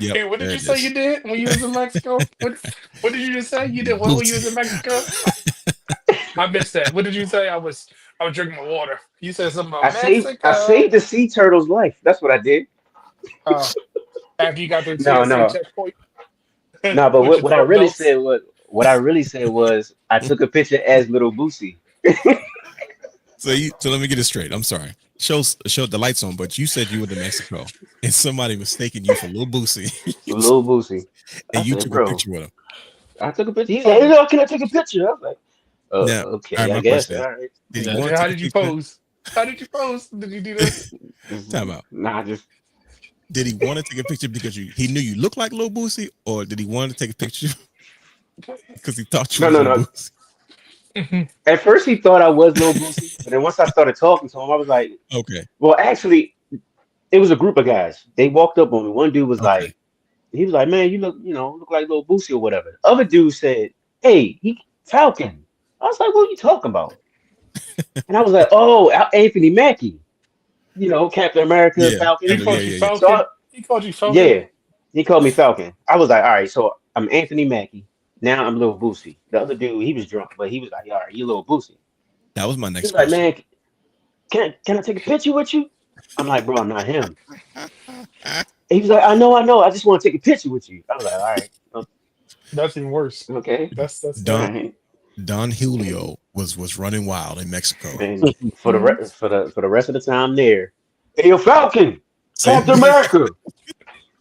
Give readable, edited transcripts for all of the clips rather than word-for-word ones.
Yep, Hey, what did there you it say you is. did when you was in Mexico? What did you just say? You did what when you was Booty. in Mexico? I missed that. What did you say? I was drinking my water. You said something about I Mexico. saved the sea turtle's life. That's what I did. Oh, after you got through No, TSA no, checkpoint no. But with your what I throat really belts. said was I took a picture as Little Boosie. So let me get it straight. I'm sorry. Showed the lights on, but you said you were in Mexico and somebody mistaken you for Lil Boosie, Little Boosie. and I you said, took a bro, picture with him. I took a picture. He's like, "No, can I take a picture?" I was like, Now, all right, okay, I my guess. question All is, right. did he And want to how take a did you picture? pose? How did you pose? Did you do this? Time out. Nah, just Did he want to take a picture because he knew you looked like Lil Boosie, or did he want to take a picture because he thought you no, was no, Lil no. Boosie? At first, he thought I was Little Boosie, but then once I started talking to him, I was like, Okay, well, actually, it was a group of guys. They walked up on me. One dude was okay. like, he was like, man, look like Little Boosie or whatever. The other dude said, hey, he Falcon. I was like, what are you talking about? And I was like, oh, Anthony Mackie, Captain America, Yeah, Falcon. He yeah, called you yeah, yeah. So, Falcon. He called you Falcon. yeah, he called me Falcon. I was like, all right, so I'm Anthony Mackie. Now I'm Little Boosie. The other dude, he was drunk, but he was like, all right, you Little Boosie. That was my He next was like, question. man, can I take a picture with you? I'm like, bro, I'm not him. He was like, I know. I just want to take a picture with you. I was like, all right, That's even worse. okay, That's all Don terrible. right. Don Julio was running wild in Mexico. And Mhm. for the rest of the time there, hey, yo, Falcon, See, Captain America,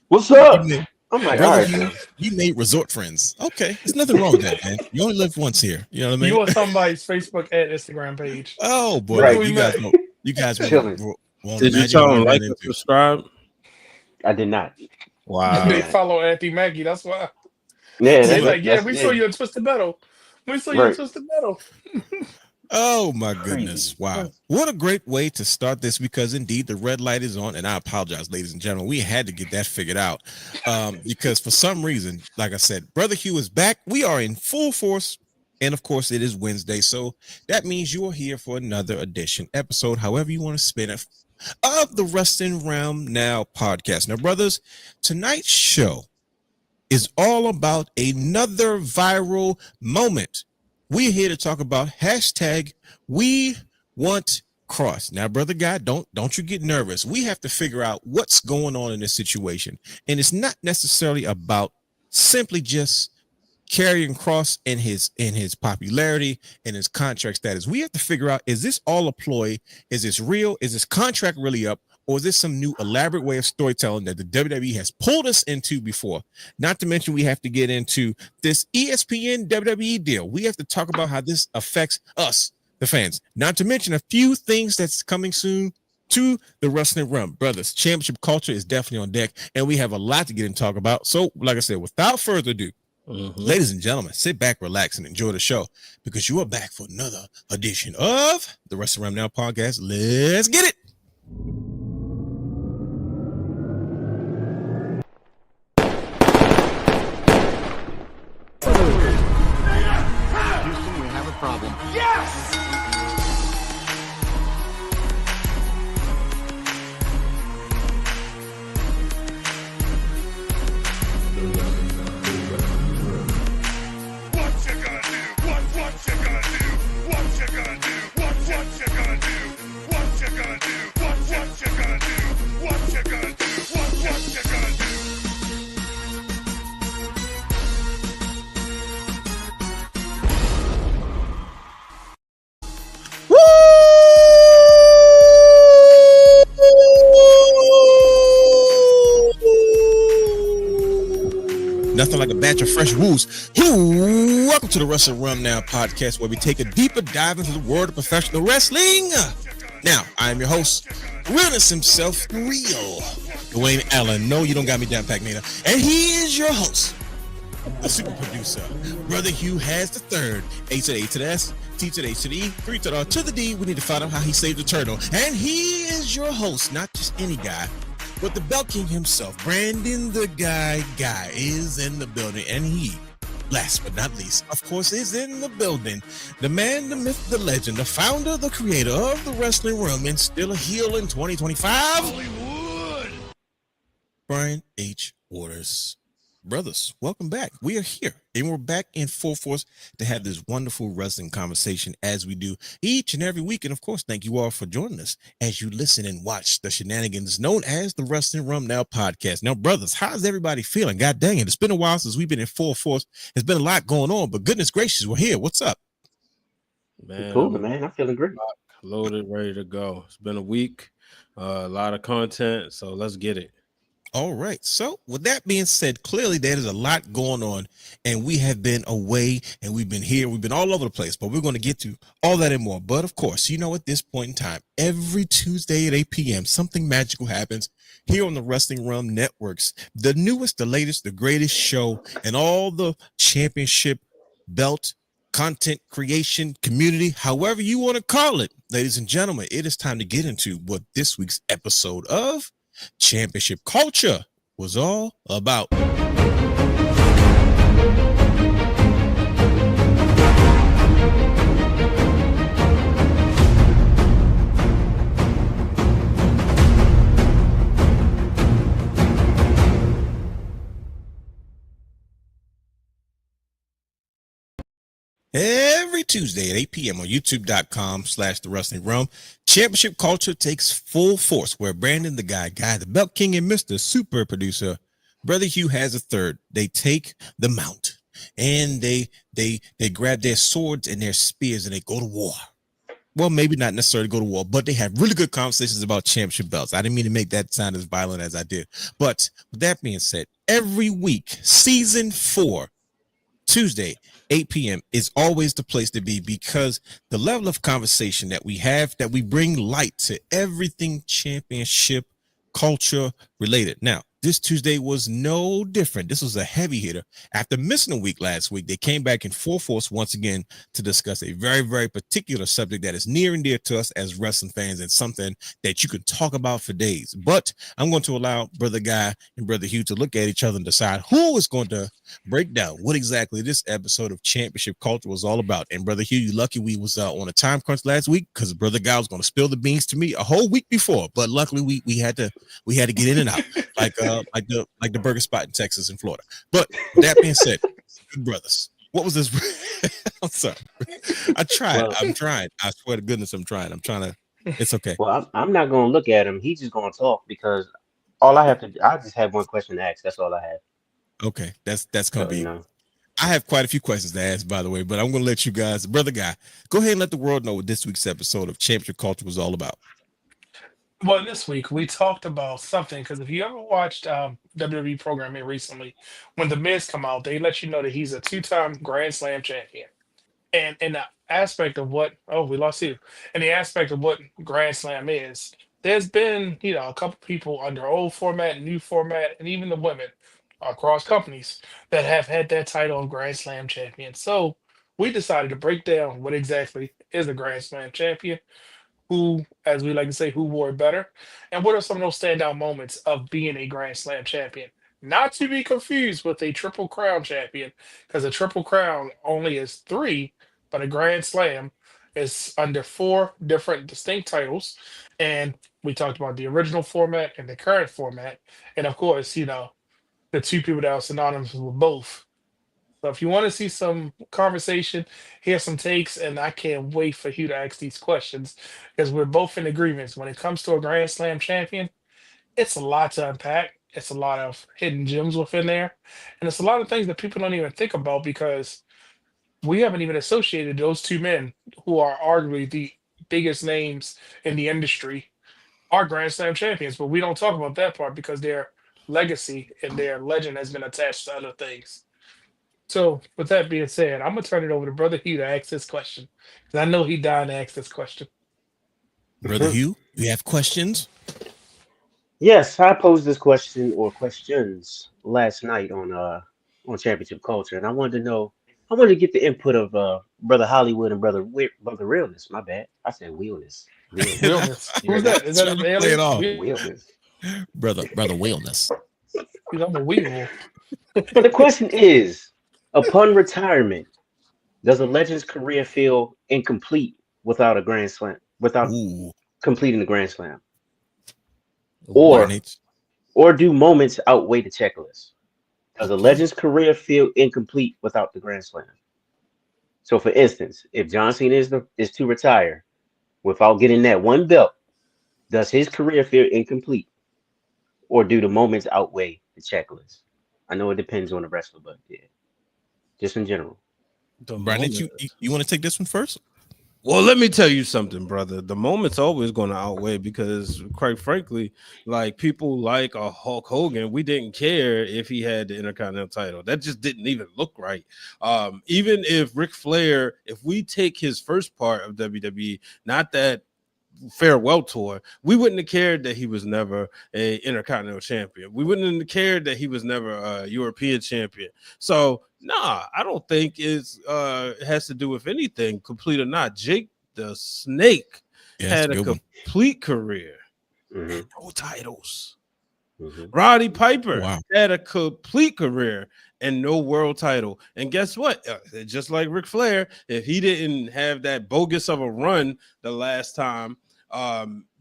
what's you up? made, I'm like, all brother right, Hugh, bro. you made resort friends. Okay, there's nothing wrong with that, man. You only live once here. You know what I mean? You on somebody's Facebook and Instagram page. Oh boy, Look who look, Right, we you guys met. won't. You guys chilling. won't Did you imagine tell who we him like ran and into. subscribe? I did not. I did They Wow. not. follow Auntie Maggie. That's why. Yeah, They See, like, yeah, that's we saw yeah. you in Twisted Metal. We saw you in Right. Twisted Metal. oh my Crazy. goodness, wow! What a great way to start this because indeed the red light is on, and I apologize, ladies and gentlemen. We had to get that figured out because for some reason, like I said, brother Hugh is back. We are in full force. And of course, it is Wednesday. So that means you are here for another edition, episode, however you want to spin it, of the Wrestling Realm Now podcast. Now, brothers, tonight's show is all about another viral moment. We're here to talk about hashtag we want Kross. Now, brother guy, don't you get nervous. We have to figure out what's going on in this situation. And it's not necessarily about simply just carrying Kross in his popularity and his contract status. We have to figure out, is this all a ploy? Is this real? Is this contract really up? Or is this some new elaborate way of storytelling that the WWE has pulled us into before? Not to mention, we have to get into this ESPN WWE deal. We have to talk about how this affects us, the fans. Not to mention a few things that's coming soon to the wrestling realm. Brothers, championship culture is definitely on deck, and we have a lot to get and talk about. So, like I said, without further ado, Mm-hmm. ladies and gentlemen, sit back, relax, and enjoy the show because you are back for another edition of the Wrestling Realm Now podcast. Let's get it. Houston, we have a problem. Nothing like a batch of fresh woos. Welcome to the Wrestling Realm Now podcast, where we take a deeper dive into the world of professional wrestling. Now, I am your host, realness himself, the real Dwayne Allen. No, you don't got me down, Pac Nina. And he is your host, the super producer, Brother Hugh has the third. A to the A to the S, T to the H to the E, 3 to the R to the D. We need to find out how he saved the turtle. And he is your host, not just any guy, but the Belt King himself. Brandon the Guy is in the building. And he, last but not least, of course, is in the building. The man, the myth, the legend, the founder, the creator of the wrestling room, and still a heel in 2025. Brian H. Waters. Brothers, welcome back. We are here and we're back in full force to have this wonderful wrestling conversation as we do each and every week. And of course, thank you all for joining us as you listen and watch the shenanigans known as the Wrestling Rum Now podcast. Now, brothers, how's everybody feeling? God dang it. It's been a while since we've been in full force. There's been a lot going on, but goodness gracious, we're here. What's up? Man, cool, man. I'm feeling great. Loaded, ready to go. It's been a week, a lot of content, so let's get it. All right. So with that being said, clearly there is a lot going on and we have been away and we've been here. We've been all over the place, but we're going to get to all that and more. But of course, at this point in time, every Tuesday at 8 p.m., something magical happens here on the Wrestling Realm Networks, the newest, the latest, the greatest show and all the championship belt content creation community, however you want to call it. Ladies and gentlemen, it is time to get into what this week's episode of Championship Culture was all about. Every Tuesday at 8 p.m. on youtube.com/the Wrestling Realm, Championship Culture takes full force where Brandon, the guy, the Belt King, and Mr. Super Producer, Brother Hugh has a third. They take the mount and they grab their swords and their spears and they go to war. Well, maybe not necessarily go to war, but they have really good conversations about championship belts. I didn't mean to make that sound as violent as I did. But with that being said, every week, season 4, Tuesday, 8 p.m. is always the place to be because the level of conversation that we have, that we bring light to everything championship culture related. Now, this Tuesday was no different. This was a heavy hitter. After missing a week last week, they came back in full force once again to discuss a very, very particular subject that is near and dear to us as wrestling fans and something that you can talk about for days. But I'm going to allow Brother Guy and Brother Hugh to look at each other and decide who is going to break down what exactly this episode of Championship Culture was all about. And Brother Hugh, you lucky we was on a time crunch last week because Brother Guy was going to spill the beans to me a whole week before. But luckily we had to get in and out like the burger spot in Texas and Florida. But that being said, good brothers, what was this? I'm sorry. I tried. Well, I'm trying. I swear to goodness, I'm trying. I'm trying to. It's okay. Well, I'm not going to look at him. He's just going to talk because all I have to do, I just have one question to ask. That's all I have. Okay, that's gonna be. No. I have quite a few questions to ask, by the way, but I'm gonna let you guys, Brother Guy, go ahead and let the world know what this week's episode of Championship Culture was all about. Well, this week we talked about something because if you ever watched WWE programming recently, when the Miz come out, they let you know that he's a 2-time Grand Slam champion. And in the aspect of what we lost you. In the aspect of what Grand Slam is, there's been a couple people under old format, new format, and even the women across companies that have had that title of Grand Slam champion. So we decided to break down what exactly is a Grand Slam champion, who, as we like to say, who wore it better, and what are some of those standout moments of being a Grand Slam champion. Not to be confused with a Triple Crown champion, because a Triple Crown only is 3, but a Grand Slam is under 4 different distinct titles. And we talked about the original format and the current format. And of course, the two people that are synonymous with both. So if you want to see some conversation, hear some takes, and I can't wait for you to ask these questions because we're both in agreement. When it comes to a Grand Slam champion, it's a lot to unpack. It's a lot of hidden gems within there. And it's a lot of things that people don't even think about because we haven't even associated those two men who are arguably the biggest names in the industry are Grand Slam champions. But we don't talk about that part because their legacy and their legend has been attached to other things. So, with that being said, I'm gonna turn it over to Brother Hugh to ask this question because I know he dying to ask this question. Brother Hugh, you have questions? Yes, I posed this question or questions last night on Championship Culture, and I wanted to get the input of Brother Hollywood and Brother Realness. My bad, I said Wheelness. Realness. You Who's heard that? Is that an Play it alien? off. Wheelness. Brother Wellness. I'm a weevil. So the question is, upon retirement, does a legend's career feel incomplete without a Grand Slam, without Ooh. completing the Grand Slam? Or Or do moments outweigh the checklist? Does a Okay. legend's career feel incomplete without the Grand Slam? So, for instance, if John Cena is to retire without getting that one belt, does his career feel incomplete, or do the moments outweigh the checklist? I know it depends on the wrestler, but yeah, just in general. The Brian, moment. you want to take this one first? Well, let me tell you something, brother. The moment's always going to outweigh because, quite frankly, like people like a Hulk Hogan, we didn't care if he had the Intercontinental title. That just didn't even look right. Even if Ric Flair, if we take his first part of WWE, not that farewell tour, we wouldn't have cared that he was never a Intercontinental champion. We wouldn't have cared that he was never a European champion. So nah, I don't think it has to do with anything, complete or not. Jake the Snake Yeah, that's a had a good one. complete career Hmm. and no titles. Hmm. Roddy Oh, Piper wow. had a complete career and no world title. And guess what? Just like Ric Flair, if he didn't have that bogus of a run the last time,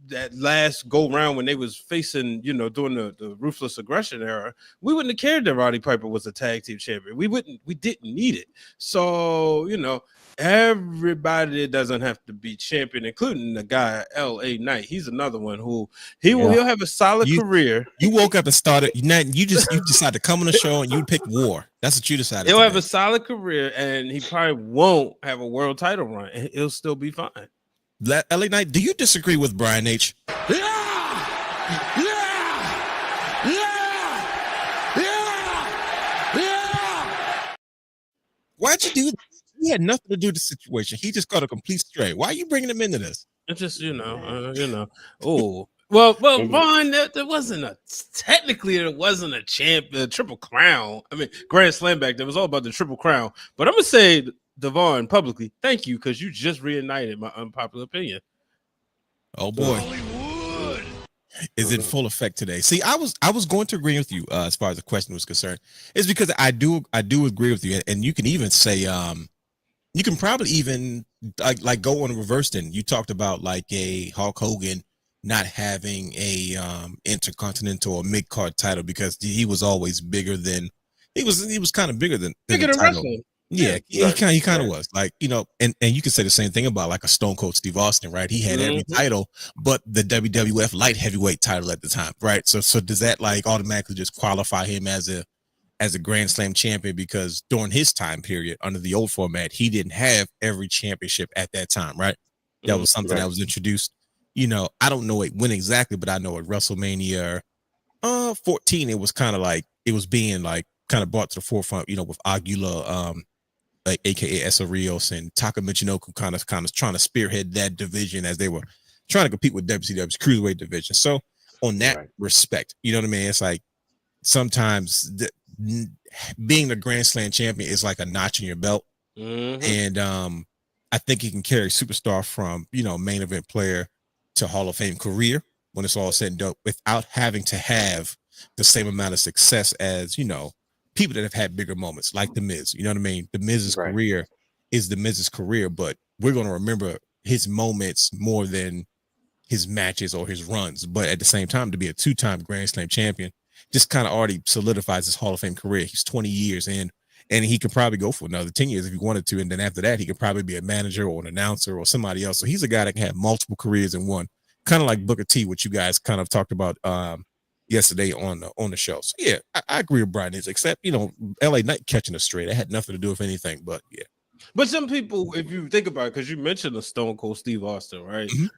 that last go round when they was facing, during the ruthless aggression era, we wouldn't have cared that Roddy Piper was a tag team champion. We didn't need it. So, everybody that doesn't have to be champion, including the guy LA Knight. He's another one who Yeah. he'll have a solid You career. you woke up and started. You decided to come on the show and you picked war. That's what you decided He'll to have do. a solid career, and he probably won't have a world title run, and he'll still be fine. LA Knight, do you disagree with Brian H? Why'd you do that? He had nothing to do with the situation. He just got a complete stray. Why are you bringing him into this? It's just Oh, well, And Vaughn, there wasn't technically there wasn't a triple crown. I mean, Grand Slam back then. It was all about the triple crown. But I'm gonna say, Devon, publicly, thank you, because you just reignited my unpopular opinion. Oh boy, is in full effect today. See, I was going to agree with you as far as the question was concerned. It's because I do agree with you, and you can even say you can probably even like go on a reverse. Then you talked about like a Hulk Hogan not having a intercontinental or mid card title because he was always bigger than he was kind of bigger than Bigger the than title. wrestling. Yeah, Right, he kind of right. was like, and you could say the same thing about like a Stone Cold Steve Austin, right? He had every Mhm. title, but the WWF light heavyweight title at the time, right? So does that like automatically just qualify him as a Grand Slam champion because during his time period under the old format, he didn't have every championship at that time, right? That was something that Right. was introduced. I don't know when exactly, but I know at WrestleMania 14, it was kind of like it was being like kind of brought to the forefront, with Aguila, like aka Essa Rios and Taka Michinoku kind of trying to spearhead that division as they were trying to compete with WCW's cruiserweight division. So on that Right. respect, you know what I mean? It's like sometimes being the Grand Slam champion is like a notch in your belt. Mhm. And I think he can carry superstar from main event player to Hall of Fame career when it's all said and done without having to have the same amount of success as people that have had bigger moments like the Miz. You know what I mean? The Miz's Right. career is the Miz's career, but we're going to remember his moments more than his matches or his runs. But at the same time, to be a two-time Grand Slam champion just kind of already solidifies his Hall of Fame career. He's 20 years in, and he could probably go for another 10 years if he wanted to. And then after that, he could probably be a manager or an announcer or somebody else. So he's a guy that can have multiple careers in one, kind of like Booker T, which you guys kind of talked about yesterday on the show. So yeah, I agree with Brian is, except LA Knight catching us straight. It had nothing to do with anything, but yeah. But some people, if you think about it, because you mentioned the Stone Cold Steve Austin, right? Mhm.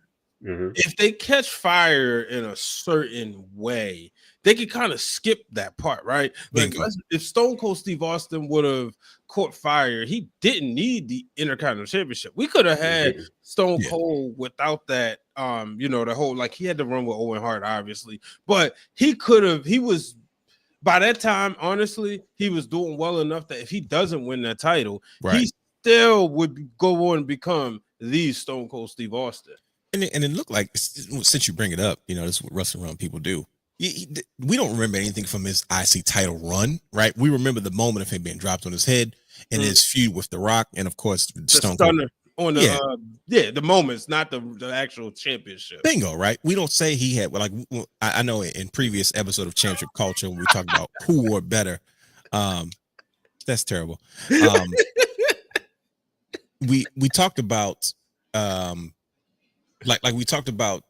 Hmm. If they catch fire in a certain way, they can kind of skip that part, right? Like Bingo. if Stone Cold Steve Austin would have caught fire, he didn't need the Intercontinental Championship. We could have He had didn't. Stone Yeah. Cold without that. The whole, like, he had to run with Owen Hart, obviously, but he was by that time, honestly, he was doing well enough that if he doesn't win that title, Right. he still would go on and become the Stone Cold Steve Austin. And it looked like, since you bring it up, this is what wrestling run people do. We don't remember anything from his IC title run, right? We remember the moment of him being dropped on his head and his feud with The Rock, and of course The Stone Cold. stunner. On the the moments, not the actual championship. Bingo, right? We don't say he had, like, I know in previous episode of Championship Culture, when we talked about who wore better, that's terrible. We talked about like we talked about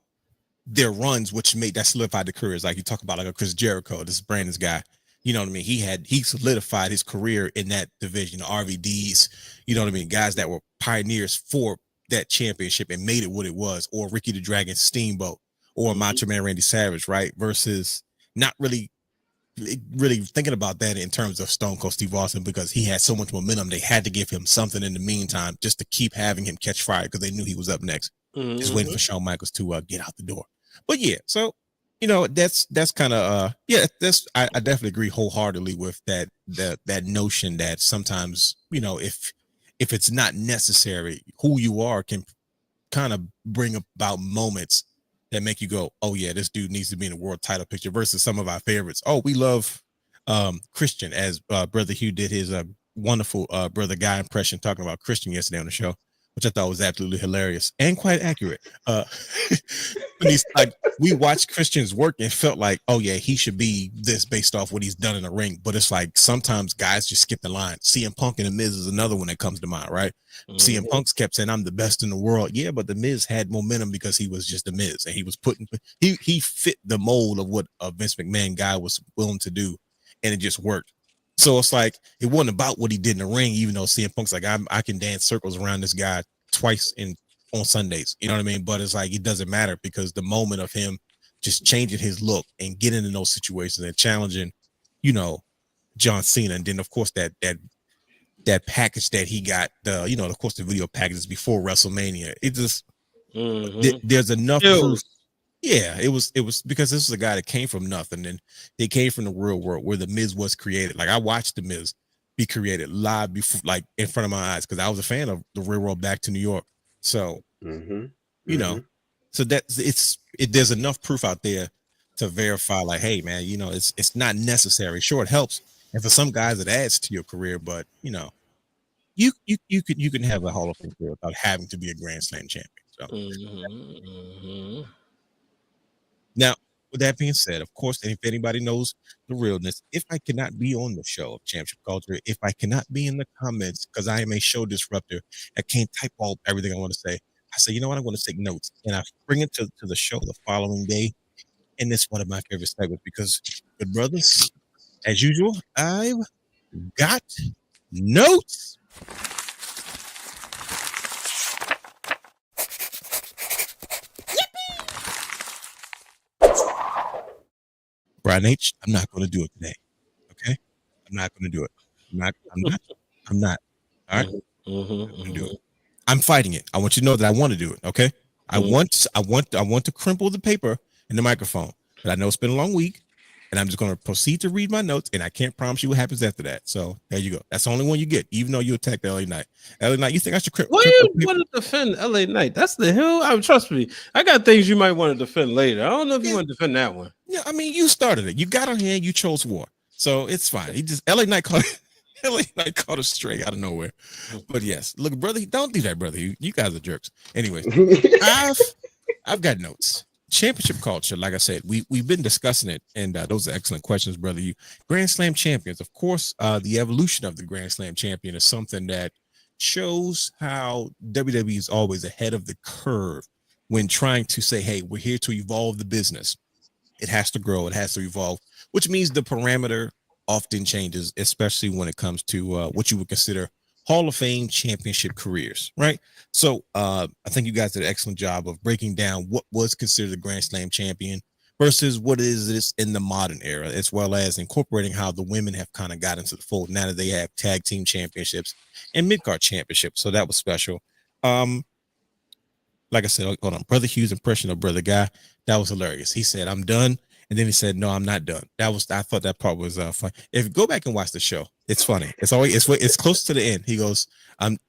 their runs, which made that solidified the careers. Like you talk about like a Chris Jericho, this is Brandon's guy. You know what I mean? He solidified his career in that division, the RVDs, you know what I mean? Guys that were pioneers for that championship and made it what it was, or Ricky the Dragon Steamboat, or Macho Man Randy Savage, right? Versus not really thinking about that in terms of Stone Cold Steve Austin, because he had so much momentum. They had to give him something in the meantime just to keep having him catch fire, because they knew he was up next. Just waiting for Shawn Michaels to get out the door. But yeah, so that's kind of I definitely agree wholeheartedly with that notion that sometimes if it's not necessary, who you are can kind of bring about moments that make you go, oh yeah, this dude needs to be in a world title picture, versus some of our favorites. Oh, we love Christian, as Brother Hugh did his wonderful Brother Guy impression talking about Christian yesterday on the show, which I thought was absolutely hilarious and quite accurate. He's like, we watched Christian's work and felt like, oh yeah, he should be this based off what he's done in the ring. But it's like sometimes guys just skip the line. CM Punk and The Miz is another one that comes to mind, right? CM Punk's kept saying, I'm the best in the world. Yeah, but The Miz had momentum because he was just The Miz, and he was he fit the mold of what a Vince McMahon guy was willing to do, and it just worked. So it's like it wasn't about what he did in the ring, even though CM Punk's like, I can dance circles around this guy twice on Sundays, you know what I mean? But it's like it doesn't matter, because the moment of him just changing his look and getting in those situations and challenging, John Cena, and then of course that package that he got, of course the video packages before WrestleMania. It just there's enough proof. Yeah, it was because this is a guy that came from nothing, and they came from the real world where the Miz was created. Like I watched the Miz be created live before, like in front of my eyes, because I was a fan of the real world back to New York. So so there's enough proof out there to verify, like, hey man, it's not necessary. Sure, it helps, and for some guys it adds to your career, but you can have a Hall of Fame career without having to be a Grand Slam champion. So now, with that being said, of course, if anybody knows the realness, if I cannot be on the show of Championship Culture, if I cannot be in the comments because I am a show disruptor, I can't type everything I want to say. I say, you know what, I want to take notes, and I bring it to the show the following day. And it's one of my favorite segments because, good brothers, as usual, I've got notes. Brian H., I'm not going to do it today. Okay? I'm not going to do it. I'm not. All right? I'm going to do it. I'm fighting it. I want you to know that I want to do it. Okay? I want to crumple the paper and the microphone. But I know it's been a long week, and I'm just going to proceed to read my notes, and I can't promise you what happens after that. So there you go. That's the only one you get, even though you attacked LA Knight. LA Knight, you think I should crumple? Why you want to defend LA Knight? That's the hill. Trust me, I got things you might want to defend later. I don't know if you want to defend that one. Yeah, I mean, you started it. You got on here, you chose war. So it's fine. LA Knight caught us straight out of nowhere. But yes, look, brother, don't do that, brother. You guys are jerks. Anyways, I've got notes. Championship culture, like I said, we've been discussing it, and those are excellent questions, brother. You Grand Slam champions, of course. The evolution of the Grand Slam champion is something that shows how WWE is always ahead of the curve when trying to say, hey, we're here to evolve the business. It has to grow, it has to evolve, which means the parameter often changes, especially when it comes to what you would consider Hall of Fame championship careers, right? So I think you guys did an excellent job of breaking down what was considered a Grand Slam champion versus what is this in the modern era, as well as incorporating how the women have kind of got into the fold now that they have tag team championships and mid-card championships. So that was special. Like I said, hold on, Brother Hugh's impression of Brother Guy, that was hilarious. He said, I'm done. And then he said, no, I'm not done. I thought that part was fun. If you go back and watch the show, it's funny. It's close to the end. He goes,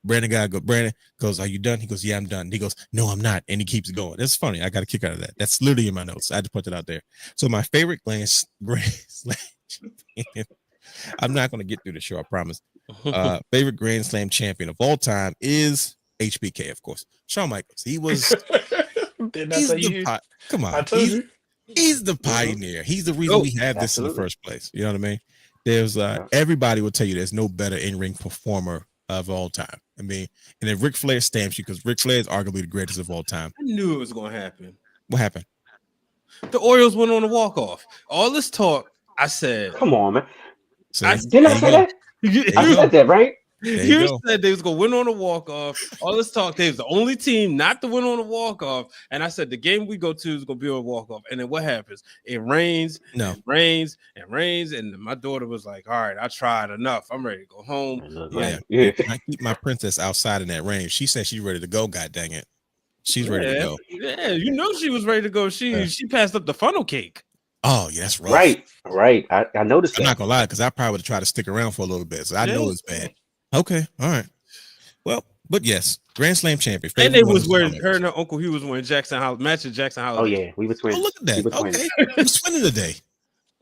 Brandon goes, are you done? He goes, yeah, I'm done. He goes, no, I'm not. And he keeps going. It's funny. I got a kick out of that. That's literally in my notes. I had to put it out there. So my favorite Grand Slam champion, I'm not going to get through the show, I promise. Favorite Grand Slam champion of all time is HBK, of course. Shawn Michaels. He was. Didn't I He's tell the. you? Come I on. told you. He's the Mhm. pioneer. He's the reason Oh, we have this in the absolutely. first place. You know what I mean? There's Yeah. everybody will tell you there's no better in-ring performer of all time. I mean, and then Ric Flair stamps you because Ric Flair is arguably the greatest of all time. I knew it was going to happen. What happened? The Orioles went on a walk-off. All this talk, I said. Come on, man. See, Didn't I there you say go. that? There I you go. said that, right? There you You go. said they was gonna win on a walk-off. All this talk, they was the only team not to win on a walk-off. And I said the game we go to is gonna be on a walk-off. And then what happens? It rains, No. and rains, and rains. And my daughter was like, "All right, I tried enough. I'm ready to go home." Look, Yeah. man. Yeah. I keep my princess outside in that rain. She said she's ready to go. God dang it. She's ready to Yeah, go. yeah, you know she was ready to go. Yeah. She passed up the funnel cake. Oh, yeah, that's rough. Right. I noticed I'm that. not gonna lie, because I probably would try to stick around for a little bit. So I know Yeah. it's bad. Okay, all right. Well, but yes, Grand Slam champion. And Favorite they one was is wearing Shawn her and Michaels. her uncle. He was wearing Jackson Holiday, matching Jackson Oh Holiday. yeah, we were twins. Oh, look at that. We were twins. Okay, I'm spinning today.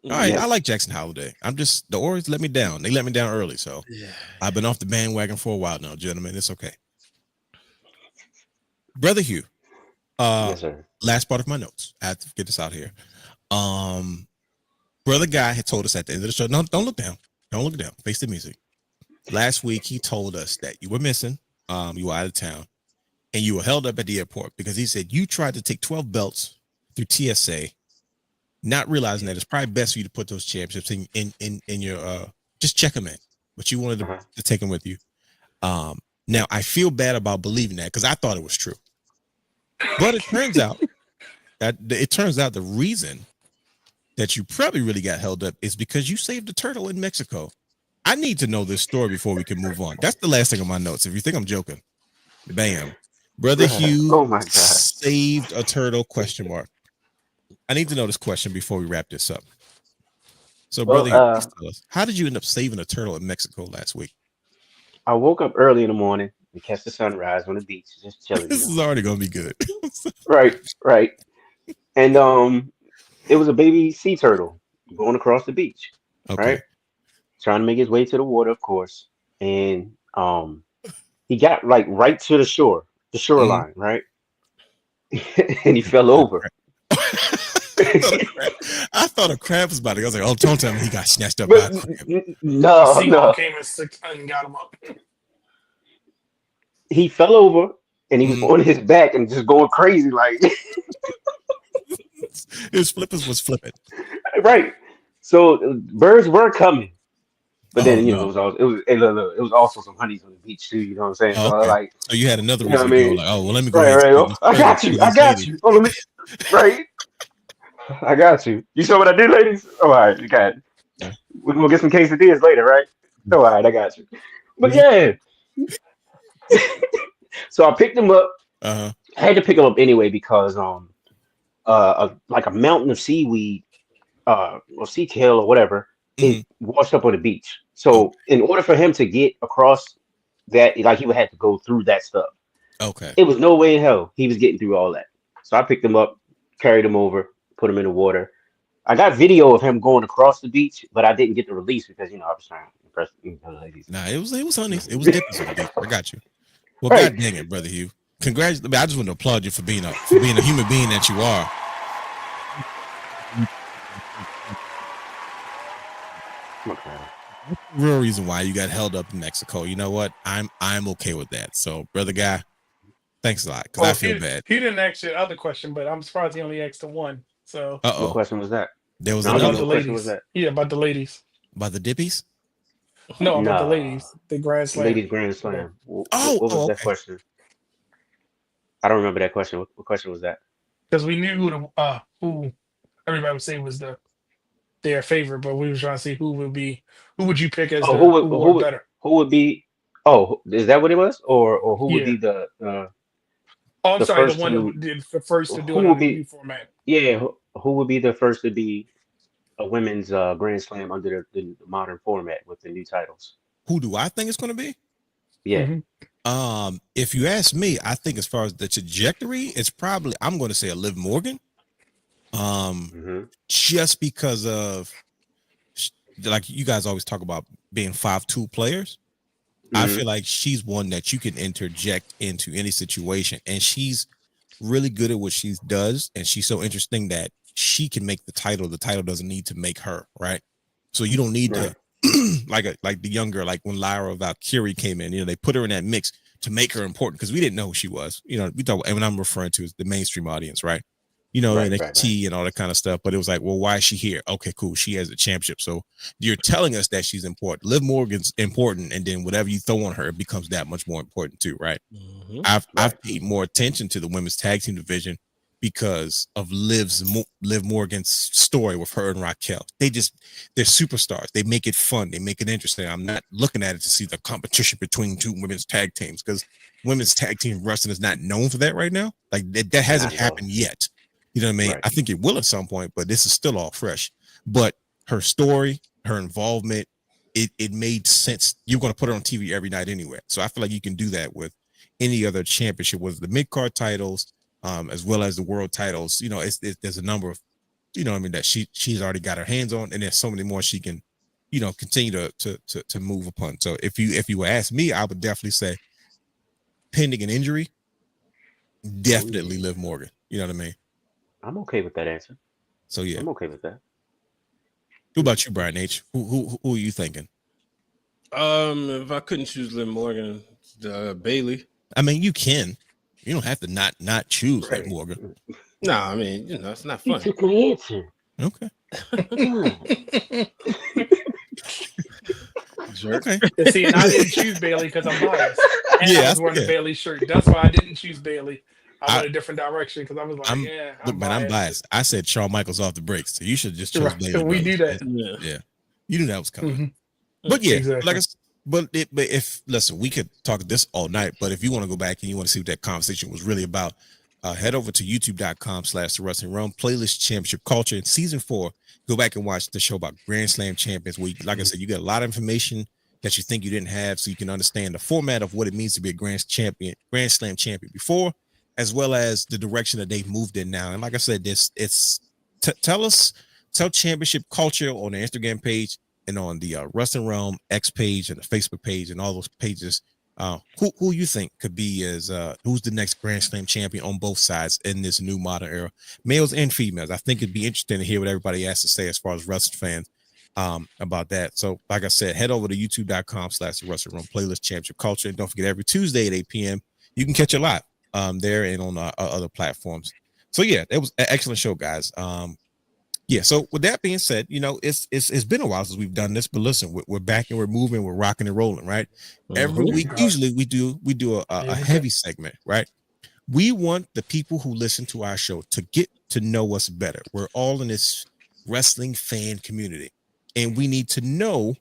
All right, Yes. I like Jackson Holiday. I'm just the Orioles let me down. They let me down early, so Yeah. I've been off the bandwagon for a while now, gentlemen. It's okay. Brother Hugh. Yes, sir. Last part of my notes. I have to get this out here. Brother Guy had told us at the end of the show. No, don't look down. Don't look down. Face the music. Last week he told us that you were missing. You were out of town, and you were held up at the airport because he said you tried to take 12 belts through TSA, not realizing that it's probably best for you to put those championships in your just check them in, but you wanted to take them with you. Now I feel bad about believing that because I thought it was true, but it turns out the reason that you probably really got held up is because you saved a turtle in Mexico. I need to know this story before we can move on. That's the last thing on my notes. If you think I'm joking, bam. Brother Hugh Oh my God. saved a turtle, question mark. I need to know this question before we wrap this up. So, Well, Brother Hugh, please tell us, how did you end up saving a turtle in Mexico last week? I woke up early in the morning and catch the sunrise on the beach, just chilling. This is already going to be good. Right. And it was a baby sea turtle going across the beach, Okay. right? Trying to make his way to the water, of course. And he got like right to the shoreline, right? And he fell over. I thought a crab was about to go. I was like, oh, don't tell me he got snatched up by a But crab. no, Seagull came and got him up. he fell over and he was on his back and just going crazy, like His flippers was flipping. right. So birds were coming, but then Oh, no. it was also some honeys on the beach too. You know what I'm saying? Oh, So okay. like, So you had another you know reason what I to go mean? like, oh, well, let me go right, ahead. right. Oh, I got you. Oh, let me. Right. I got you. You saw what I did, ladies? Oh, all right, you got it. Yeah. We're gonna get some quesadillas later, right? Oh, all right, I got you. But yeah. So I picked him up. Uh-huh. I had to pick him up anyway because like a mountain of seaweed, or sea kale or whatever, it washed up on the beach. So in order for him to get across that, like he would have to go through that stuff. Okay. It was no way in hell he was getting through all that. So I picked him up, carried him over, put him in the water. I got video of him going across the beach, but I didn't get the release because I was trying to impress the ladies. Nah, it was honeys. It was dippies on the beach. I got you. Well, Right. God dang it, Brother Hugh. Congratulations. I just want to applaud you for being a human being that you are. Okay. Real reason why you got held up in Mexico. You know what? I'm okay with that. So, Brother Guy, thanks a lot because I feel bad. He didn't ask the other question, but I'm surprised he only asked the one. So What question was that? There was No, about another the what question was ladies. that? Yeah, about the ladies. about the dippies. No, about the No. ladies. The Grand Slam. Ladies Grand Slam. What was that okay. question? I don't remember that question. What question was that? Because we knew who everybody would say was their favorite, but we were trying to see who would you pick as Oh, who wore better. who would be? Oh, is that what it was? Or who would Yeah. be the? Oh, I'm the sorry, first the one to- who did the first to do who it would on the be- new format. Yeah, who would be the first to be a women's Grand Slam under the modern format with the new titles? Who do I think it's going to be? Yeah. Mhm. If you ask me, I think as far as the trajectory, it's probably I'm going to say a Liv Morgan. Mhm. Just because of like you guys always talk about being 5'2" players. I feel like she's one that you can interject into any situation, and she's really good at what she does, and she's so interesting that she can make the title. The title doesn't need to make her, right? So you don't need Right. to like the younger, like when Lyra Valkyrie came in, they put her in that mix to make her important because we didn't know who she was. We thought, and what I'm referring to is the mainstream audience, right? Right. NXT and all that kind of stuff. But it was like, well, why is she here? Okay, cool. She has a championship. So you're telling us that she's important. Liv Morgan's important, and then whatever you throw on her, it becomes that much more important too, right? I've paid more attention to the women's tag team division because of Liv Morgan's story with her and Raquel. They're superstars. They make it fun. They make it interesting. I'm not looking at it to see the competition between two women's tag teams because women's tag team wrestling is not known for that right now. Like that hasn't happened yet. You know what I mean? Right. I think it will at some point, but this is still all fresh. But her story, her involvement, it made sense. You're going to put her on TV every night anyway. So I feel like you can do that with any other championship, was the mid-card titles, as well as the world titles. There's a number of, that she's already got her hands on, and there's so many more she can, continue to move upon. So if you ask me, I would definitely say, pending an injury, definitely Liv Morgan. You know what I mean? I'm okay with that answer. So yeah, I'm okay with that. Who about you, Brian H? Who are you thinking? If I couldn't choose Liv Morgan, Bailey. I mean, you can. You don't have to not choose Liv Morgan. Nah, I mean, it's not fun. You took my answer. Okay. Jerk. Okay. See, and I didn't choose Bailey because I'm biased. And I was wearing the Bailey shirt. That's why I didn't choose Bailey. I went a different direction because I was like, I'm biased. I said Shawn Michaels off the breaks, so you should just choose Bailey. We do that. Yeah. You knew that was coming. Mm-hmm. But yeah, exactly. but if listen, we could talk this all night, but if you want to go back and you want to see what that conversation was really about, head over to youtube.com/The Wrestling Realm, playlist Championship Culture. In season 4, go back and watch the show about Grand Slam champions. Where, like I said, you get a lot of information that you think you didn't have, so you can understand the format of what it means to be a Grand Slam champion before, as well as the direction that they've moved in now. And like I said, tell Championship Culture on the Instagram page and on the Wrestling Realm X page and the Facebook page and all those pages. Who you think could be who's the next Grand Slam champion on both sides in this new modern era, males and females? I think it'd be interesting to hear what everybody has to say as far as wrestling fans about that. So like I said, head over to youtube.com/The Wrestling Realm, playlist Championship Culture. And don't forget, every Tuesday at 8 p.m. you can catch it live there and on other platforms. So yeah, it was an excellent show, guys. Yeah, so with that being said, it's been a while since we've done this, but listen, we're back and we're moving, we're rocking and rolling, right? Every week, usually we do a heavy segment, right? We want the people who listen to our show to get to know us better. We're all in this wrestling fan community, and we need to know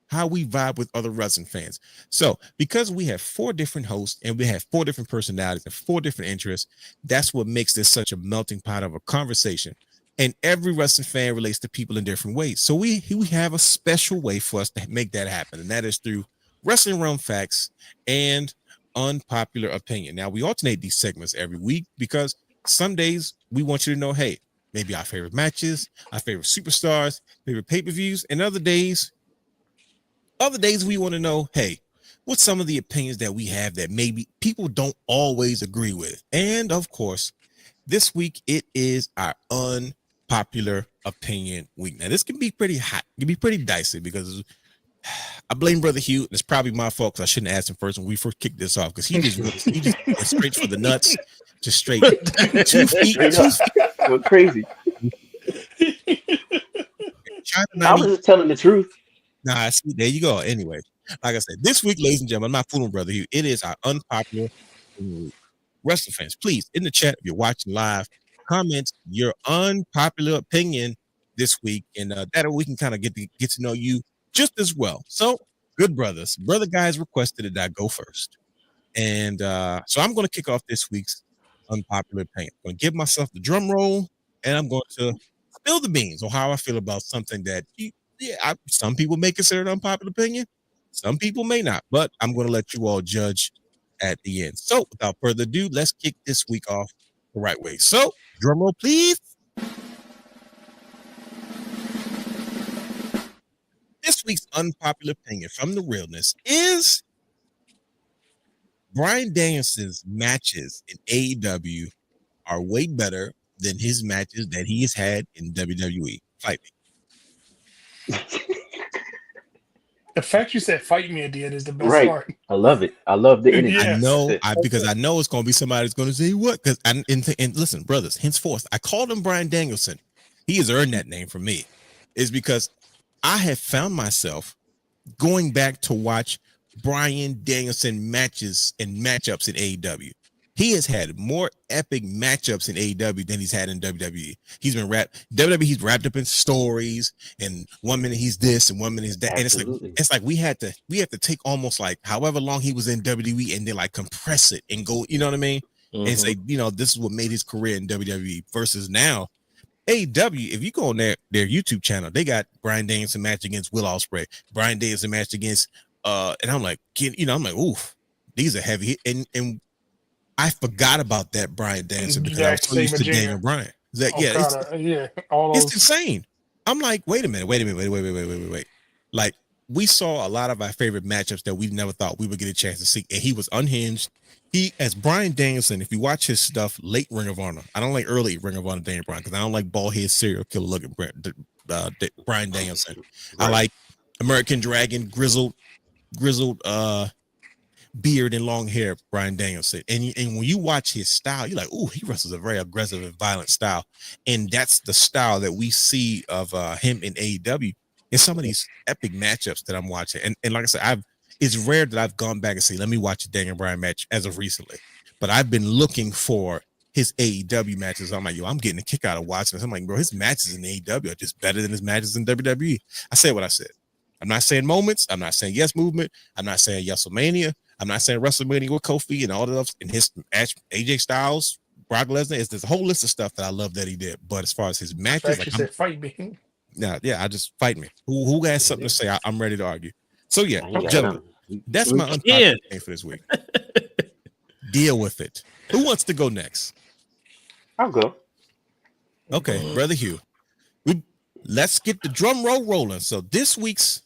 how we vibe with other wrestling fans. So because we have 4 different hosts and we have 4 different personalities and 4 different interests, that's what makes this such a melting pot of a conversation. And every wrestling fan relates to people in different ways. So we have a special way for us to make that happen. And that is through Wrestling Realm Facts and Unpopular Opinion. Now, we alternate these segments every week because some days we want you to know, hey, maybe our favorite matches, our favorite superstars, favorite pay-per-views. And other days we want to know, hey, what's some of the opinions that we have that maybe people don't always agree with? And of course, this week it is our Unpopular Opinion week. Now, this can be pretty hot. It can be pretty dicey because I blame Brother Hugh. And it's probably my fault because I shouldn't have asked him first when we first kicked this off, because he just went straight for the nuts, just straight 2 feet. Went crazy. I was just telling the truth. Nah, see, there you go. Anyway, like I said, this week, ladies and gentlemen, I'm not fooling Brother Hugh. It is our Unpopular Opinion week. Wrestling fans, please, in the chat, if you're watching live, comment your unpopular opinion this week, and that way we can kind of get to know you just as well. So, good brother guys requested that I go first, and so I'm going to kick off this week's unpopular opinion. I'm going to give myself the drum roll, and I'm going to spill the beans on how I feel about something that some people may consider an unpopular opinion, some people may not, but I'm going to let you all judge at the end. So without further ado, let's kick this week off the right way. So drum roll, please. This week's unpopular opinion from the realness is Bryan Danielson's matches in AEW are way better than his matches that he has had in WWE. Fight me. The fact you said "fight me" at the end is the best Right. part. I love it. I love the energy. I Yes. That's know, it. because I know it's going to be somebody that's going to say what. Because and listen, brothers, henceforth, I called him Bryan Danielson. He has earned that name from me. Is because I have found myself going back to watch Bryan Danielson matches and matchups in AEW. He has had more epic matchups in AEW than he's had in WWE. He's been wrapped WWE. He's wrapped up in stories, and 1 minute he's this, and 1 minute he's that. Absolutely. And it's like we have to take almost like however long he was in WWE and then like compress it and go. You know what I mean? And say, this is what made his career in WWE. Versus now, AEW, if you go on their YouTube channel, they got Bryan Danielson match against Will Ospreay, Bryan Danielson match against and I'm like, I'm like, oof, these are heavy. And I forgot about that Bryan Danielson because I was Jack so used to Sabre Jr. Daniel Bryan. All those. insane. I'm like, wait a minute, wait. Like, we saw a lot of our favorite matchups that we never thought we would get a chance to see, and he was unhinged. He, as Bryan Danielson, if you watch his stuff, late Ring of Honor, I don't like early Ring of Honor Daniel Bryan because I don't like bald head serial killer looking Bryan Danielson. Right. I like American Dragon, grizzled beard and long hair, Bryan Danielson. And when you watch his style, you're like, ooh, he wrestles a very aggressive and violent style. And that's the style that we see of him in AEW in some of these epic matchups that I'm watching. And like I said, it's rare that I've gone back and say, let me watch a Daniel Bryan match as of recently. But I've been looking for his AEW matches. I'm like, I'm getting a kick out of watching this. I'm like, bro, his matches in AEW are just better than his matches in WWE. I said what I said. I'm not saying moments. I'm not saying yes movement. I'm not saying YesMania. I'm not saying WrestleMania with Kofi and all the stuff in his AJ Styles, Brock Lesnar. There's a whole list of stuff that I love that he did. But as far as his matches, Like you said, fight me. I just fight me. Who has something to say? I'm ready to argue. So yeah, Okay. gentlemen, that's my unpopular thing for this week. Deal with it. Who wants to go next? I'll go. Okay, Brother Hugh. Let's get the drum roll rolling. So this week's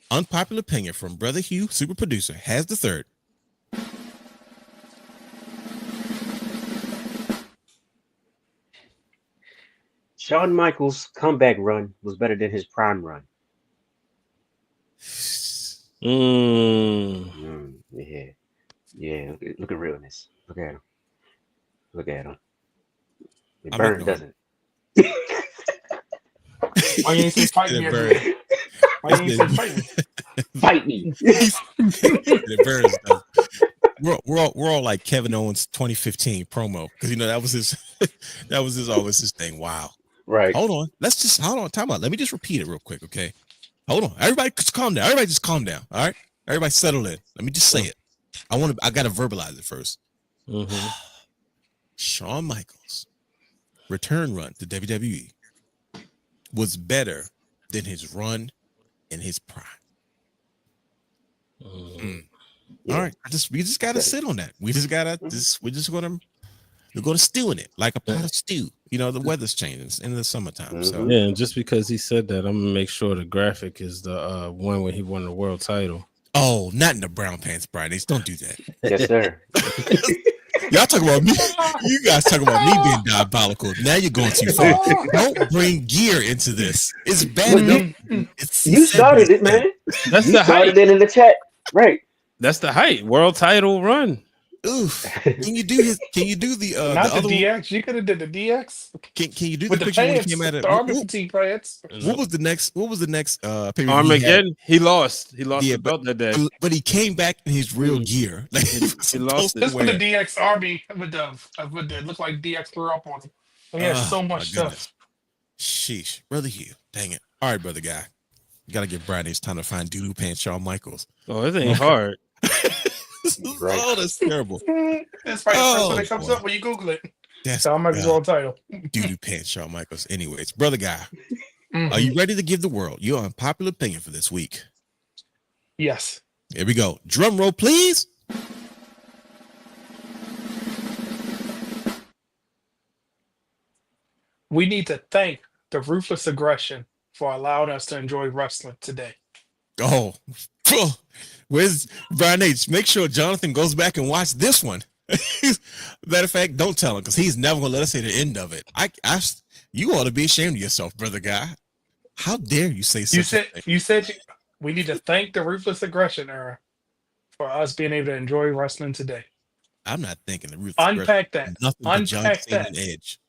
unpopular opinion from Brother Hugh, super producer, has the third. Shawn Michaels' comeback run was better than his prime run. Yeah. Look at realness. Look at him. It burns, doesn't it? Why you ain't say fight me? Why you ain't say fight me? Fight me. It burns. We're all like Kevin Owens 2015 promo because that was his always his thing. Wow. Right. Hold on. Time out. Let me just repeat it real quick, okay? Hold on. Everybody just calm down. Everybody just calm down. All right. Everybody settle in. Let me just say it. I gotta verbalize it first. Shawn Michaels' return run to WWE was better than his run in his prime. Yeah. All right, we just gotta sit on that. We're gonna stew in it like a pot of stew. The weather's changing in the summertime. So yeah, and just because he said that, I'm gonna make sure the graphic is the one when he won the world title. Oh, not in the brown pants, Brian. Don't do that. Yes, sir. Y'all talking about me. You guys talking about me being diabolical. Now you're going too far. Don't bring gear into this. It's bad enough. You started it, man. That's you the started height. it in the chat, right? That's the height. World title run. Oof. Can you do the not the the DX? You could have did the DX. Can you do with the the picture pants, when he came out of the army fatigue pants? What was the next pay-per-view Armageddon? He lost the belt that day. But he came back in his real gear. Like, he lost it. This was the DX Army with the look like DX grew up on him. He has so much stuff. Sheesh, Brother Hugh. Dang it. All right, brother guy. You gotta give Brian his time to find doo-doo pants Shawn Michaels. Oh, it ain't hard. Right. Oh, that's terrible. That's right. The first one that comes up when you Google it. That's Shawn Michaels world title. Doo-doo pants Shawn Michaels. Anyways, brother guy, are you ready to give the world your unpopular opinion for this week? Yes. Here we go. Drum roll, please. We need to thank the ruthless aggression for allowing us to enjoy wrestling today. Oh, Where's Brian H? Make sure Jonathan goes back and watch this one. Matter of fact, don't tell him because he's never gonna let us say the end of it. You ought to be ashamed of yourself, brother guy. How dare you say such a thing? You said we need to thank the ruthless aggression era for us being able to enjoy wrestling today. I'm not thinking the ruthless Unpack aggression. that. Nothing but John Unpack Cena that. and Edge.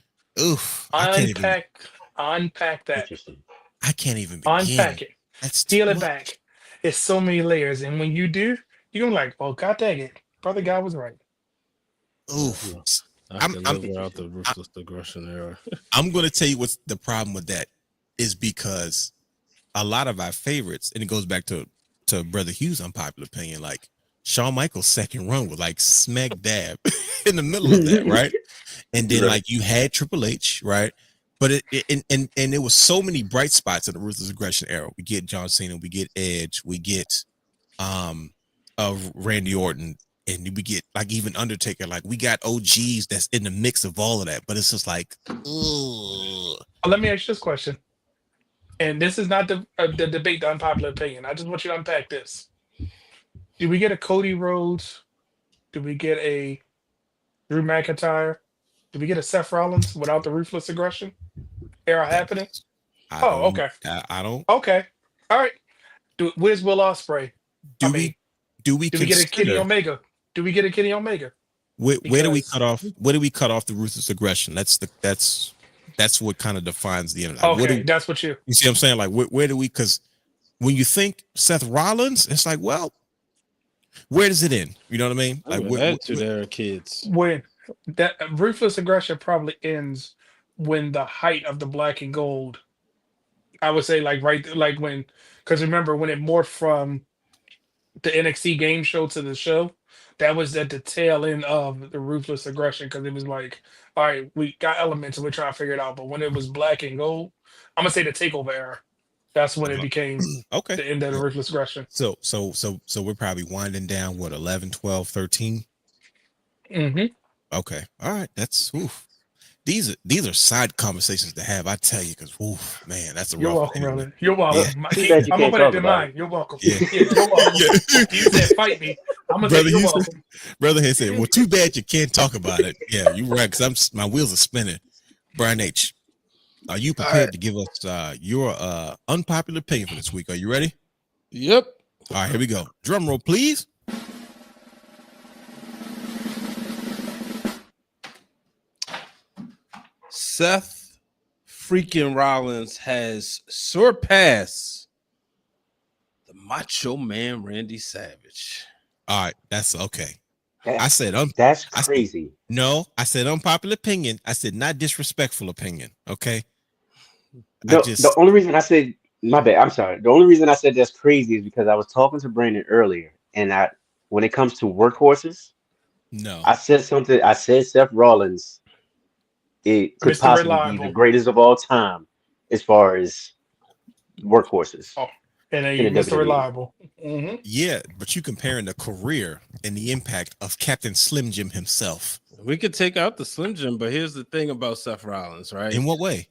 Oof. Unpack that. Interesting. I can't even begin. Unpack it. That's Peel too it much. back. It's so many layers, and when you do, you're gonna be like, "Oh, God dang it, brother guy was right." Oof. I I'm- can I'm- live without the ruthless aggression era. I'm going to tell you what's the problem with that is because a lot of our favorites, and it goes back to Brother Hugh's unpopular opinion, like Shawn Michaels' second run was like smack dab in the middle of that, right? And then Right. like you had Triple H, right? But it was so many bright spots in the ruthless aggression era. We get John Cena, we get Edge, we get Randy Orton, and we get like even Undertaker. Like we got OGs that's in the mix of all of that, but it's just like, ugh. Let me ask you this question, and this is not the debate, the unpopular opinion. I just want you to unpack this. Do we get a Cody Rhodes? Do we get a Drew McIntyre? Do we get a Seth Rollins without the ruthless aggression era happening? I Oh, don't- okay. I don't. Okay, all right. Where's Will Ospreay? Do I we mean, do we do we get a Kenny consider Omega? Do we get a Kenny Omega? where do we Because- cut off? Where do we cut off the ruthless aggression? That's what kind of defines the end. Like, what Okay, do, that's what you. you see what I'm saying? Like where do we? Because when you think Seth Rollins, it's like, well, where does it end? You know what I mean? Like Like attitude era kids. When that ruthless aggression probably ends when the height of the black and gold. I would say like when, because remember when it morphed from the NXT game show to the show, that was at the tail end of the ruthless aggression because it was like, all right, we got elements and we're trying to figure it out. But when it was black and gold, I'm gonna say the takeover era. That's when it became okay. the end of the ruthless aggression. So we're probably winding down what 11, 12, 13. Mm-hmm. Okay. All right. That's oof. These are side conversations to have. I tell you, because oof, man, that's a You're rough welcome, one. brother. You're welcome. Yeah. Too bad you I'm can't gonna put it talk in about mine. You're welcome. Yeah. Yeah, you're welcome. Yeah. You said fight me. I'm gonna say Brother, you're you said- welcome. Brother had said, well, too bad you can't talk about it. Yeah, you're right, because my wheels are spinning. Brian H, are you prepared right. to give us your unpopular opinion for this week? Are you ready? Yep. All right, here we go. Drum roll, please. Seth freaking Rollins has surpassed the Macho Man Randy Savage. All right, that's okay. I said That's I said- crazy. no. I said unpopular opinion. I said not disrespectful opinion. Okay. The only reason I said my bad, I'm sorry. The only reason I said that's crazy is because I was talking to Brandon earlier, and when it comes to workhorses, No. I said something. I said Seth Rollins, it could Mr. possibly be Reliable. the greatest of all time as far as workhorses. Oh, and then In the Mr. WWE. Reliable. Mm-hmm. Yeah, but you comparing the career and the impact of Captain Slim Jim himself. We could take out the Slim Jim, but here's the thing about Seth Rollins, right? In what way?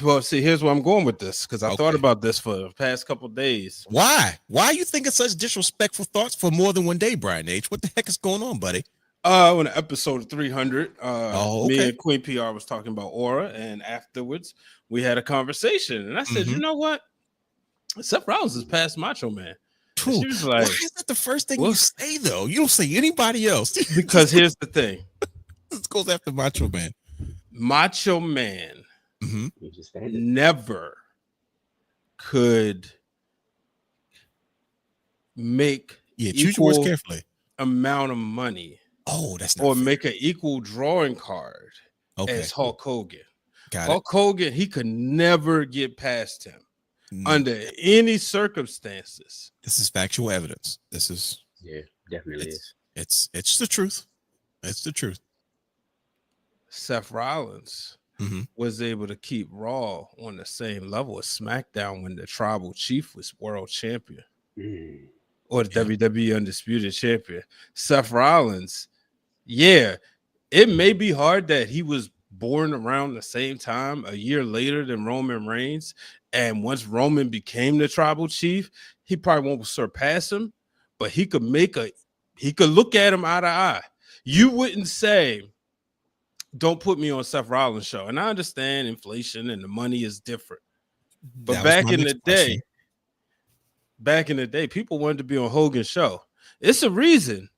Well, see, here's where I'm going with this because I thought Okay. about this for the past couple of days. Why? Why are you thinking such disrespectful thoughts for more than one day, Brian H? What the heck is going on, buddy? On episode 300, Oh, me okay. and Queen PR was talking about Aura, and afterwards we had a conversation, and I said, Mhm. you know what? Seth Rollins is past Macho Man. And True. she was Why like, is that the first thing Well- you say, though? You don't say anybody else. because here's the thing, This goes after Macho Man. Macho Man Mm-hmm. You just said it. never could make Yeah, choose your words equal carefully. amount of money Oh, that's not or fair. make an equal drawing card Okay, as Hulk Hogan. got Hulk Hogan, he could never get past him it. under any circumstances. This is factual evidence. This is Yeah, definitely is. it's the truth. It's the truth. Seth Rollins Mhm. was able to keep Raw on the same level as SmackDown when the Tribal Chief was world champion Mm. or the Yeah. WWE Undisputed Champion. Seth Rollins, yeah, it may be hard that he was born around the same time, a year later than Roman Reigns. And once Roman became the Tribal Chief, he probably won't surpass him. but he could look at him eye to eye. You wouldn't say, don't put me on Seth Rollins' show. And I understand inflation and the money is different. But back in the day, people wanted to be on Hogan's show. It's a reason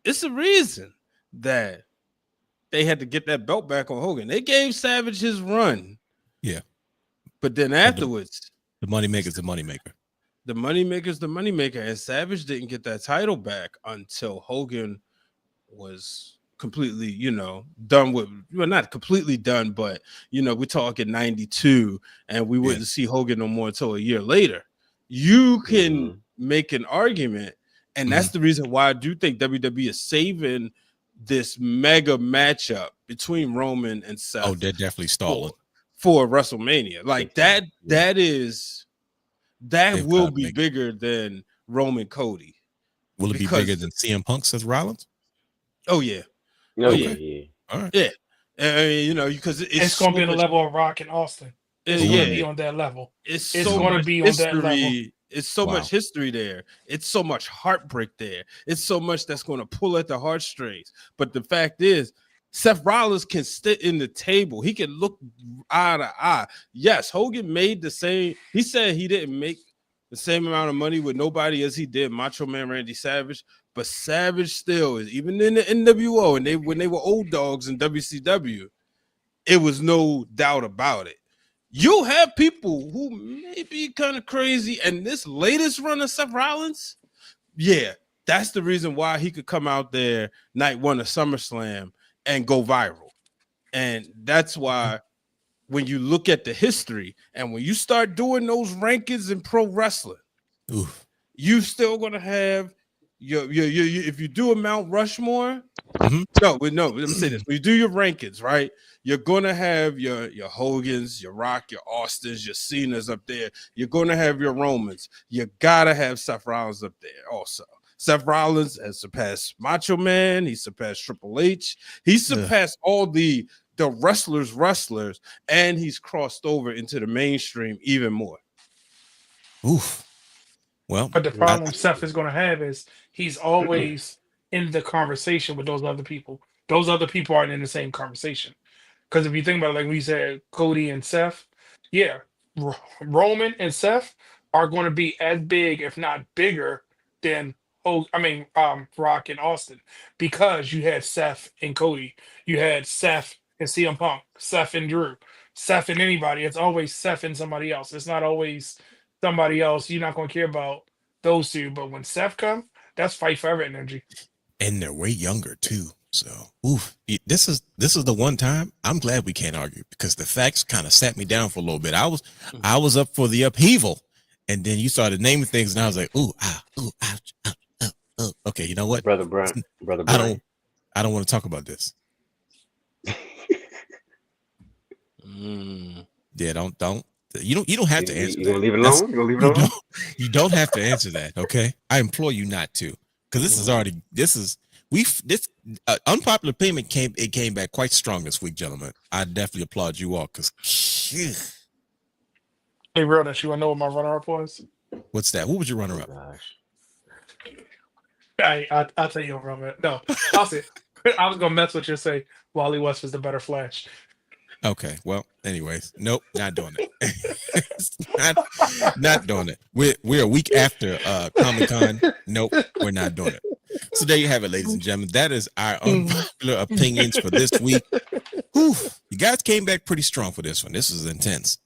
that they had to get that belt back on Hogan. They gave Savage his run. Yeah. But then afterwards, the moneymaker's the moneymaker. The moneymaker's the moneymaker. And Savage didn't get that title back until Hogan was completely, done with, well, not completely done, but, we're talking 92, and we wouldn't see Hogan no more until a year later. You can make an argument, and that's the reason why I do think WWE is saving this mega matchup between Roman and Seth. Oh, they're definitely stalling for WrestleMania. Like that will be bigger than Roman Cody. Will it be bigger than CM Punk, Seth Rollins? Oh yeah. Oh yeah. All right. Yeah. Because it's going to be on the level of Rock and Austin. It's going to be on that level. It's going to be on that level. It's so much history there. It's so much heartbreak there. It's so much that's going to pull at the heartstrings. But the fact is, Seth Rollins can sit in the table. He can look eye to eye. Yes, Hogan made the same. He said he didn't make the same amount of money with nobody as he did Macho Man Randy Savage. But Savage still is, even in the NWO, and when they were old dogs in WCW, it was no doubt about it. You'll have people who may be kind of crazy, and this latest run of Seth Rollins, that's the reason why he could come out there night one of SummerSlam and go viral. And that's why when you look at the history and when you start doing those rankings in pro wrestling, you still gonna have your if you do a Mount Rushmore, let me say this. When you do your rankings, right? You're gonna have your Hogans, your Rock, your Austins, your Cenas up there. You're gonna have your Romans. You gotta have Seth Rollins up there also. Seth Rollins has surpassed Macho Man. He surpassed Triple H. He surpassed all the wrestlers, and he's crossed over into the mainstream even more. Oof. Well, but the problem Seth is going to have is he's always in the conversation with those other people. Those other people aren't in the same conversation. Because if you think about it, like we said, Cody and Seth, Roman and Seth are going to be as big, if not bigger, than Rock and Austin, because you had Seth and Cody, you had Seth and CM Punk, Seth and Drew, Seth and anybody. It's always Seth and somebody else. It's not always somebody else. You're not going to care about those two. But when Seth comes, that's fight forever energy. And they're way younger too. So, this is the one time I'm glad we can't argue, because the facts kind of sat me down for a little bit. I was up for the upheaval, and then you started naming things, and I was like, ouch. Okay, you know what, brother Brian. I don't want to talk about this. Yeah, don't. You don't have to answer. You gonna leave it alone? You gonna leave it alone? You don't have to answer that. Okay, I implore you not to, because unpopular opinion came back quite strong this week, gentlemen. I definitely applaud you all, because. Hey, real that you want to know what my runner-up was? What's that? What was your runner-up? I'll tell you over. No, I'll say. I was gonna mess with you and say Wally West was the better Flash. Okay, well, anyways, nope, not doing it. not doing it. We're a week after Comic-Con. Nope, we're not doing it. So there you have it, ladies and gentlemen. That is our unpopular opinions for this week. Whew, you guys came back pretty strong for this one. This is intense.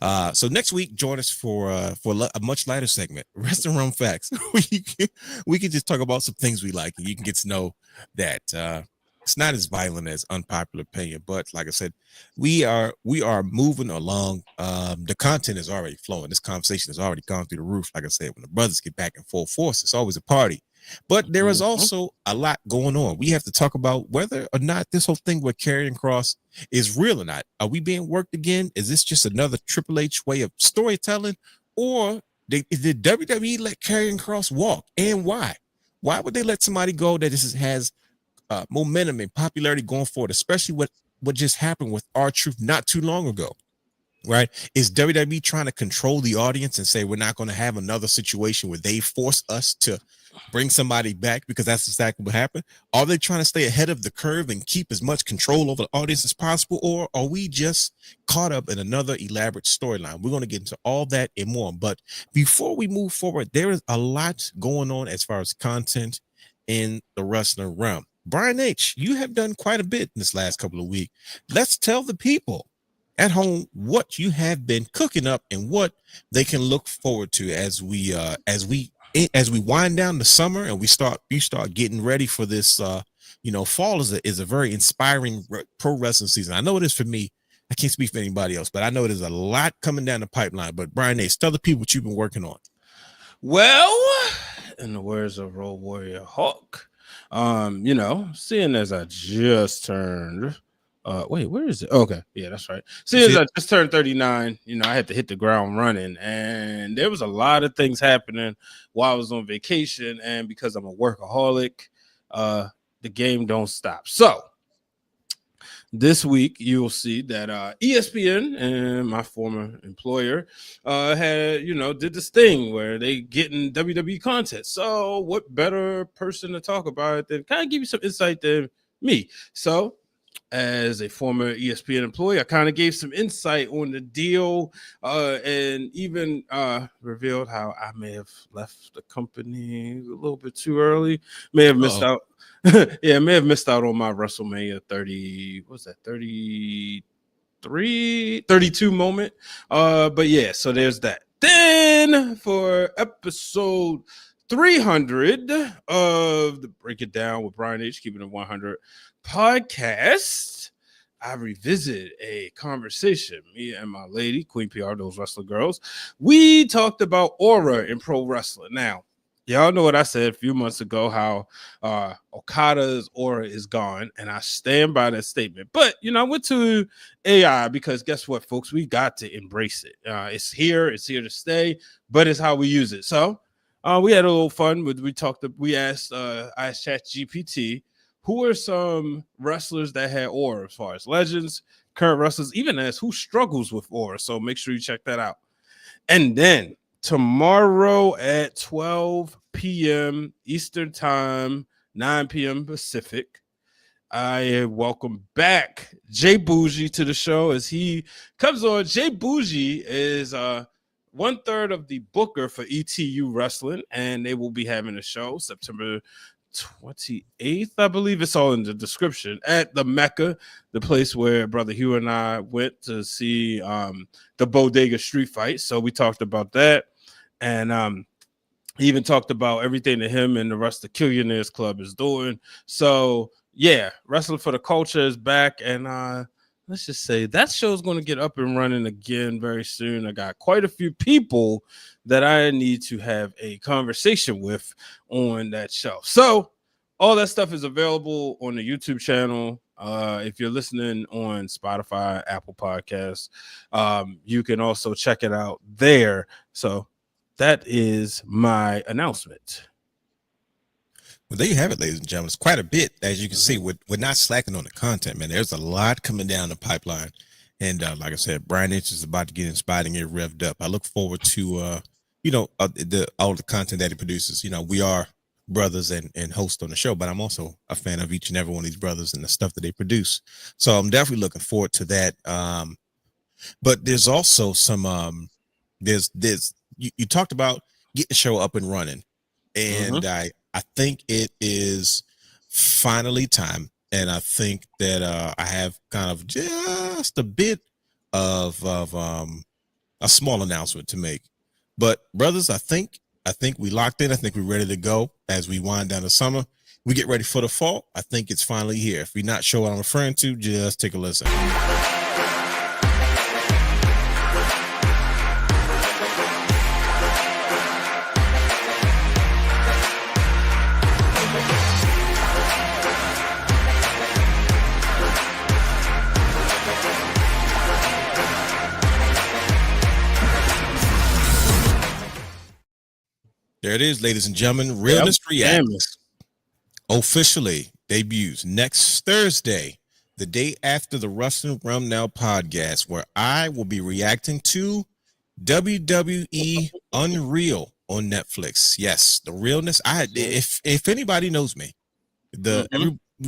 So next week, join us for a much lighter segment, Wrestling Room Facts. we can just talk about some things we like, and you can get to know that it's not as violent as unpopular opinion. But like I said, we are moving along. The content is already flowing. This conversation has already gone through the roof. Like I said, when the brothers get back in full force, it's always a party. But there is also a lot going on. We have to talk about whether or not this whole thing with Karrion Kross is real or not. Are we being worked again? Is this just another Triple H way of storytelling? Or did WWE let Karrion Kross walk? And why? Why would they let somebody go that has momentum and popularity going forward, especially what just happened with R-Truth not too long ago? right? Is WWE trying to control the audience and say we're not going to have another situation where they force us to bring somebody back because that's exactly what happened? Are they trying to stay ahead of the curve and keep as much control over the audience as possible, or are we just caught up in another elaborate storyline? We're going to get into all that and more, but before we move forward, there is a lot going on as far as content in the wrestling realm. Brian H., you have done quite a bit in this last couple of weeks. Let's tell the people at home what you have been cooking up and what they can look forward to as we wind down the summer and you start getting ready for this. Fall is a very inspiring pro wrestling season. I know it is for me. I can't speak for anybody else, but I know there's a lot coming down the pipeline. But Brian H., tell the people what you've been working on. Well, in the words of Road Warrior Hawk, seeing as I just turned wait, where is it? Okay, yeah, that's right. Seeing as I just turned 39, I had to hit the ground running, and there was a lot of things happening while I was on vacation, and because I'm a workaholic, the game don't stop. So this week, you'll see that ESPN and my former employer did this thing where they getting WWE content. So what better person to talk about it than kind of give you some insight than me? So as a former ESPN employee, I kind of gave some insight on the deal and even revealed how I may have left the company a little bit too early. May have missed out. Yeah, I may have missed out on my WrestleMania 32 moment. But yeah, so there's that. Then for episode 300 of the Break It Down with Brian H. Keeping It 100 podcast, I revisit a conversation. Me and my lady, Queen PR, those wrestler girls, we talked about aura in pro wrestling. Now, y'all know what I said a few months ago, how Okada's aura is gone, and I stand by that statement. But, I went to AI because guess what, folks? We got to embrace it. It's here to stay, but it's how we use it. So we had a little fun. We asked ChatGPT, who are some wrestlers that had aura as far as legends, current wrestlers, even as who struggles with aura. So make sure you check that out. And then tomorrow at 12 p.m. Eastern Time, 9 p.m. Pacific, I welcome back Jay Bougie to the show as he comes on. Jay Bougie is 1/3 of the booker for ETU Wrestling, and they will be having a show September 28th, I believe. It's all in the description, at the Mecca, the place where Brother Hugh and I went to see the Bodega Street Fight. So we talked about that, and he even talked about everything that him and the rest of the Killionaires Club is doing. So yeah, Wrestling for the Culture is back, and let's just say that show is going to get up and running again very soon. I got quite a few people that I need to have a conversation with on that show. So all that stuff is available on the YouTube channel. If you're listening on Spotify, Apple Podcasts, you can also check it out there. So that is my announcement. Well, there you have it, ladies and gentlemen. It's quite a bit. As you can see, we're not slacking on the content, man. There's a lot coming down the pipeline. And like I said, Brian H. is about to get inspired and get revved up. I look forward to, all the content that he produces. We are brothers and hosts on the show, but I'm also a fan of each and every one of these brothers and the stuff that they produce. So I'm definitely looking forward to that. But there's also some, you talked about getting the show up and running. And I think it is finally time. And I think that I have kind of just a bit of a small announcement to make. But brothers, I think we locked in. I think we're ready to go as we wind down the summer. We get ready for the fall. I think it's finally here. If you're not sure what I'm referring to, just take a listen. There it is, ladies and gentlemen. Realness Reacts officially debuts next Thursday, the day after the Wrestling Rum Now podcast, where I will be reacting to WWE Unreal on Netflix. Yes, the realness. If anybody knows me,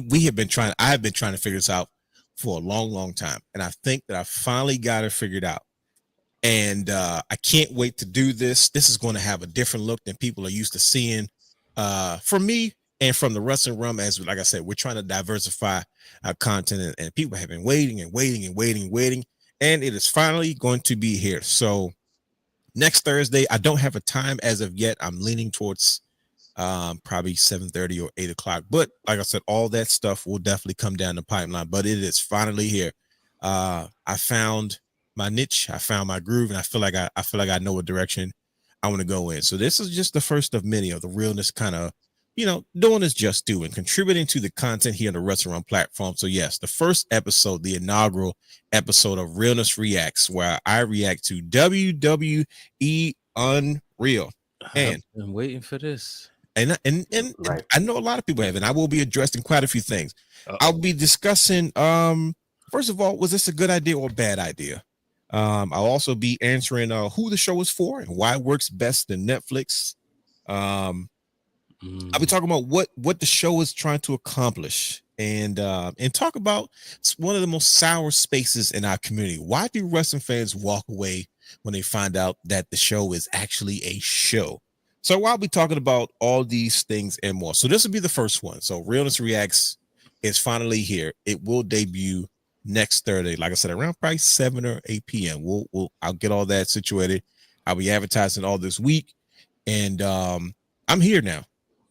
we have been trying. I have been trying to figure this out for a long, long time, and I think that I finally got it figured out. And I can't wait to do this. This is going to have a different look than people are used to seeing from me and from the Wrestling Rum. As like I said, we're trying to diversify our content, and people have been waiting and waiting and waiting and waiting, and it is finally going to be here. So next Thursday, I don't have a time as of yet. I'm leaning towards probably 7:30 or 8 o'clock. But like I said, all that stuff will definitely come down the pipeline. But it is finally here. I found my niche, I found my groove, and I feel like I know what direction I want to go in. So this is just the first of many of the realness kind of, doing as just doing, contributing to the content here on the Wrestling Run platform. So yes, the first episode, the inaugural episode of Realness Reacts, where I react to WWE Unreal. And I've been waiting for this. And Right. I know a lot of people have, and I will be addressing quite a few things. Uh-oh. I'll be discussing, first of all, was this a good idea or a bad idea? I'll also be answering who the show is for and why it works best in Netflix. I'll be talking about what the show is trying to accomplish, and talk about one of the most sour spaces in our community. Why do wrestling fans walk away when they find out that the show is actually a show? So I'll be talking about all these things and more. So this will be the first one. So Realness Reacts is finally here. It will debut next Thursday, like I said, around probably 7 or 8 p.m. I'll get all that situated. I'll be advertising all this week, and I'm here now.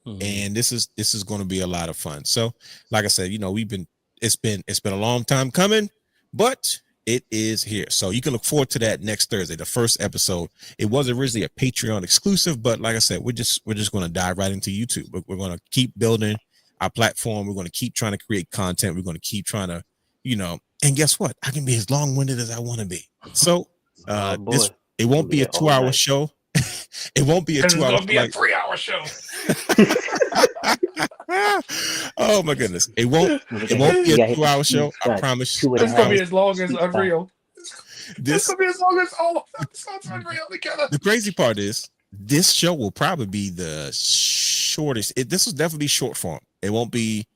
And this is going to be a lot of fun. So, like I said, it's been a long time coming, but it is here. So you can look forward to that next Thursday, the first episode. It was originally a Patreon exclusive, but like I said, we're just going to dive right into YouTube. We're going to keep building our platform. We're going to keep trying to create content. We're going to keep trying to, and guess what? I can be as long-winded as I want to be. So it won't be a 2-hour show. It won't be a 2 hour. It's gonna be a 3-hour show. Oh my goodness! It won't be a 2-hour show. I promise. It's gonna be as long as Unreal. This gonna be as long as all of episodes of Unreal together. The crazy part is this show will probably be the shortest. This will definitely be short form. It won't be.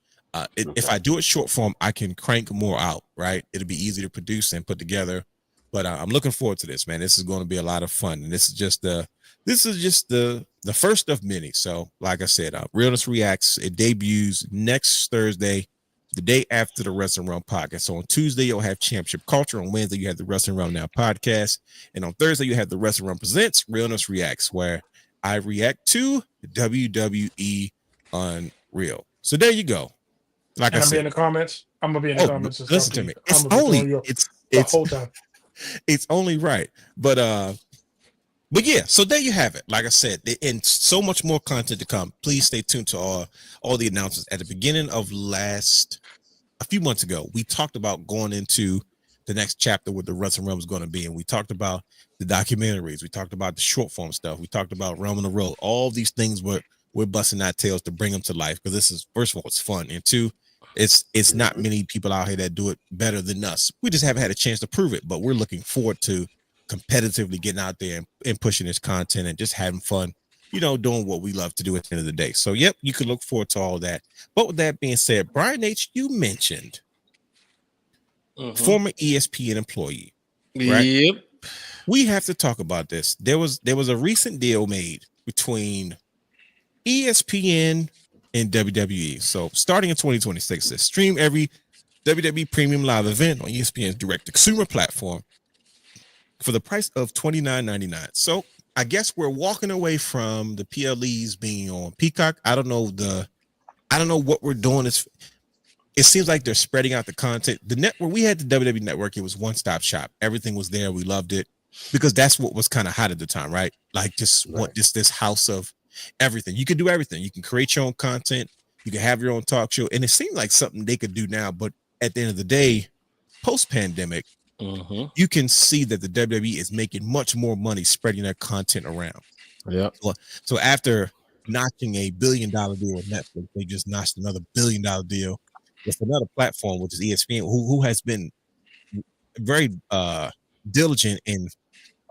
If I do it short form, I can crank more out. Right? It'll be easy to produce and put together. But I'm looking forward to this, man. This is going to be a lot of fun, and this is just the first of many. So, like I said, Realness Reacts. It debuts next Thursday, the day after the Wrestling Run podcast. So on Tuesday, you'll have Championship Culture. On Wednesday, you have the Wrestling Run Now podcast, and on Thursday, you have the Wrestling Run Presents Realness Reacts, where I react to WWE Unreal. So there you go. Like and I said, in the comments. I'm gonna be in the comments. Listen to me. The whole time. It's only right. But yeah, so there you have it. Like I said, and so much more content to come. Please stay tuned to all the announcements. At the beginning of a few months ago, we talked about going into the next chapter what the Wrestling Realm is going to be, and we talked about the documentaries. We talked about the short form stuff. We talked about Realm on the Road. All these things we're busting our tails to bring them to life, because this is, first of all, it's fun, and two, it's not many people out here that do it better than us. We just haven't had a chance to prove it, but we're looking forward to competitively getting out there and pushing this content and just having fun, doing what we love to do at the end of the day. So, yep, you can look forward to all that. But with that being said, Brian H., you mentioned former ESPN employee, right? Yep. We have to talk about this. There was a recent deal made between ESPN and WWE. So starting in 2026, they stream every WWE premium live event on ESPN's direct-to-consumer platform for the price of $29.99. So I guess we're walking away from the PLEs being on Peacock. I don't know what we're doing. It seems like they're spreading out the content. The network, we had the WWE network. It was one-stop shop. Everything was there. We loved it because that's what was kind of hot at the time, right? Like just this house of everything. You can do everything. You can create your own content. You can have your own talk show. And it seemed like something they could do now. But at the end of the day, post-pandemic, you can see that the WWE is making much more money spreading their content around. Yeah. So after notching a $1 billion deal with Netflix, they just notched another $1 billion deal with another platform, which is ESPN, who has been very diligent in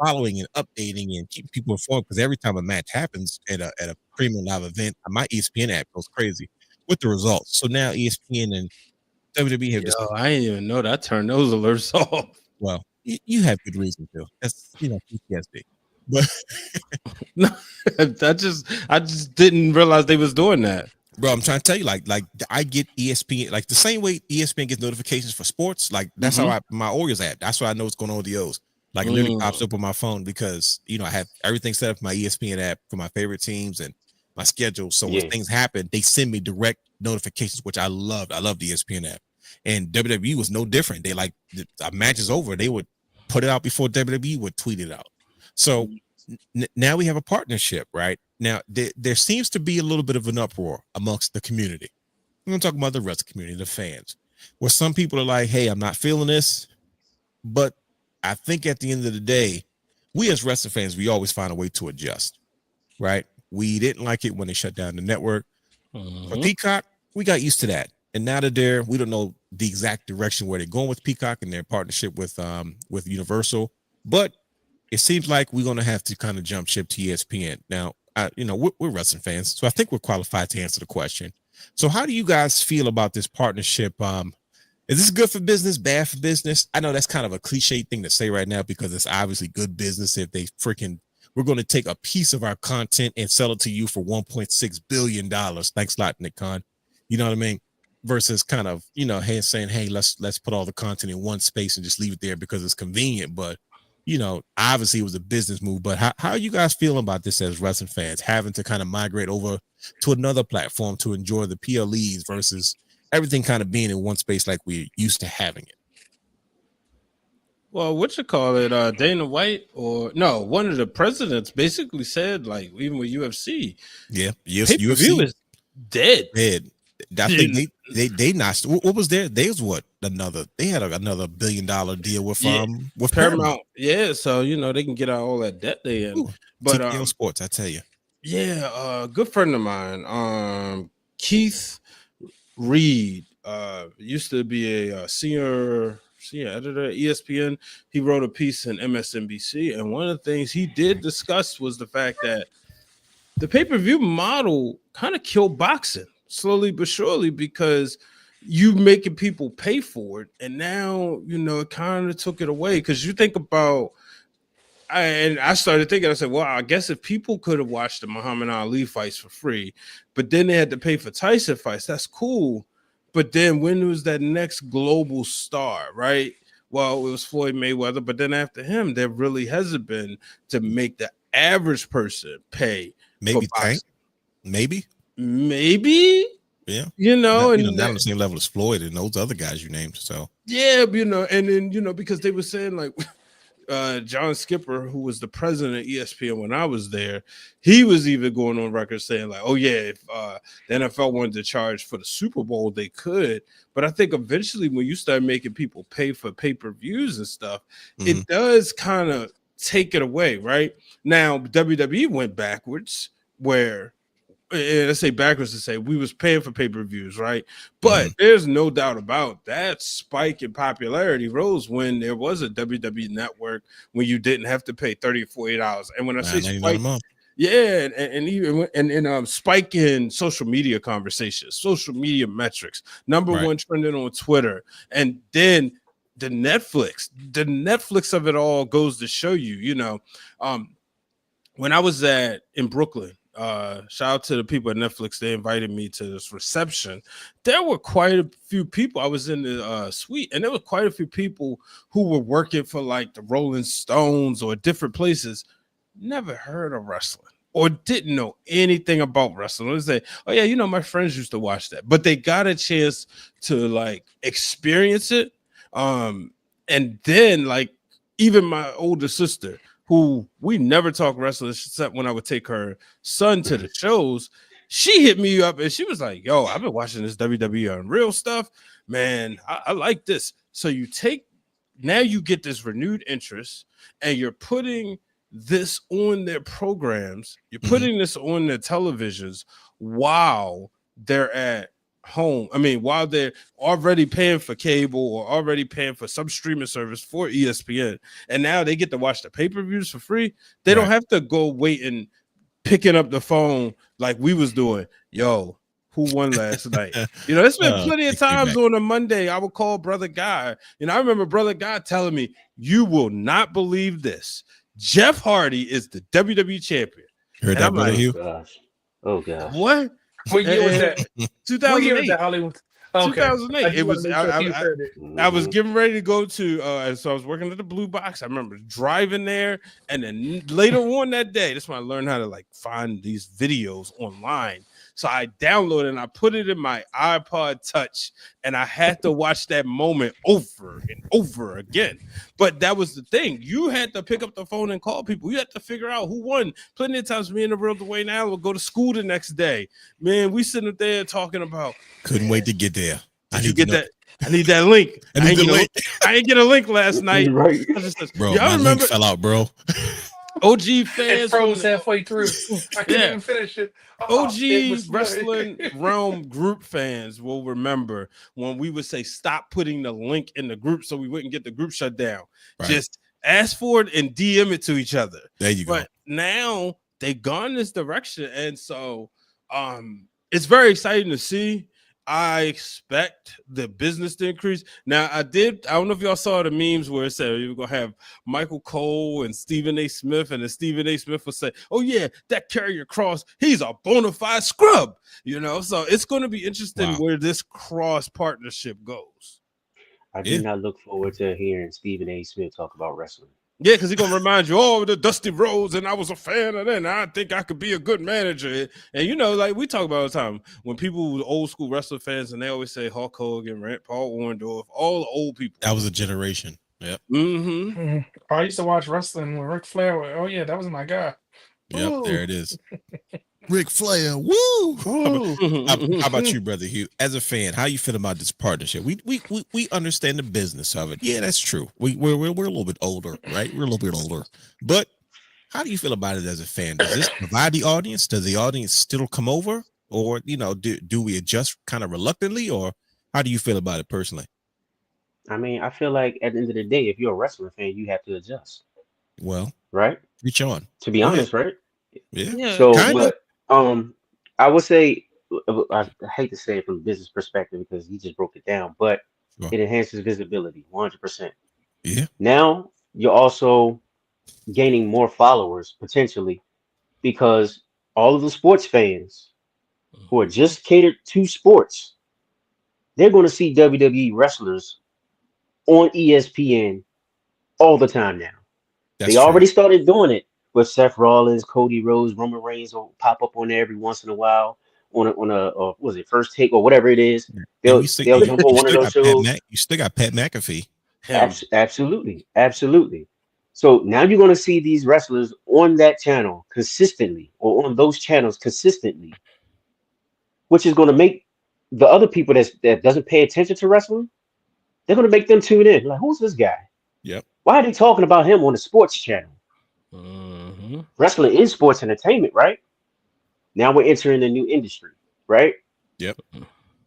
following and updating and keeping people informed, because every time a match happens at a premium live event, my ESPN app goes crazy with the results. So now ESPN and WWE have Yo, just, I didn't even know that. I turned those alerts off. well, you have good reason to. That's PTSD. But No, I just didn't realize they was doing that. bro, I'm trying to tell you, like I get ESPN like the same way ESPN gets notifications for sports. Like that's how my Orioles app. That's why I know what's going on with the O's. Like it literally pops up on my phone because I have everything set up for my ESPN app for my favorite teams and my schedule. So when things happen, they send me direct notifications, which I loved. I love the ESPN app. And WWE was no different. They like a match is over, they would put it out before WWE would tweet it out. So now we have a partnership, right? Now there seems to be a little bit of an uproar amongst the community. I'm gonna talk about the rest of the community, the fans, where some people are like, "Hey, I'm not feeling this," but I think at the end of the day, we as wrestling fans, we always find a way to adjust, right? We didn't like it when they shut down the network. For Peacock, we got used to that, and now that we don't know the exact direction where they're going with Peacock and their partnership with Universal, but it seems like we're going to have to kind of jump ship to ESPN. Now, we're wrestling fans, so I think we're qualified to answer the question. So how do you guys feel about this partnership? Is this good for business, bad for business? I know that's kind of a cliche thing to say right now because it's obviously good business if we're going to take a piece of our content and sell it to you for $1.6 billion. Thanks a lot, Nick Khan. You know what I mean? Versus kind of, saying, hey, let's put all the content in one space and just leave it there because it's convenient. But obviously it was a business move, but how are you guys feeling about this as wrestling fans, having to kind of migrate over to another platform to enjoy the PLEs versus everything kind of being in one space like we're used to having it? Well, Dana White one of the presidents basically said, like, even with UFC, pay-per-view is dead. I think they notched. What was there? They had another $1 billion deal with Paramount. Yeah, so they can get out all that debt they in. But TKO Sports, I tell you. Yeah, good friend of mine, Keith Reed, used to be a senior editor at ESPN. He wrote a piece in MSNBC, and one of the things he did discuss was the fact that the pay-per-view model kind of killed boxing slowly but surely because you making people pay for it, and now it kind of took it away. Because you think about, I started thinking, I said, well, I guess if people could have watched the Muhammad Ali fights for free, but then they had to pay for Tyson fights, that's cool. But then when was that next global star, right? Well, it was Floyd Mayweather, but then after him, there really hasn't been to make the average person pay. Maybe Tank, maybe. Yeah. Not on the same level as Floyd and those other guys you named. So yeah, and then because they were saying like John Skipper, who was the president of ESPN when I was there, he was even going on record saying like, oh yeah, if the NFL wanted to charge for the Super Bowl, they could. But I think eventually when you start making people pay for pay-per-views and stuff, it does kind of take it away, right? Now WWE went backwards where, let's say backwards to say, we was paying for pay-per-views, right? But there's no doubt about that spike in popularity rose when there was a WWE network, when you didn't have to pay $30 or $40. And when I say spike, yeah, and even spike in social media conversations, social media metrics, number one trending on Twitter, and then the Netflix of it all goes to show you, when I was in Brooklyn, shout out to the people at Netflix, they invited me to this reception. There were quite a few people. I was in the suite, and there were quite a few people who were working for like the Rolling Stones or different places, never heard of wrestling or didn't know anything about wrestling. They say, oh yeah, my friends used to watch that, but they got a chance to like experience it. And then like even my older sister, who we never talk wrestling except when I would take her son to the shows, she hit me up and she was like, yo, I've been watching this WWE Unreal stuff, man. I like this. So you get this renewed interest, and you're putting this on their programs, you're putting this on their televisions while they're at home, while they're already paying for cable or already paying for some streaming service for ESPN, and now they get to watch the pay-per-views for free, they don't have to go wait and picking up the phone like we was doing. Yo, who won last night? There's been plenty of times on a Monday I would call Brother Guy. I remember Brother Guy telling me, "You will not believe this. Jeff Hardy is the WWE champion." Heard that, Brother Hugh? Oh gosh. What? What year was that? 2008. What year was that, Hollywood? Okay. 2008. It was. I was getting ready to go to. So I was working at the Blue Box. I remember driving there, and then later on that day, that's when I learned how to find these videos online. So I downloaded and I put it in my iPod Touch, and I had to watch that moment over and over again. But that was the thing. You had to pick up the phone and call people. You had to figure out who won. Plenty of times me and the real Dwayne Allen would go to school the next day. Man, we sitting there talking about couldn't wait to get there. I need that link. I didn't get a link last night. Right. Bro, my link fell out, bro. OG fans. It froze halfway through. I couldn't even finish it. OG wrestling realm group fans will remember when we would say stop putting the link in the group so we wouldn't get the group shut down. Right. Just ask for it and DM it to each other. There you go. But now they've gone this direction, and so it's very exciting to see. I expect the business to increase. Now, I don't know if y'all saw the memes where it said you were going to have Michael Cole and Stephen A. Smith, and then Stephen A. Smith will say, "Oh, yeah, that Carrier Kross, he's a bona fide scrub." So it's going to be interesting where this cross partnership goes. I do not look forward to hearing Stephen A. Smith talk about wrestling. Yeah, because he's going to remind you, the Dusty Rhodes, and I was a fan of that, and I think I could be a good manager. And, we talk about all the time, when people, old school wrestling fans, and they always say Hulk Hogan, Paul Orndorff, all the old people. That was a generation. Yep. Mm-hmm. I used to watch wrestling when Ric Flair. Oh, yeah, that was my guy. Yep, ooh. There it is. Ric Flair, woo! How about you, Brother Hugh? As a fan, how you feel about this partnership? We understand the business of it. Yeah, that's true. We're a little bit older, right? We're a little bit older. But how do you feel about it as a fan? Does this provide the audience? Does the audience still come over? Or, do we adjust kind of reluctantly? Or how do you feel about it personally? I feel like at the end of the day, if you're a wrestling fan, you have to adjust. Well, right? Reach on. To be honest, right? Yeah. So, I would say, I hate to say it from a business perspective because he just broke it down, but it enhances visibility 100%. Yeah. Now you're also gaining more followers potentially because all of the sports fans who are just catered to sports, they're going to see WWE wrestlers on ESPN all the time now. They already started doing it with Seth Rollins, Cody Rhodes, Roman Reigns will pop up on there every once in a while on a was it First Take or whatever it is. They'll jump on one of those shows. You still got Pat McAfee. Absolutely. So now you're going to see these wrestlers on that channel consistently, or on those channels consistently, which is going to make the other people that doesn't pay attention to wrestling, they're going to make them tune in. Like, who's this guy? Yep. Why are they talking about him on the sports channel? Mm-hmm. Wrestling is sports entertainment, right? Now we're entering a new industry, right? Yep.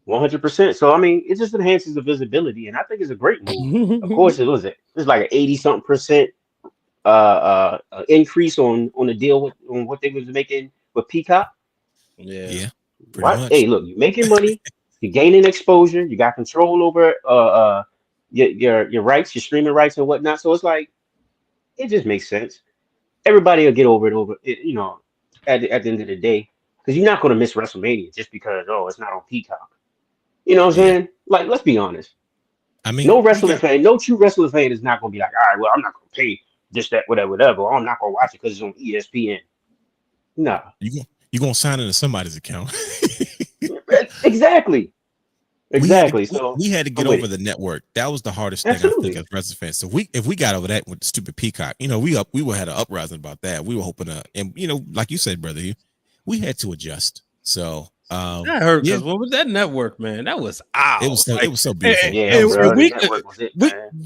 100%. So it just enhances the visibility, and I think it's a great move. Of course, it's like an 80-something% increase on the deal on what they was making with Peacock. Yeah. Right? Much. Hey, look, you're making money, you're gaining exposure, you got control over your rights, your streaming rights and whatnot. So it's like it just makes sense. Everybody will get over it, at the end of the day, because you're not going to miss WrestleMania just because it's not on Peacock. You know what I'm saying? Like, let's be honest. No true wrestling fan is not going to be like, all right, well, I'm not going to pay this, that, whatever. Or I'm not going to watch it because it's on ESPN. Nah. You're going to sign into somebody's account. Exactly. So we had to get over the network. That was the hardest thing, I think, as wrestling fans. So if we got over that with the stupid Peacock, we had an uprising about that. We were hoping to, and like you said, brother, we had to adjust. So that hurt because what was that network, man? That was it was so beautiful.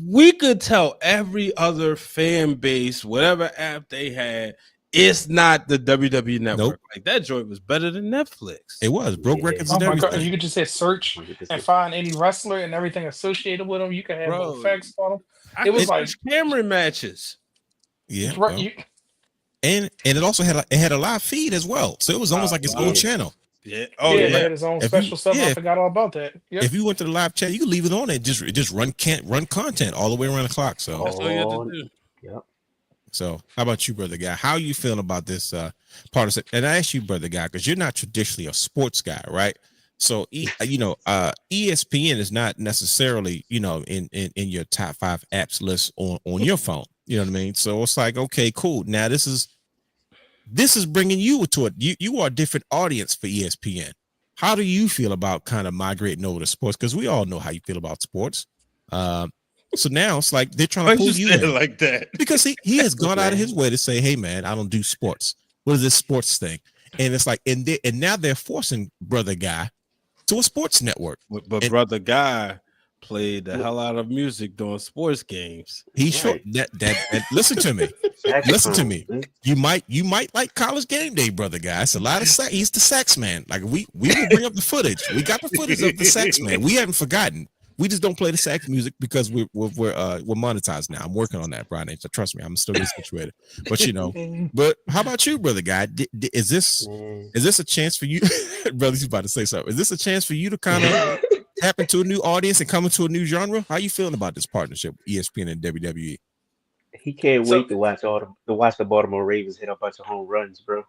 We could tell every other fan base, whatever app they had, It's not the WWE Nope. network. Like that joint was better than Netflix. It was broke Yeah. records Oh and my god! If everything. you could just hit search and 100%. find any wrestler and everything associated with them, you can have Bro, effects on them. I It could was like watch Cameron matches. Yeah. right, Well, and it also had a live feed as well, so it was almost like its own Yeah. channel. Yeah. Oh yeah, yeah. they had his own If you- special stuff. I yeah. forgot all about that. Yep. If you went to the live chat, you could leave it on and just run content all the way around the clock. So That's all you had to Oh, do. yep. So, how about you, brother guy? How you feeling about this part of it? And I ask you, brother guy, because you're not traditionally a sports guy, right? So, ESPN is not necessarily, in your top 5 apps list on your phone. You know what I mean? So it's like, okay, cool. Now this is bringing you to it. You are a different audience for ESPN. How do you feel about kind of migrating over to sports? Because we all know how you feel about sports. So now it's like they're trying Why to you pull you say it in. like that? Because he has gone out of his way to say, hey man, I don't do sports. What is this sports thing? And it's like, and now they're forcing brother guy to a sports network. But And brother guy played the hell out of music during sports games. he sure Right. that listen to me. Listen to me. You might like College Game Day, brother guy. It's a lot of sax. He's the sax man. Like we will bring up the footage. We got the footage of the sax man. We haven't forgotten. We just don't play the sax music because we're monetized now. I'm working on that, Brian. So trust me, I'm still getting situated. But but how about you, brother guy? Is this a chance for you, brother? You about to say something? Is this a chance for you to kind of tap into a new audience and come into a new genre? How you feeling about this partnership, ESPN and WWE? He can't So- wait to watch the Baltimore Ravens hit a bunch of home runs, bro.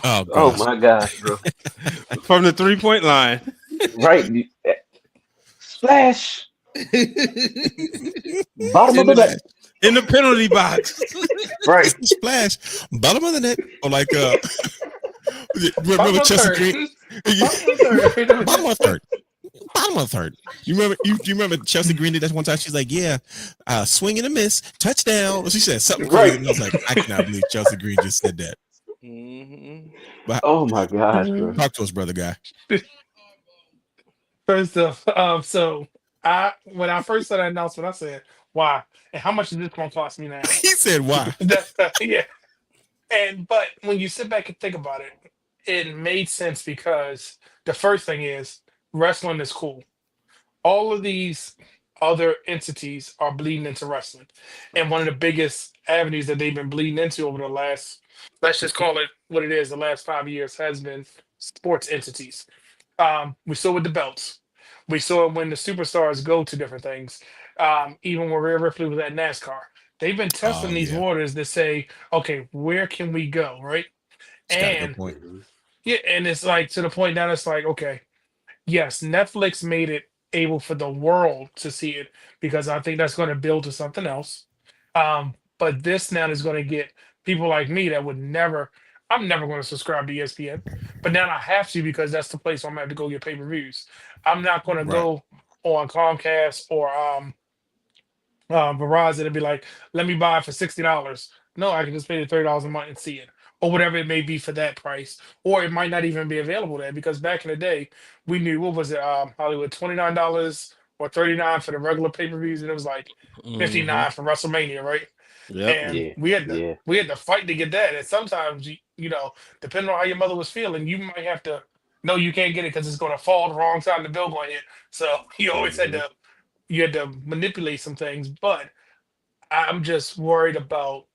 Oh, Oh gosh. my gosh, bro. From the 3-point line. Right. Splash. Bottom of the net. In the penalty box. Right. Splash, bottom of the net, or like remember Chelsea Green? Bottom of third. Bottom of third. You remember Chelsea Green did that one time? She's like, yeah, swing and a miss, touchdown. She said something crazy. Right. And I was like, I cannot believe Chelsea Green just said that. But Oh my gosh, bro. talk to us, brother guy. First off, so when I first saw that announcement, I said, "Why? And how much is this going to cost me now?" He said, why? Yeah. But when you sit back and think about it, it made sense because the first thing is wrestling is cool. All of these other entities are bleeding into wrestling, and one of the biggest avenues that they've been bleeding into over the last, let's just call it what it is, the last 5 years has been sports entities. We saw with the belts. We saw it when the superstars go to different things. Even when Rhea Ripley was at NASCAR, they've been testing Oh, these yeah. waters to say, okay, where can we go, right? She's got a good And point. yeah, and it's like to the point now it's like, okay, yes, Netflix made it able for the world to see it because I think that's going to build to something else. But this now is going to get people like me that would never, I'm never going to subscribe to ESPN, but now I have to because that's the place I'm going to have to go get pay-per-views. I'm not going to Right. go on Comcast or Verizon and be like, let me buy it for $60. No, I can just pay the $30 a month and see it, or whatever it may be for that price. Or it might not even be available there because back in the day, we knew what was it, Hollywood, $29 or 39 for the regular pay-per-views, and it was like 59 for WrestleMania, right? Yep. And Yeah. Yeah. we had to fight to get that. And sometimes depending on how your mother was feeling, you might have to no, you can't get it because it's gonna fall the wrong time the bill going to hit. So you always had to manipulate some things, but I'm just worried about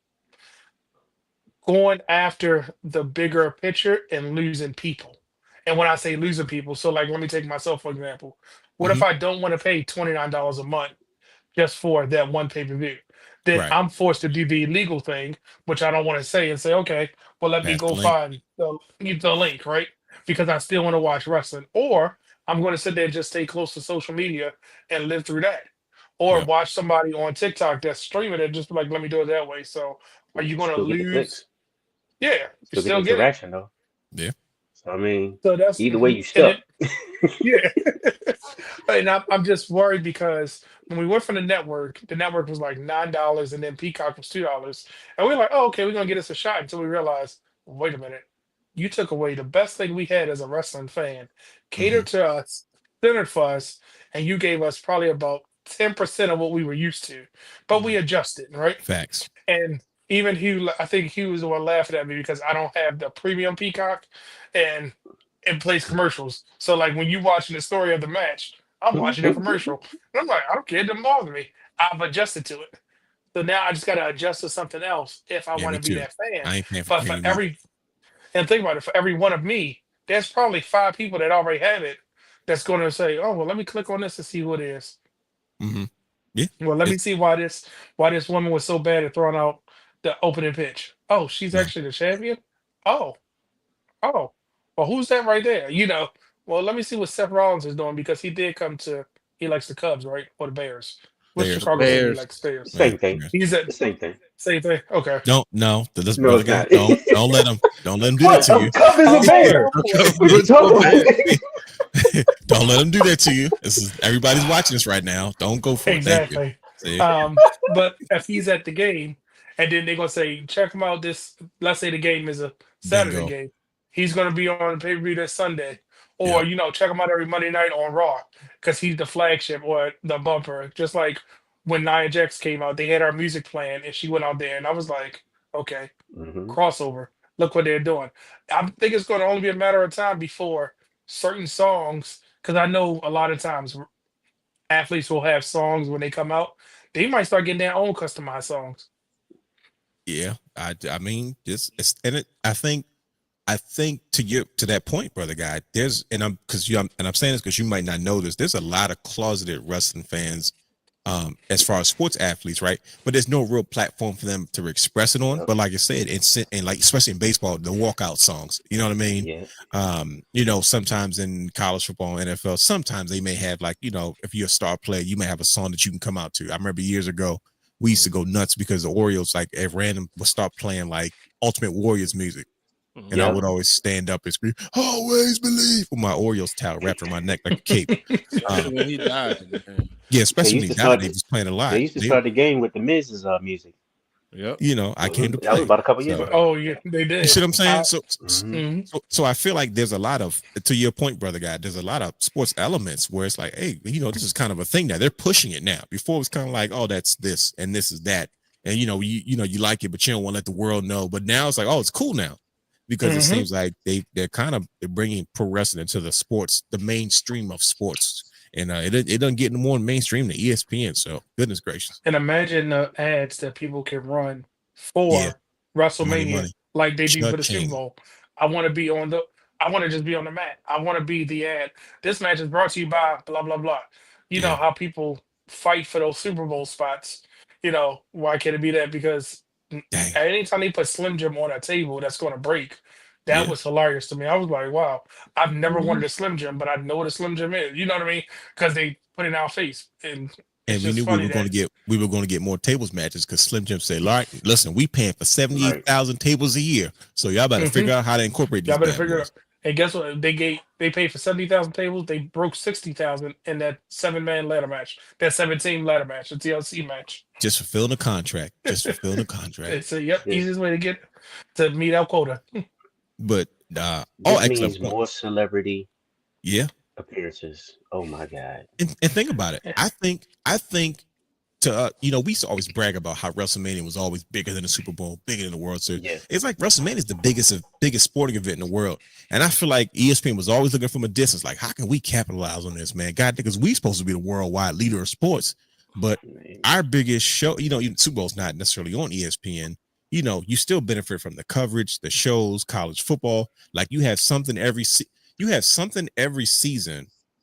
going after the bigger picture and losing people. And when I say losing people, so like let me take myself for example. What if Mhm. I don't want to pay $29 a month just for that one pay-per-view? Then Right. I'm forced to do the illegal thing, which I don't want to say and say, okay, well let me Pass the go link. find the link, right? Because I still want to watch wrestling. Or I'm going to sit there and just stay close to social media and live through that. Or Yep. watch somebody on TikTok that's streaming it, just be like, let me do it that way. So are you going to Still get the lose? clicks. Yeah, you Still get still get it. interaction though. Yeah. So I mean, So that's either way, you and stuck. yeah. And I'm just worried because when we went from the network was like $9 and then Peacock was $2. And we are like, oh, okay, we're gonna get us a shot until we realized, wait a minute, you took away the best thing we had as a wrestling fan, catered to us, centered for us, and you gave us probably about 10% of what we were used to. But we adjusted, right? Facts. And even Hugh, I think Hugh was the one laughing at me because I don't have the premium Peacock, and it plays commercials. So like when you watching the story of the match, I'm watching a commercial, and I'm like, I don't care, it doesn't bother me. I've adjusted to it. So now I just got to adjust to something else if I Yeah, want me to be too. that fan. I ain't paying for But for premium either. every and think about it, for every one of me, there's probably 5 people that already have it that's going to say, "Oh, well, let me click on this to see who it is. Hmm. Yeah, Well, let me it's see why this woman was so bad at throwing out the opening pitch. Oh, she's yeah, actually the champion. Oh, oh, well, who's that right there? Well, let me see what Seth Rollins is doing because he did come to. He likes the Cubs, right, or the Bears. Which Bears, Chicago team he Bears. likes? Bears. Bears, Same thing. Bears. He's at The same thing. same thing. Okay. Don't no, this No, brother it's guy. not. Don't let him do that What? to A you. Cub is a Oh, bear. What are you talking about? Don't let him do that to you. This is everybody's watching this right now. Don't go for it. Thank you. exactly. See, But if he's at the game, and then they're gonna say, check him out. This, let's say the game is a Saturday bingo. game, he's gonna be on the pay per view this Sunday, or Yep. check him out every Monday night on Raw because he's the flagship or the bumper. Just like when Nia Jax came out, they had our music playing, and she went out there, and I was like, okay, Hmm. crossover. Look what they're doing. I think it's gonna only be a matter of time before certain songs, because I know a lot of times athletes will have songs when they come out. They might start getting their own customized songs. Yeah. I mean, and I think to that point, brother guy, there's and I'm saying this because you might not know this. There's a lot of closeted wrestling fans, as far as sports athletes, right? But there's no real platform for them to express it on. Yep. But like I said, and like especially in baseball, the walkout songs. You know what I mean? Yeah. Sometimes in college football and NFL, sometimes they may have like, if you're a star player, you may have a song that you can come out to. I remember years ago, we used to go nuts because the Orioles, like at random, would start playing like Ultimate Warriors music. And I Yep. would always stand up and scream, always believe, with my Orioles towel wrapped around my neck like a cape. Especially when he died. Man. Yeah, especially when used he to died, start. they was playing a lot. They used to start the game with the Miz's music. Yep. I came to That was play. about a couple years So, ago. Oh yeah, they you did. see what I'm saying? Hmm. Mhm. So I feel like there's a lot of, to your point, brother guy, there's a lot of sports elements where it's like, hey, this is kind of a thing now. They're pushing it now. Before it was kind of like, oh, that's this and this is that. And you like it, but you don't want to let the world know. But now it's like, oh, it's cool now. Because it Mhm. seems like they're bringing pro wrestling into the mainstream of sports, and it doesn't get more mainstream than ESPN. So goodness gracious, And imagine the ads that people can run yeah, for money, WrestleMania money, like they do for the Super cha-ching, Bowl. I want to be on the. I want to just be on the mat. I want to be the ad. This match is brought to you by blah blah blah. You know yeah, how people fight for those Super Bowl spots. Why can't it be that? Because dang, anytime they put Slim Jim on a table that's going to break, that yeah. was hilarious to me. I was like, wow, I've never Hmm. wanted a Slim Jim, but I know what a Slim Jim is. You know what I mean? Because they put it in our face, and it's And we just knew we funny were going that. to get more tables matches because Slim Jim said, "All right, listen, we paying for Right. 78,000 tables a year, so y'all better Mhm. figure out how to incorporate Y'all these better bad figure it out. boys And guess what? They paid for 70,000 tables. They broke 60,000 in that 7-man ladder match. That 17 ladder match, the TLC match. just fulfilling the contract, just fulfilling the contract." It's a yep, This easiest way to meet our quota. But this excellent means point. more celebrity Yeah, appearances. Oh my God. and think about it. I think to we used to always brag about how WrestleMania was always bigger than the Super Bowl, bigger than the World Series. Yeah. It's like WrestleMania is the biggest sporting event in the world, and I feel like ESPN was always looking from a distance, like how can we capitalize on this, man? God, because we supposed to be the worldwide leader of sports, but Man. our biggest show, even Super Bowl's not necessarily on ESPN. You still benefit from the coverage, the shows, college football. Like you have something every season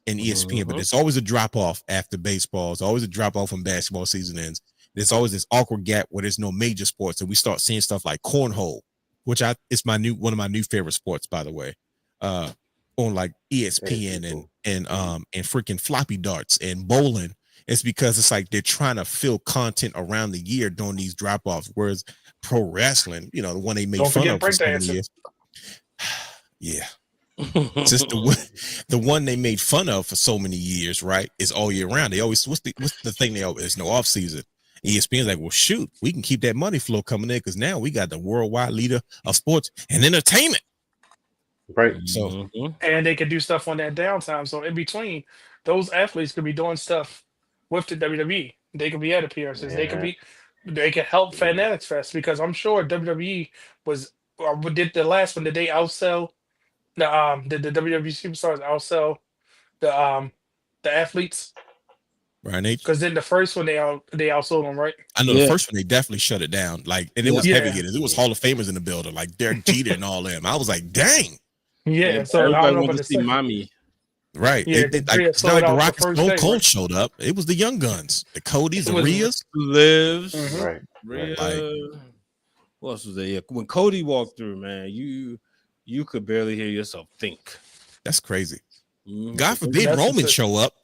in ESPN, but Mhm. there's always a drop off after baseball. It's always a drop off when basketball season ends. There's always this awkward gap where there's no major sports, and we start seeing stuff like cornhole, which it's one of my new favorite sports, by the way. On like That is pretty ESPN cool. and freaking floppy darts and bowling. It's because it's like they're trying to fill content around the year during these drop offs. Whereas pro wrestling, the one they made Don't fun forget of for so many breakdancing. years. Yeah, just the one they made fun of for so many years, right? Is all year round. They always what's the thing they always, there's no off season. ESPN's like, well, shoot, we can keep that money flow coming in because now we got the worldwide leader of sports and entertainment. Right. So Mhm. And they could do stuff on that downtime. So in between, those athletes could be doing stuff with the WWE. They could be at appearances. They could Yeah. be they can help Fanatics Fest because I'm sure WWE was did the last one. Did they outsell did the WWE superstars outsell the um the athletes? Brian H. Because then the first one they outsold them, right? I know the Yeah. first one they definitely shut it down. Like, and it Yeah. was heavy Yeah. hitters. It was Hall of Famers in the building, like Derek Jeter and all them. I was like, dang, Yeah. So I everybody don't know wanted about to the see second. mommy. right? Yeah, It, the like, three it's not sold like the out the Rock and first Stone day, Cold right? showed up. It was the young guns, the Codys, the It was Rheas. Lives. Mhm. Right. Rhea, Like- what else was there? Yeah, when Cody walked through, man, you could barely hear yourself think. That's crazy. Mhm. God forbid That's Roman insane. show up.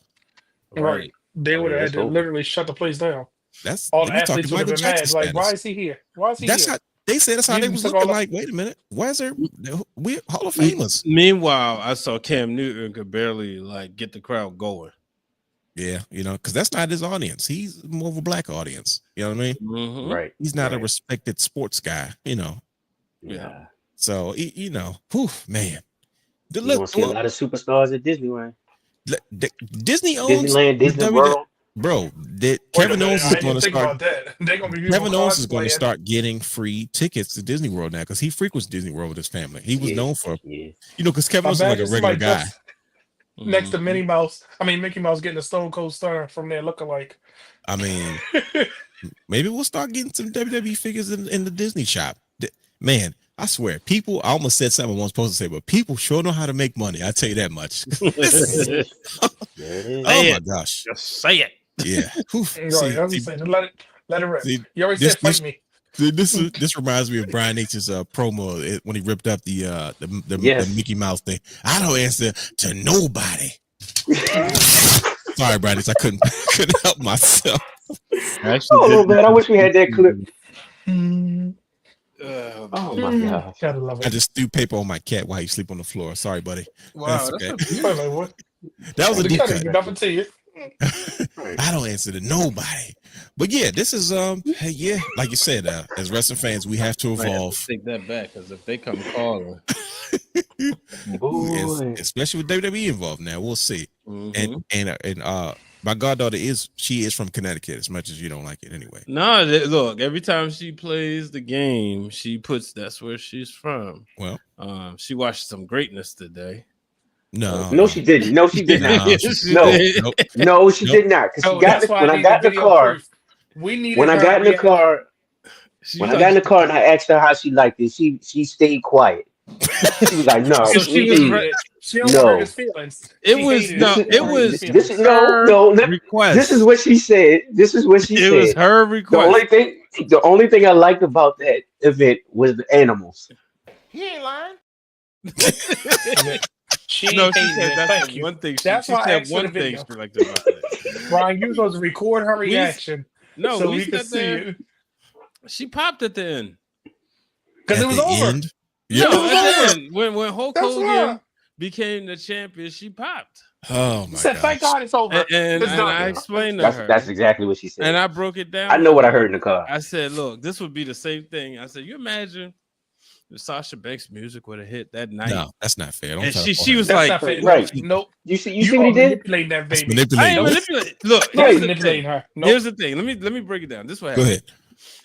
Right. They I would mean, have had let's to hope. literally shut the place down. That's All they the be talking athletes would have Michael been mad. Jackson Like, why status. is he here? Why is he That's here? how they said. That's how You they even was took looking. all the- Like, wait a minute, why is there? We Hall of Famers. Meanwhile, I saw Cam Newton could barely like get the crowd going. Yeah, because that's not his audience. He's more of a black audience. You know what I mean? Mhm. Right. He's not a right. respected sports guy. Yeah. So whew, man. You're gonna see a lot of superstars at Disneyland. Disney owns Disneyland, the Disney WWE. World. Bro, Wait a Kevin minute, Owens I is didn't going even to think start. about that. They're gonna be people Kevin Owens is going to cosplaying. start getting free tickets to Disney World now because he frequents Disney World with his family. He was known for, Yeah. because Kevin Owens is like a Imagine regular somebody guy. dressed next to Mhm. Mickey Mouse getting a Stone Cold Stunner from there looking like. I mean, maybe we'll start getting some WWE figures in the Disney shop. Man, I swear, people. I almost said something I wasn't supposed to say, but people sure know how to make money. I tell you that much. There it is. There it is. Oh Say my it. gosh, Just say it. yeah. Whew. Right, See, that's what I'm saying. Let it rip. see, You already this- said fight this- me. this reminds me of Brian H's promo when he ripped up the Yes. Mickey Mouse thing. I don't answer to nobody. Sorry, Brian H. I couldn't help myself. Oh man, I wish we had that clip. Oh my gosh. Gotta love I it. just threw paper on my cat while he sleep on the floor. Sorry, buddy. Wow, That's that's okay. Like, what? That was a The deep cut cut. ain't nothing to you. Right. I don't answer to nobody. But yeah, this is hey, yeah, like you said, as wrestling fans, we have to Might have to evolve. take that back because if they come calling, Boy. Especially with WWE involved now. We'll see. mhm. And my goddaughter is from Connecticut, as much as you don't like it anyway. No, look, every time she plays the game, she puts that's where she's from. Well, She watched some greatness today. No, she didn't. No, she did not. No, she No. did. Nope. No, she Nope. did not. Because No, she got that's why when I need got in the video car. proof. We needed When I her got in the reaction. car, She when was I got in the like- car and I asked her how she liked it, she stayed quiet. She was like, "No, So She she was hated right- it. She don't No. want to hurt his feelings. It She was hated no, This is- it was this is her no. request. This is what she said. This is what she it was said. her The request. only thing I liked about that event was the animals. He ain't lying. She No, she hated said it. that's Thank the you. one thing. That's She why I said asked for one the thing video. she liked about that. Brian, you were supposed to record her We- reaction No, so we we could sat see there. it. She popped at the end. Because it At was the over. end, No, it was at the over. end, when Hulk That's Hogan why. became the champion, she popped. oh He my said, thank gosh. God it's over. And It's done. I explained to her, That's exactly what she said. and I broke it down. I know what I heard in the car. I said, look, this would be the same thing. I said, you imagine if Sasha Banks' music would have hit that night. No, that's not fair. Don't And try to she pull was that. That's like, not fair. Right. Nope. You see You what are he did? manipulating that That's baby. I manipulating. ain't Nope. manipulating. Look, You're Right. manipulating her. Nope. here's the thing. Let me break it down. This is what Go happened. ahead.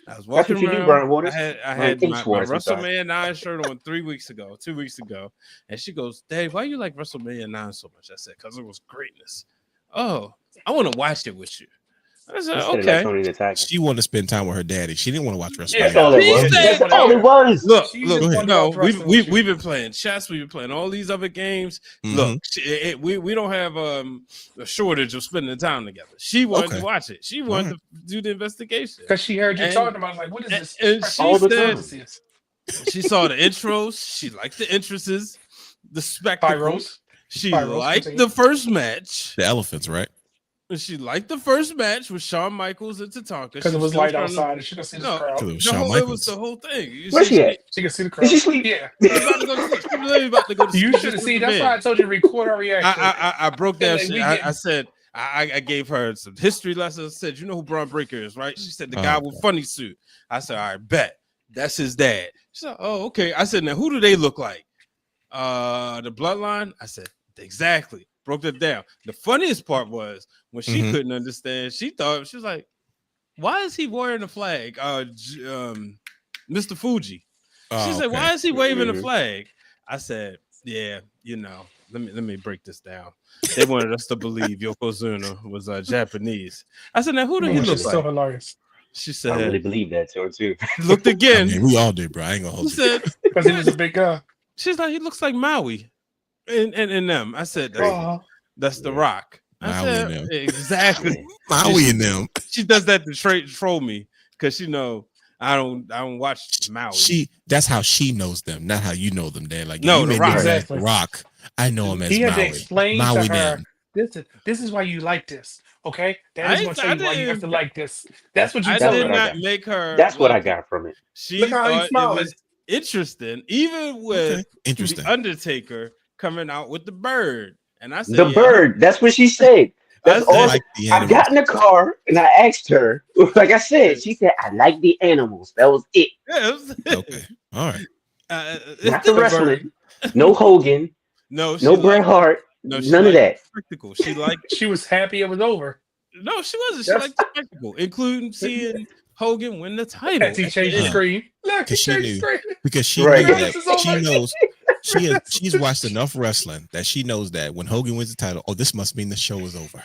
I was That's walking what you do, around. Brian Waters. I had Brian my H. Waters, I'm sorry. WrestleMania 9 shirt on 2 weeks ago, and she goes, "Dave, why you like WrestleMania 9 so much?" I said, "Cause it was greatness." Oh, I want to watch it with you. I said, He said it like "Okay." Tony the Tiger. She wanted to spend time with her daddy. She didn't want to watch WrestleMania. Yeah, That's all it He was. said- That's all it was. Look, She look. just wanted to No, watch wrestling with you. we've been playing chess. We've been playing all these other games. Mhm. Look, we don't have a shortage of spending time together. She wanted Okay. to watch it. She wanted to do the investigation. Because she heard you And- talking about it, like, what is this? and she All the said- time. She saw the intros. She liked the entrances, the spectacle. Pyros. She Pyros, liked continue. the first match. The elephants, right? She liked the first match with Shawn Michaels and Tatanka. Because She it was still light trying to- outside and she could see the No. crowd. Because it was The Shawn whole, it Michaels. was the whole thing. Where's she at? She could see the crowd. Did she sleep? Yeah. She was about to go to sleep. She was literally about to go to sleep. You She should have just seen. went to That's bed. why I told you to record her reaction. I broke down. Like, we I getting- said I gave her some history lessons. I said, you know who Braun Breaker is, right? She said the Oh, guy with funny suit. I said, all right, bet that's his dad. She said, oh, okay. I said, now who do they look like? The bloodline. I said, exactly. Broke it down. The funniest part was when she Mhm. couldn't understand. She thought she was like, why is he wearing a flag? Mr. Fuji. She Oh, said, okay. why is he waving a flag? I said, yeah, let me break this down. They wanted us to believe Yokozuna was Japanese. I said, now who did he Which look is still like? hilarious She I said, really believe that too. looked I again. mean, we all did, bro. I ain't gonna She hold you. said, because he was a big guy. she's like, he looks like Maui in them. I said, Oh, that's the Rock. I Maui said, and them. exactly. Maui and them. She does that to troll me because I don't watch Maui. That's how she knows them, not how you know them, Dan. Like No, you the may Rock. know them as exactly. the Rock. I know him as He had to Maui. explain to Maui her, them. this is why you like this. Okay, Daddy's gonna tell you why you have to like this. That's what you I tell That's did what I her. not got. make her. That's what I like it. got from it. She Look how he's thought it smiling. was interesting, even with Okay. Interesting. the Undertaker coming out with the bird. And I said, The bird. That's what she said. That's I all. said, like the I animals. got in the car and I asked her. Like I said, she said, "I like the animals." That was it. yeah, it was- Okay. All right. Not the The wrestling. No Hogan. no, she No Bret Hart. no, she None of liked that. the spectacle. She liked She was happy it was over. no, she wasn't. She That's- liked the spectacle, including seeing Hogan win the title. As he at the changed the end. screen. Look, he 'Cause she changed the knew. screen. Because she Right. knew This that is all she right. knows she's watched enough wrestling that she knows that when Hogan wins the title, oh, this must mean the show is over.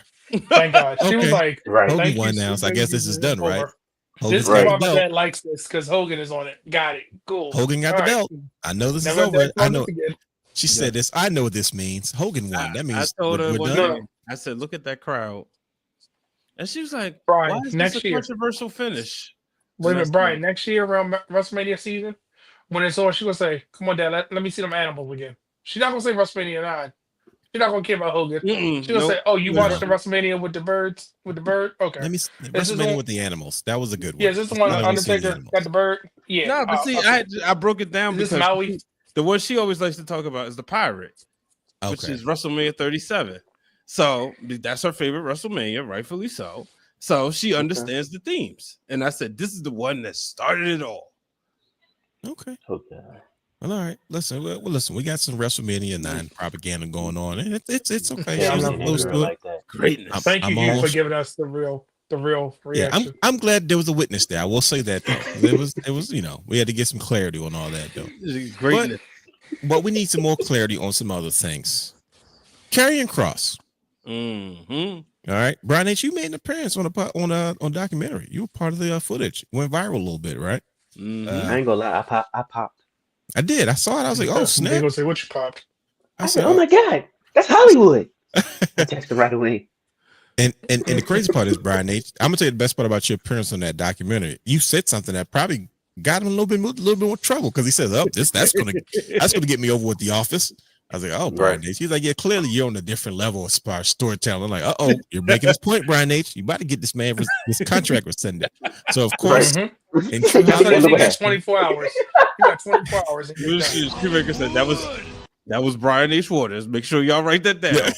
Thank God. She was Okay. like, Right. Hogan thank you, won now, so I guess this is done, right? over. Hogan's This is got why the my belt. dad likes this, because Hogan is on it. Got it. Cool. Hogan got All the right. belt. I know this Never is over. I know. again. She said this. I know what this means. Hogan won. That means I told her we're one done. day, I said, look at that crowd. And she was like, Brian, why is next this a year. controversial finish? Wait a And I minute, said, Brian. Next year around WrestleMania season, when it's on, she gonna say, "Come on, Dad, let me see them animals again." She's not gonna say WrestleMania 9. She's not gonna care about Hogan. She's gonna say, "Oh, you watched the WrestleMania with the birds, with the bird? Okay, Let me This is WrestleMania one- with the animals. That was a good one. yeah, is this the one I only seen the Undertaker animals. got the bird? Yeah. No, but see, okay. I broke it down Is this because Maui? the one she always likes to talk about is the pirate, which Okay. is WrestleMania 37. So that's her favorite WrestleMania, rightfully so. So she understands the themes. And I said, this is the one that started it all. Okay. Okay. Well, all right. Listen. Well, listen. We got some WrestleMania 9 propaganda going on, and it's okay. Yeah, She was I'm not close Girl to it. like that. Greatness. Thank you, I'm Hugh, for almost- giving us the real Yeah, reaction. I'm glad there was a witness there. I will say that though. It was we had to get some clarity on all that though. Greatness. But we need some more clarity on some other things. Karrion Kross. Mm-hmm. All right, Brian H. You made an appearance on a documentary. You were part of the footage. Went viral a little bit, right? Mm-hmm. I ain't gonna lie. I popped. I did. I saw it. I was like, oh They snap! gonna say what you popped. I said, "Oh my God, that's Hollywood." I oh. texted right away. And the crazy part is, Brian H. I'm gonna tell you the best part about your appearance on that documentary. You said something that probably got him a little bit more trouble because he says, "Oh, that's gonna get me over with The Office." I was like, "Oh, Brian Right. H." He's like, "Yeah, clearly you're on a different level as far as storytelling." I'm like, "Oh, you're making this point, Brian H. You about to get this man this contract rescinded." So of course, Right. Mm-hmm. in true That's So what you the got way. 24 hours. You got 24 hours. And you're done. Shoemaker said that was Brian H. Waters. Make sure y'all write that down. Yeah.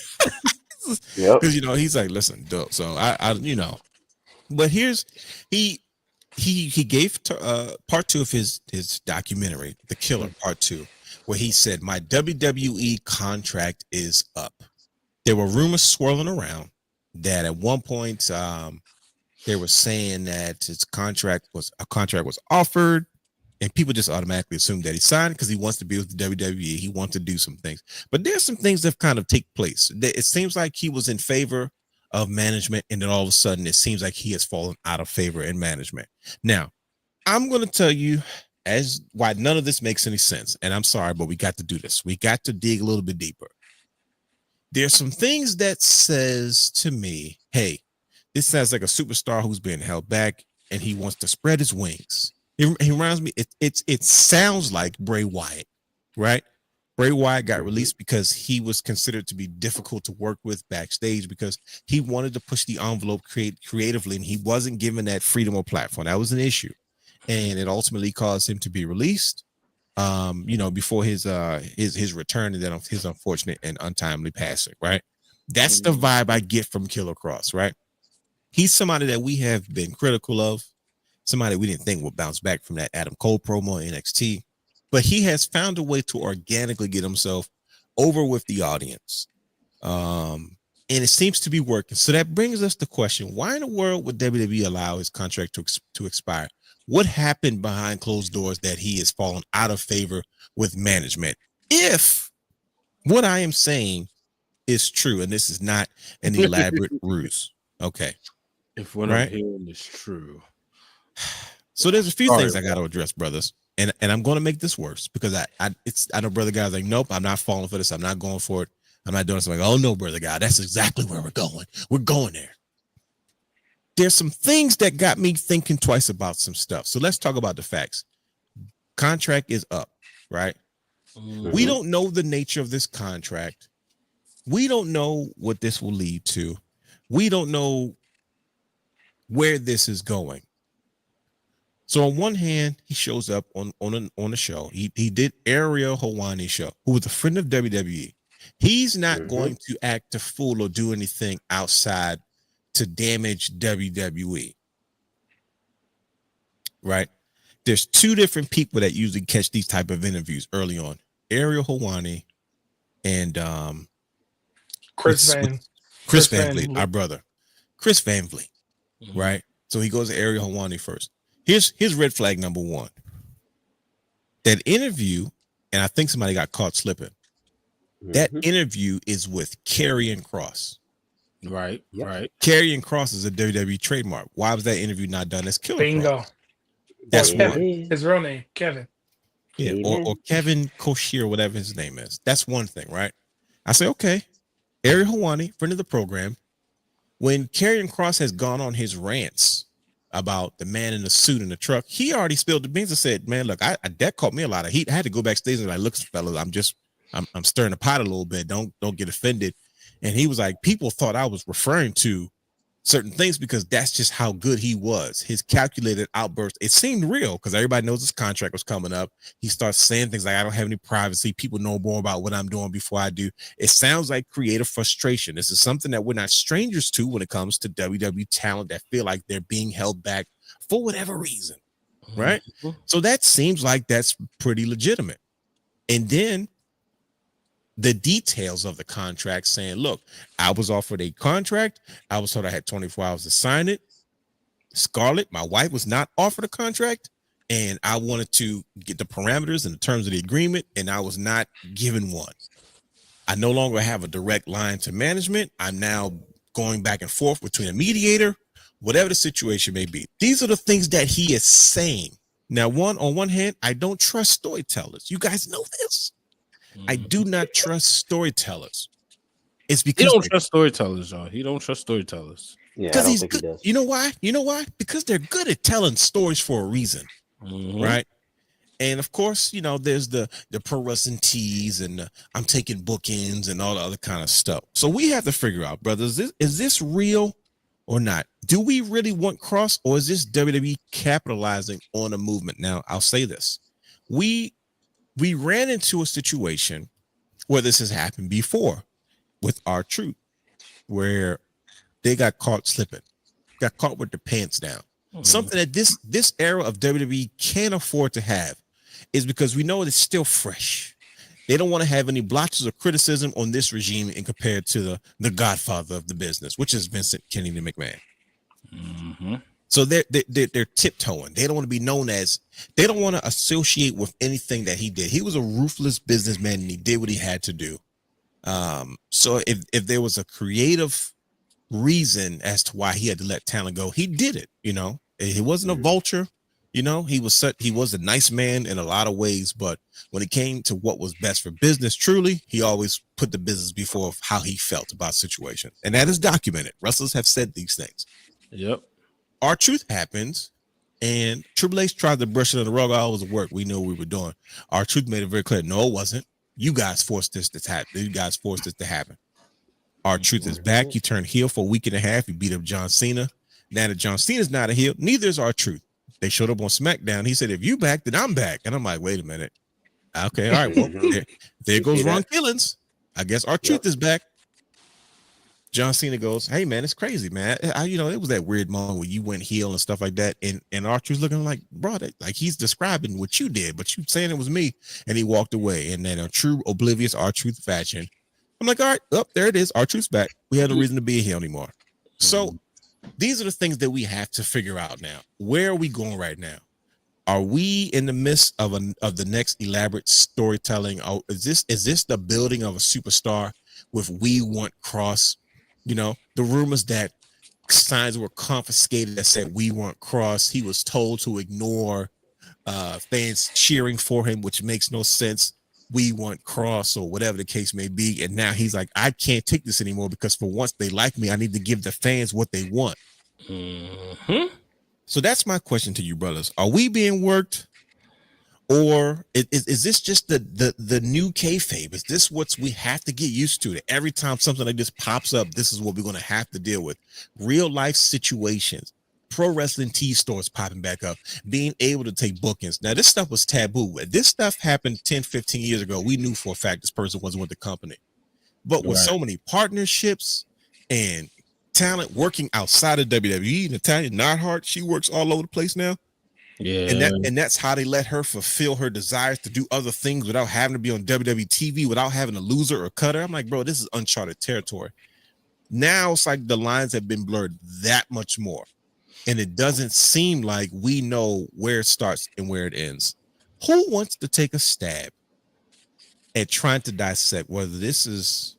Yep. because he's like, listen, dope. So I but here's he gave part 2 of his documentary, The Killer, part 2, where he said, my WWE contract is up. There were rumors swirling around that at one point they were saying that his contract was offered, and people just automatically assumed that he signed because he wants to be with the WWE. He wants to do some things, but there's some things that kind of take place. It seems like he was in favor of management, and then all of a sudden it seems like he has fallen out of favor in management. Now, I'm going to tell you as why none of this makes any sense, and I'm sorry, but we got to do this. We got to dig a little bit deeper. There's some things that says to me, hey, this sounds like a superstar who's being held back, and he wants to spread his wings. He reminds me, it sounds like Bray Wyatt, right? Bray Wyatt got released because he was considered to be difficult to work with backstage because he wanted to push the envelope creatively, and he wasn't given that freedom or platform. That was an issue, and it ultimately caused him to be released, before his return, and then his unfortunate and untimely passing, right? That's the vibe I get from Killer Kross, right? He's somebody that we have been critical of, somebody we didn't think would bounce back from that Adam Cole promo in NXT, but he has found a way to organically get himself over with the audience. and it seems to be working. So that brings us the question: why in the world would WWE allow his contract to expire? What happened behind closed doors that he has fallen out of favor with management? If what I am saying is true, and this is not an elaborate ruse, okay, If what right? I'm hearing is true. So there's a few Sorry, things I got to address, brothers, and I'm going to make this worse because I know brother guys like, nope, I'm not falling for this. I'm not going for it. I'm not doing something. Like, oh no, brother guy, that's exactly where we're going. We're going there. There's some things that got me thinking twice about some stuff. So let's talk about the facts. Contract is up, right? We don't know the nature of this contract. We don't know what this will lead to. We don't know where this is going. So on one hand, he shows up on a show. He did Ariel Helwani's show, who was a friend of WWE. He's not going to act a fool or do anything outside to damage WWE. Right? There's two different people that usually catch these type of interviews early on. Ariel Helwani and Chris Van Vliet, our brother. Chris Van Vliet. Right? So he goes to Ariel Helwani first. Here's red flag number one. That interview, and I think somebody got caught slipping. That interview is with Karrion Kross. Right. Karrion Kross is a WWE trademark. Why was that interview not done as Killer Bingo. Kross? That's Kevin. one. His real name, Kevin. Yeah, or Kevin Koshier, whatever his name is. That's one thing, right? I say, okay. Ariel Helwani, friend of the program. When Karrion Kross has gone on his rants about the man in the suit in the truck, he already spilled the beans and said, man, look, that caught me a lot of heat. I had to go backstage and like, look, fellas, I'm stirring the pot a little bit. Don't get offended. And he was like, people thought I was referring to certain things because that's just how good he was. His calculated outburst, it seemed real because everybody knows his contract was coming up. He starts saying things like, I don't have any privacy. People know more about what I'm doing before I do. It sounds like creative frustration. This is something that we're not strangers to when it comes to WWE talent that feel like they're being held back for whatever reason, right? So that seems like that's pretty legitimate. And then the details of the contract saying, look, I was offered a contract. I was told I had 24 hours to sign it. Scarlett, my wife, was not offered a contract, and I wanted to get the parameters and the terms of the agreement, and I was not given one. I no longer have a direct line to management. I'm now going back and forth between a mediator, whatever the situation may be. These are the things that he is saying. Now, on one hand, I don't trust storytellers. You guys know this. I do not trust storytellers. It's because he don't trust storytellers, y'all. He don't trust storytellers. Yeah, because he's good. You know why? Because they're good at telling stories for a reason, right? And of course, there's the pro wrestling tease and I'm taking bookends and all the other kind of stuff. So we have to figure out, brothers, is this real or not? Do we really want Kross, or is this WWE capitalizing on a movement? Now, I'll say this: we ran into a situation where this has happened before with R-Truth, where they got caught slipping, got caught with their pants down. Something that this era of WWE can't afford to have is because we know it's still fresh. They don't want to have any blotches or criticism on this regime and compared to the godfather of the business, which is Vincent Kennedy McMahon. So they're tiptoeing. They don't want to be known as, they don't want to associate with anything that he did. He was a ruthless businessman and he did what he had to do. So if there was a creative reason as to why he had to let talent go, he did it. He wasn't a vulture. He was a nice man in a lot of ways, but when it came to what was best for business, truly, he always put the business before how he felt about situations. And that is documented. Wrestlers have said these things. Yep. R-Truth happens, and Triple H tried to brush it on the rug. Oh, it was work. We knew what we were doing. R-Truth made it very clear. No, it wasn't. You guys forced this to happen. You guys forced this to happen. R-Truth is back. He turned heel for a week and a half. He beat up John Cena. Now that John Cena's not a heel, neither is R-Truth. They showed up on SmackDown. He said, if you back, then I'm back. And I'm like, wait a minute. Okay, all right. Well, there goes Ron Killings. I guess R-Truth is back. John Cena goes, hey, man, it's crazy, man. It was that weird moment where you went heel and stuff like that. And R-Truth's looking like, bro, like he's describing what you did, but you saying it was me. And he walked away. And then a true oblivious R-Truth fashion, I'm like, all right, there it is. R-Truth's back. We have no reason to be here anymore. So these are the things that we have to figure out now. Where are we going right now? Are we in the midst of the next elaborate storytelling? Oh, is this the building of a superstar with "We Want Kross"? You know, the rumors that signs were confiscated that said "We Want Kross." He was told to ignore fans cheering for him, which makes no sense. We want Kross or whatever the case may be. And now he's like, I can't take this anymore because for once they like me, I need to give the fans what they want. Mm-hmm. So that's my question to you, brothers. Are we being worked, or is this just the new kayfabe? Is this what we have to get used to? That every time something like this pops up, this is what we're going to have to deal with. Real life situations. Pro wrestling tea stores popping back up, being able to take bookings. Now, this stuff was taboo. This stuff happened 10, 15 years ago. We knew for a fact this person wasn't with the company. But with so many partnerships and talent working outside of WWE, Natalya Neidhart, she works all over the place now. Yeah. And that's how they let her fulfill her desires to do other things without having to be on WWE TV, without having to lose her or cut her. I'm like, bro, this is uncharted territory. Now it's like the lines have been blurred that much more. And it doesn't seem like we know where it starts and where it ends. Who wants to take a stab at trying to dissect whether this is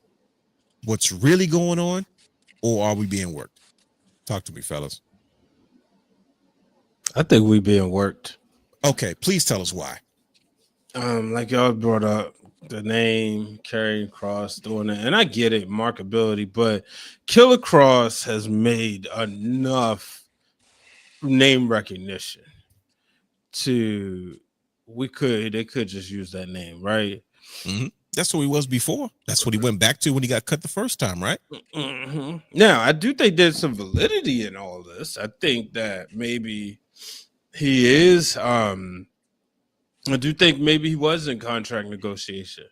what's really going on or are we being worked? Talk to me, fellas. I think we being worked. Okay, please tell us why. Like y'all brought up the name Karrion Kross doing it, and I get it, markability, but Killer Kross has made enough name recognition to they could just use that name, right? Mm-hmm. That's what he was before. That's what he went back to when he got cut the first time, right? Mm-hmm. Now, I do think there's some validity in all this. I think that maybe he is. I do think maybe he was in contract negotiation,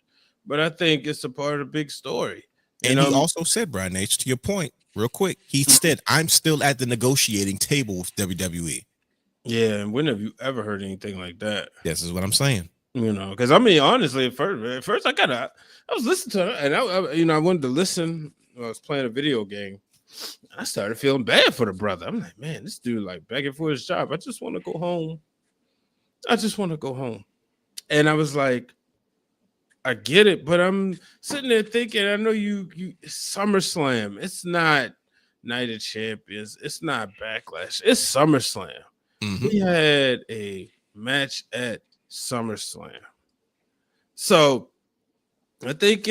but I think it's a part of the big story. And he also said, Brian H., to your point, real quick, he said, I'm still at the negotiating table with WWE. Yeah, and when have you ever heard anything like that? This is what I'm saying. You know, because I mean, honestly, at first I was listening to it, and I wanted to listen. I was playing a video game. I started feeling bad for the brother. I'm like, man, this dude like begging for his job. I just want to go home. And I was like, I get it, but I'm sitting there thinking, I know you SummerSlam. It's not Night of Champions. It's not Backlash. It's SummerSlam. Mm-hmm. We had a match at SummerSlam. So I think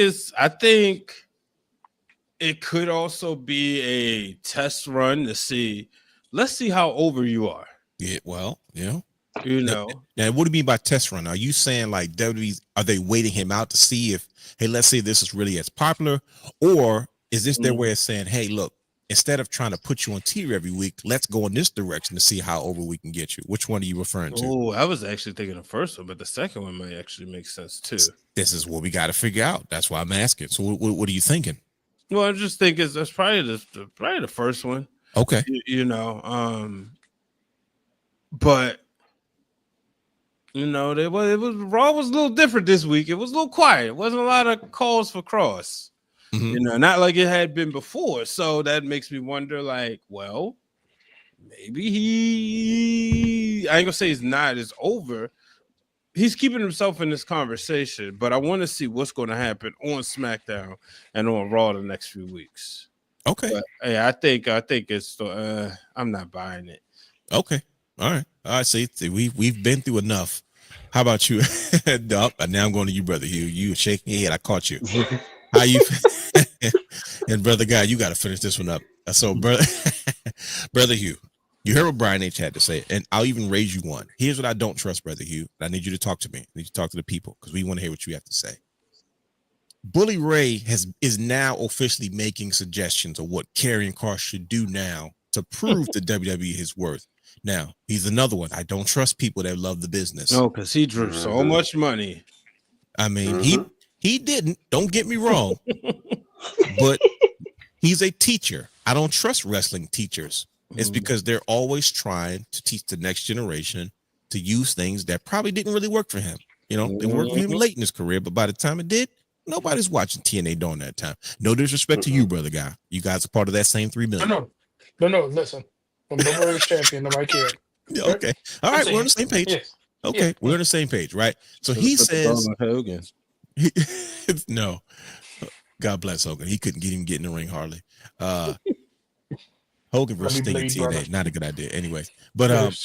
it could also be a test run to see. Let's see how over you are. Yeah, well, yeah. Now, what do you mean by test run? Are you saying like WWE's, are they waiting him out to see if, hey, let's see if this is really as popular, or is this their way of saying, hey, look, instead of trying to put you on TV every week, let's go in this direction to see how over we can get you? Which one are you referring to? Oh, I was actually thinking the first one, but the second one might actually make sense too. This is what we got to figure out. That's why I'm asking. So what are you thinking? Well, I just think that's probably the first one. Okay. But it was Raw was a little different this week. It was a little quiet. It wasn't a lot of calls for Kross. Mm-hmm. Not like it had been before. So that makes me wonder, like, well, maybe I ain't gonna say it's over. He's keeping himself in this conversation, but I want to see what's going to happen on SmackDown and on Raw the next few weeks. Okay. But, I think it's I'm not buying it. Okay. All right. See, we've been through enough. How about you? Now I'm going to you, brother Hugh. You shaking your head. I caught you. How you? And brother Guy, you got to finish this one up. So, brother Hugh, you heard what Brian H. had to say, and I'll even raise you one. Here's what I don't trust, brother Hugh. I need you to talk to me. I need you to talk to the people because we want to hear what you have to say. Bully Ray is now officially making suggestions of what Karrion Kross should do now to prove to WWE his worth. Now, he's another one. I don't trust people that love the business. No, because he drew so much money. I mean, he didn't. Don't get me wrong. But he's a teacher. I don't trust wrestling teachers. It's because they're always trying to teach the next generation to use things that probably didn't really work for him. It worked for him late in his career, but by the time it did, Nobody's watching TNA during that time. No disrespect to you, brother guy. You guys are part of that same 3 million. No. Listen, when Bubba was champion, nobody cared. Yeah, okay. All right, we're on the same page. Yes. Okay, we're on the same page, right? So he says, Hogan. no, God bless Hogan. He couldn't even get in the ring hardly. Hogan versus Sting in TNA, not a good idea. Anyways, but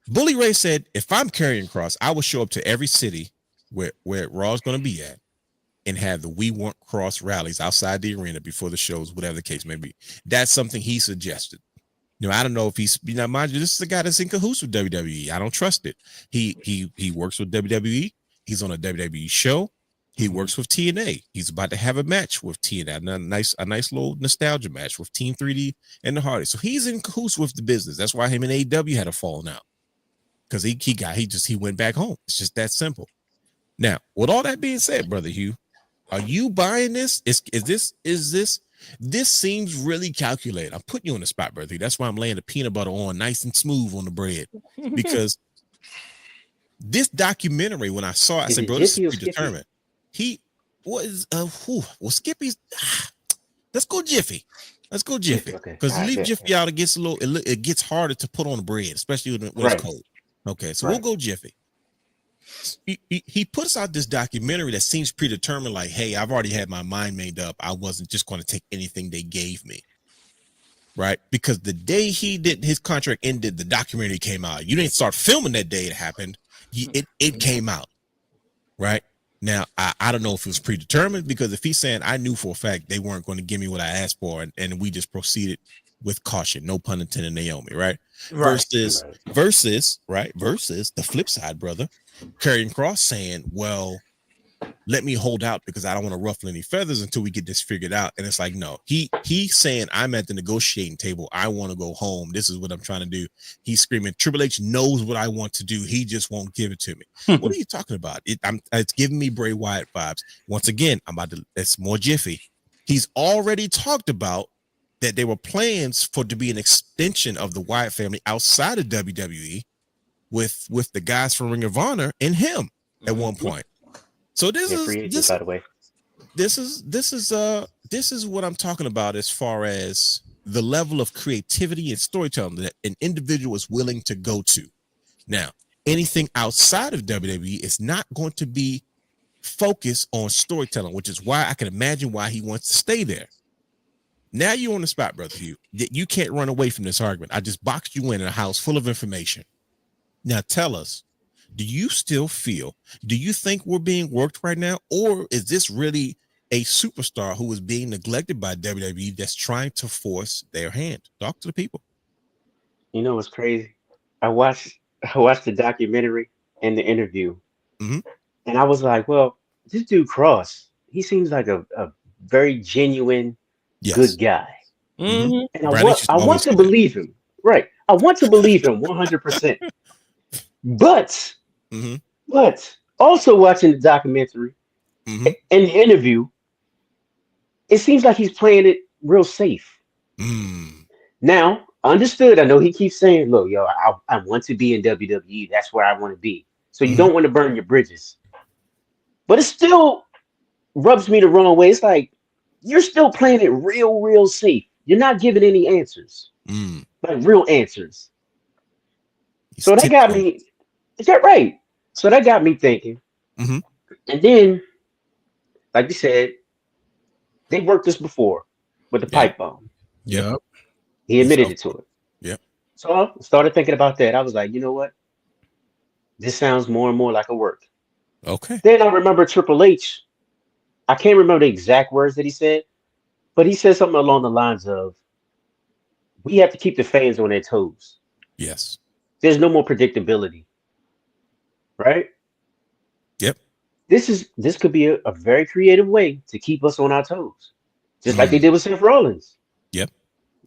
Bully Ray said, if I'm carrying Kross, I will show up to every city where Raw is going to be at and have the We Want Kross rallies outside the arena before the shows, whatever the case may be. That's something he suggested. I don't know if he's, mind you, this is a guy that's in cahoots with WWE. I don't trust it. He works with WWE. He's on a WWE show. He works with TNA. He's about to have a match with TNA, a nice little nostalgia match with Team 3D and the Hardys. So he's in cahoots with the business. That's why him and AEW had a falling out, because he went back home. It's just that simple. Now, with all that being said, brother Hugh, are you buying this? This seems really calculated. I'm putting you on the spot, brother Hugh. That's why I'm laying the peanut butter on nice and smooth on the bread, because this documentary, when I saw it, I said, bro, this is predetermined. He was Skippy's. Let's go Jiffy. Because you leave Jiffy out, it gets harder to put on the bread, especially when it's cold. Okay, so we'll go Jiffy. He puts out this documentary that seems predetermined, like, hey, I've already had my mind made up. I wasn't just going to take anything they gave me. Right? Because the day his contract ended, the documentary came out. You didn't start filming that day it happened. It came out. Right? Now, I don't know if it was predetermined, because if he's saying I knew for a fact they weren't going to give me what I asked for, and we just proceeded with caution, no pun intended, Naomi, right? Versus the flip side, brother, Karrion Kross saying, well, let me hold out because I don't want to ruffle any feathers until we get this figured out. And it's like, no, he's saying, I'm at the negotiating table. I want to go home. This is what I'm trying to do. He's screaming, Triple H knows what I want to do. He just won't give it to me. What are you talking about? It's giving me Bray Wyatt vibes. Once again, it's more Jiffy. He's already talked about that there were plans to be an extension of the Wyatt family outside of WWE with the guys from Ring of Honor and him at one point. So this is what I'm talking about as far as the level of creativity and storytelling that an individual is willing to go to. Now, anything outside of WWE is not going to be focused on storytelling, which is why I can imagine why he wants to stay there. Now you're on the spot, brother Hugh. You can't run away from this argument. I just boxed you in a house full of information. Now tell us, do you think we're being worked right now? Or is this really a superstar who is being neglected by WWE that's trying to force their hand? Talk to the people. You know what's crazy? I watched the documentary and the interview, and I was like, well, this dude Kross, he seems like a very genuine, good guy. And I want to believe him. Right. I want to believe him 100%. But also watching the documentary and the interview, it seems like he's playing it real safe. Now, understood. I know he keeps saying, look, yo, I want to be in WWE. That's where I want to be. So you don't want to burn your bridges. But it still rubs me the wrong way. It's like, you're still playing it real, real safe. You're not giving any answers. Like real answers. So that got me. Is that right? So that got me thinking. And then, like you said, they worked this before with the pipe bomb. Yeah. He admitted it to it. Yeah. So I started thinking about that. I was like, you know what? This sounds more and more like a work. Okay. Then I remember Triple H. I can't remember the exact words that he said, but he said something along the lines of, we have to keep the fans on their toes. Yes. There's no more predictability. Right? Yep. This could be a very creative way to keep us on our toes. Just like they did with Seth Rollins. Yep.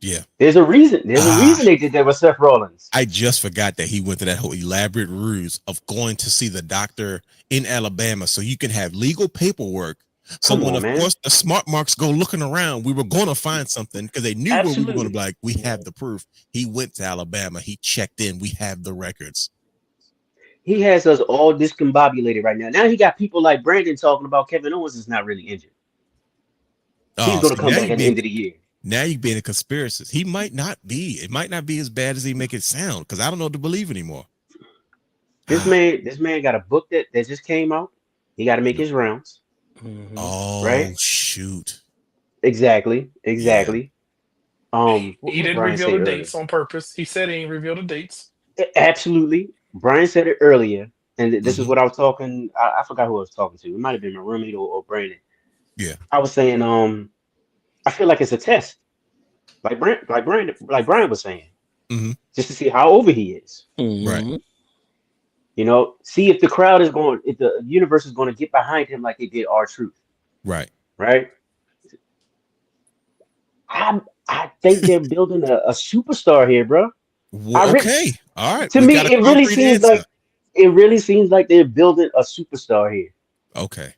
Yeah. There's a reason. There's a reason they did that with Seth Rollins. I just forgot that he went to that whole elaborate ruse of going to see the doctor in Alabama so you can have legal paperwork. So of course the smart marks go looking around, we were going to find something because they knew where we were going to be like, we have the proof. He went to Alabama. He checked in. We have the records. He has us all discombobulated right now. Now he got people like Brandon talking about Kevin Owens is not really injured. He's Oh, going to see, come back at the end of the year. now you being a conspiracist. He might not be. It might not be as bad as he make it sound because I don't know what to believe anymore. This man got a book that just came out. He got to make his rounds. Oh Right? shoot. Exactly. Yeah. What He didn't Brian reveal say the earlier? dates on purpose. He said he didn't reveal the dates. Absolutely. Brian said it earlier, and this is Mhm. what I was talking. I forgot who I was talking to. It might have been my roommate or Brandon. Yeah. I was saying, I feel like it's a test, like Brian was saying, Mhm. just to see how over he is. Right. You know, see if the crowd is going, if the universe is going to get behind him like they did R-Truth, Right. right? I think they're building a superstar here, bro. Well, okay. All right. To We me, got a it really concrete seems answer. like they're building a superstar here. Okay.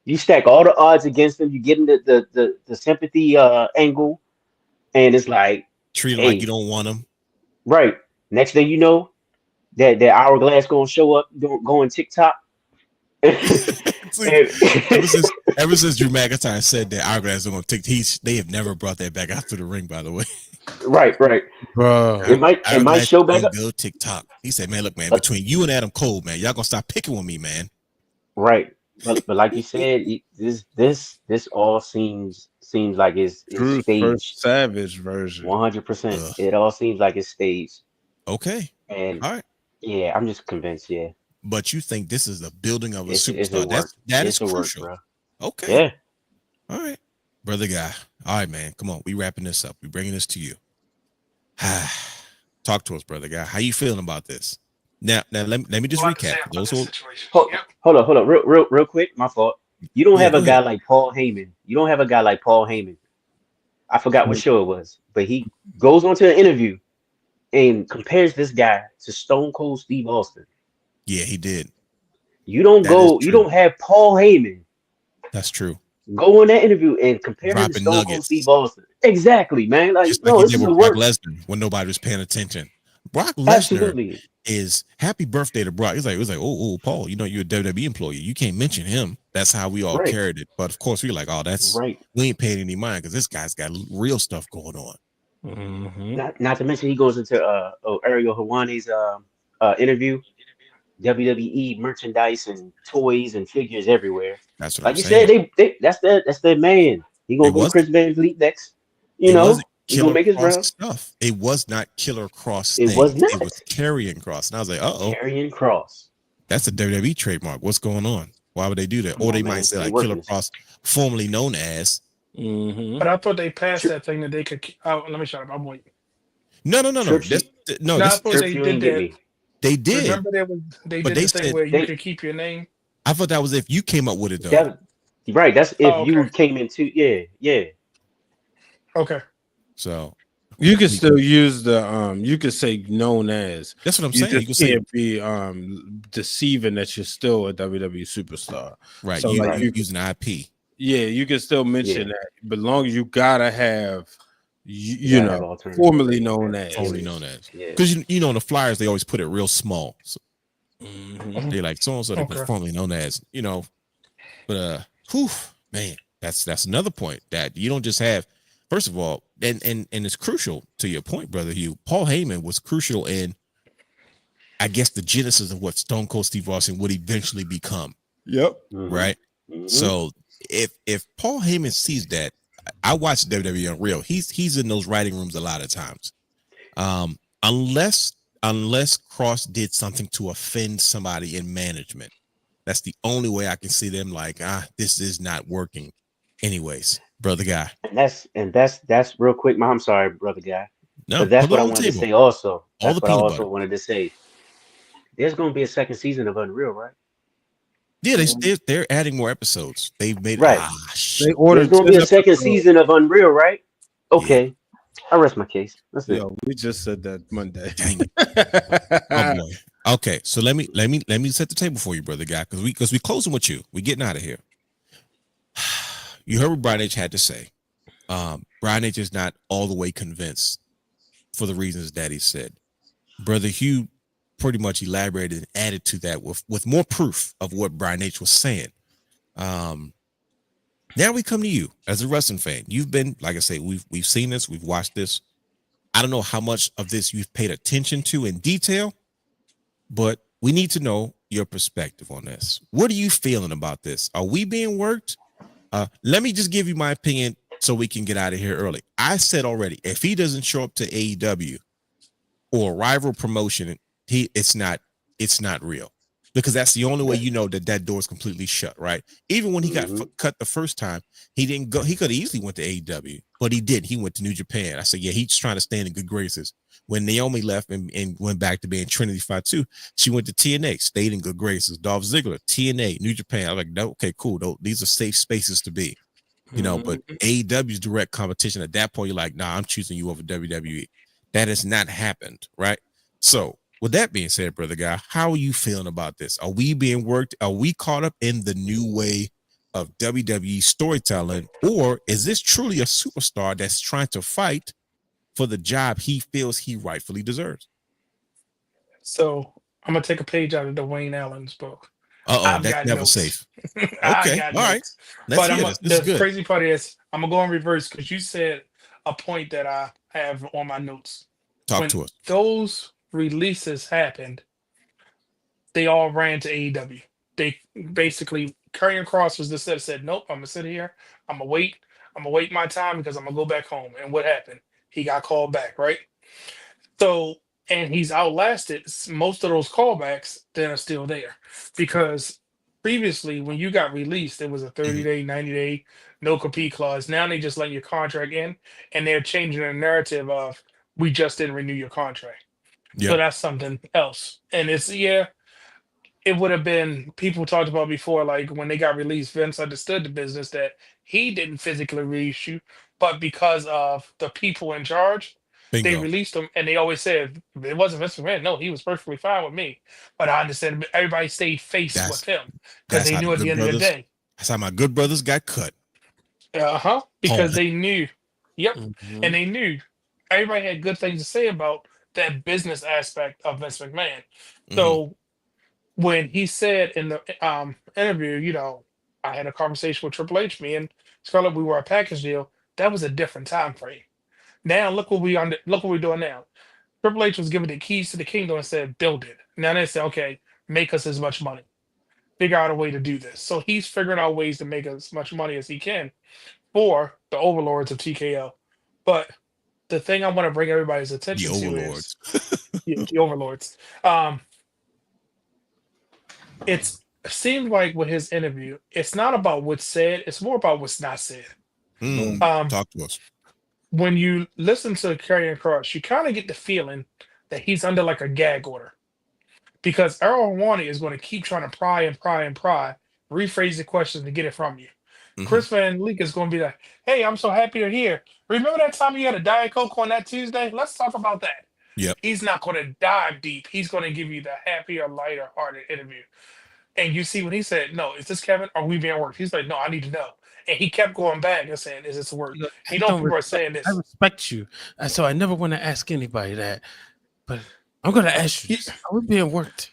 You stack all the odds against them. You get into the sympathy angle, and it's like, Treat him like you hey, don't want him. right. Next thing you know, that hourglass gonna show up, go on TikTok. See, And- ever since Drew McIntyre said that Hourglass are going to take, they have never brought that back out to the ring. By the way, right. Bro. It might show back up. Go TikTok. He said, "Man, look, man, between you and Adam Cole, man, y'all gonna stop picking with me, man." Right. But like you said, this all seems like it's Drew's staged. first Savage version. 100%. Ugh. It all seems like it's staged. Okay. And All right. yeah, I'm just convinced, yeah. But you think this is the building of a It's a superstar? work. That It's is a work, crucial. bro. Okay. Yeah. All right, brother guy. All right, man. Come on, we wrapping this up. We bringing this to you. Talk to us, brother guy. How you feeling about this? Now let me just What I have to recap say for about those this who. situation. Hold, Yep. hold on. Real quick. My fault. You don't Yeah, have go a ahead. guy like Paul Heyman. You don't have a guy like Paul Heyman. I forgot what show it was, but he goes onto an interview and compares this guy to Stone Cold Steve Austin. Yeah, he did. You don't That is go. You true. don't have Paul Heyman That's true. go on that interview and compare him to Dropping Stone Cold Steve nuggets, Austin. Exactly, man. Like, just like no, he this did is a with Brock work. Lesnar when nobody was paying attention. Brock Lesnar Absolutely. is happy birthday to Brock. It was like, oh, Paul, you're a WWE employee. You can't mention him. That's how we all Right. carried it. But of course, we're like, oh, Right. we ain't paying any mind because this guy's got real stuff going on. Not to mention he goes into Ariel Hawani's interview. WWE merchandise and toys and figures everywhere. That's what Like I'm you said, saying. that's their man. He gonna It go to was Chris Van Vliet next. You it wasn't know, he gonna Killer make his Cross rounds. stuff. It was not Killer Cross It was things. It was not carrying Cross. And I was like, oh, Karrion Kross. that's a WWE trademark. What's going on? Why would they do that? Come Or on, they man. might say They like working Killer this. Cross, formerly known as. But I thought they passed Tri- that thing that they could. Oh, let me shut up. I'm waiting. No. Trips, That's no. No, I This thought Trips, they you did ain't get that. me. they did, Remember they but did they the thing said where you They could keep your name. I thought that was if you came up with it though. that right. That's if Oh, you okay. came into yeah. Okay. So You can still use the you could say known as. that's what I'm You saying. You can just say can't be deceiving that you're still a WWE superstar. right. So like Right. you using IP. yeah, you can still mention Yeah. that, but long as you gotta have You gotta have alternative. formerly known as. Formerly known as. Yeah. Because you know in the flyers they always put it real small. So Mhm. they're like so and so they put Okay. formerly known as, but whew, man, that's another point that you don't just have. First of all, and it's crucial to your point, brother Hugh. Paul Heyman was crucial in, I guess, the genesis of what Stone Cold Steve Austin would eventually become, Yep. Mhm. right? Mhm. So if Paul Heyman sees that, I watch WWE Unreal. He's in those writing rooms a lot of times. Unless Cross did something to offend somebody in management, that's the only way I can see them like, this is not working. Anyways, brother guy. And that's real quick. I'm sorry, brother guy. No, But that's put it what I on the wanted to table. say also. All That's the what I peanut also butter. wanted to say. There's gonna be a second season of Unreal, right? Yeah, they're adding more episodes. They've made Right. They There's ordered gonna be 10 a second episodes. season of Unreal, right? Okay. I rest my case. That's it. Yo, we just said that Monday. Dang it. Oh boy. Okay, so let me set the table for you, brother guy, because we closing with you. We getting out of here. You heard what Brian H had to say. Brian H is not all the way convinced for the reasons that he said. Brother Hugh pretty much elaborated and added to that with more proof of what Brian H was saying. Now we come to you as a wrestling fan. You've been, like I say, we've seen this, we've watched this. I don't know how much of this you've paid attention to in detail, but we need to know your perspective on this. What are you feeling about this? Are we being worked? Let me just give you my opinion so we can get out of here early. I said already, if he doesn't show up to AEW or a rival promotion, it's not real, because that's the only way you know that door is completely shut, right? Even when he got cut the first time, he didn't go. He could have easily went to AEW, but he didn't. He went to New Japan. I said, yeah, he's trying to stay in good graces. When Naomi left and went back to being Trinity Fatu, she went to TNA, stayed in good graces. Dolph Ziggler, TNA, New Japan. I'm like, no, okay, cool. These are safe spaces to be, you know. But AEW's direct competition at that point, you're like, nah, I'm choosing you over WWE. That has not happened, right? So, with that being said, brother guy, how are you feeling about this? Are we being worked? Are we caught up in the new way of WWE storytelling, or is this truly a superstar that's trying to fight for the job he feels he rightfully deserves? So I'm gonna take a page out of Dwayne Allen's book. Uh-oh, I've that's got never notes. safe. I Okay, got all right. notes. Let's But hear this. This is the good. crazy part is I'm gonna go in reverse because you said a point that I have on my notes. Talk When to us. those releases happened, they all ran to AEW. They basically Kross was the set that said, nope, I'm gonna sit here, I'm gonna wait my time because I'm gonna go back home. And what happened? He got called back, right? So, and he's outlasted most of those callbacks that are still there, because previously when you got released, it was a 30-day, 90-day no compete clause. Now they just let your contract in, and they're changing the narrative of we just didn't renew your contract. So Yep. that's something else. And it's, yeah, it would have been, people talked about before, like when they got released, Vince understood the business that he didn't physically release you, but because of the people in charge, they Bingo. released him. And they always said it wasn't Vince McMahon. No, he was perfectly fine with me. But I understand everybody stayed face with That's him because that's they how the knew at the good end of the brothers. day. That's how my good brothers got cut. Because Home. they knew. Yep. And they knew everybody had good things to say about that business aspect of Vince McMahon. So when he said in the interview, I had a conversation with Triple H, me and Scarlett, we were a package deal. That was a different time frame. Now look what we're doing now. Triple H was given the keys to the kingdom and said, build it. Now they say, okay, make us as much money. Figure out a way to do this. So he's figuring out ways to make as much money as he can for the overlords of TKO. But the thing I want to bring everybody's The attention to is overlords. the overlords. It seemed like with his interview, it's not about what's said, it's more about what's not said. Um, Talk to us. when you listen to Karrion Kross, you kind of get the feeling that he's under like a gag order, because Errol Warney is going to keep trying to pry and pry and pry, rephrase the question to get it from you. Chris Van Leek is going to be like, hey, I'm so happy you're here. Remember that time you had a Diet Coke on that Tuesday? Let's talk about that. Yep. He's not going to dive deep. He's going to give you the happier, lighter hearted interview. And you see when he said, no, is this Kevin? Are we being worked? He's like, no, I need to know. And he kept going back and saying, is this work? I People are saying I this. respect you, so I never want to ask anybody that, but I'm going to ask you, are we being worked?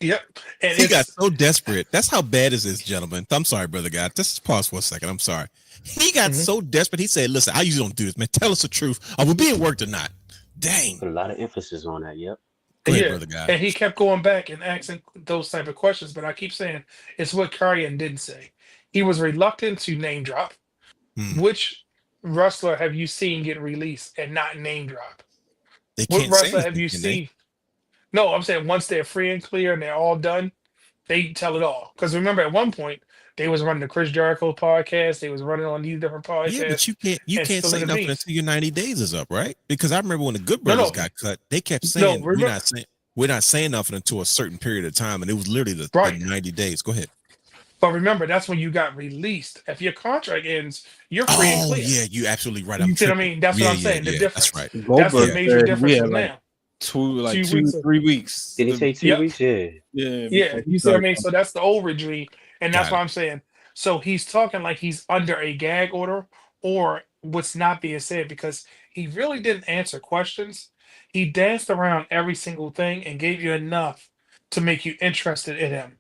Yep. And He got so desperate. That's how bad is this, gentlemen. I'm sorry, brother guy. Just pause for a second. I'm sorry. He got so desperate. He said, listen, I usually don't do this, man. Tell us the truth. Are we being worked or not? Dang. Put a lot of emphasis on that. Yep. Go ahead, brother guy. And he kept going back and asking those type of questions. But I keep saying it's what Karrion didn't say. He was reluctant to name drop. Which wrestler have you seen get released and not name drop? They What can't wrestler say have you anything, can they? seen? No, I'm saying once they're free and clear and they're all done, they tell it all. Because remember, at one point they was running the Chris Jericho podcast. They was running on these different podcasts. Yeah, but you and can't say spilling the nothing beans. until your 90 days is up, right? Because I remember when the Good No, Brothers no. got cut, they kept No, saying remember- we're not saying nothing until a certain period of time, and it was literally the Right. 90 days. Go ahead. But remember, that's when you got released. If your contract ends, you're free and Oh clear. yeah, you absolutely right. You see what I tripping. mean? That's what I'm saying. The difference. That's right. That's the Goldberg major said difference we had from like now. 2 weeks. 3 weeks. Did he say 2 Yep. weeks? Yeah. Yeah, Yeah, you see what I mean? So that's the old regime, and that's Got what I'm saying. So he's talking like he's under a gag order or what's not being said, because he really didn't answer questions. He danced around every single thing and gave you enough to make you interested in him.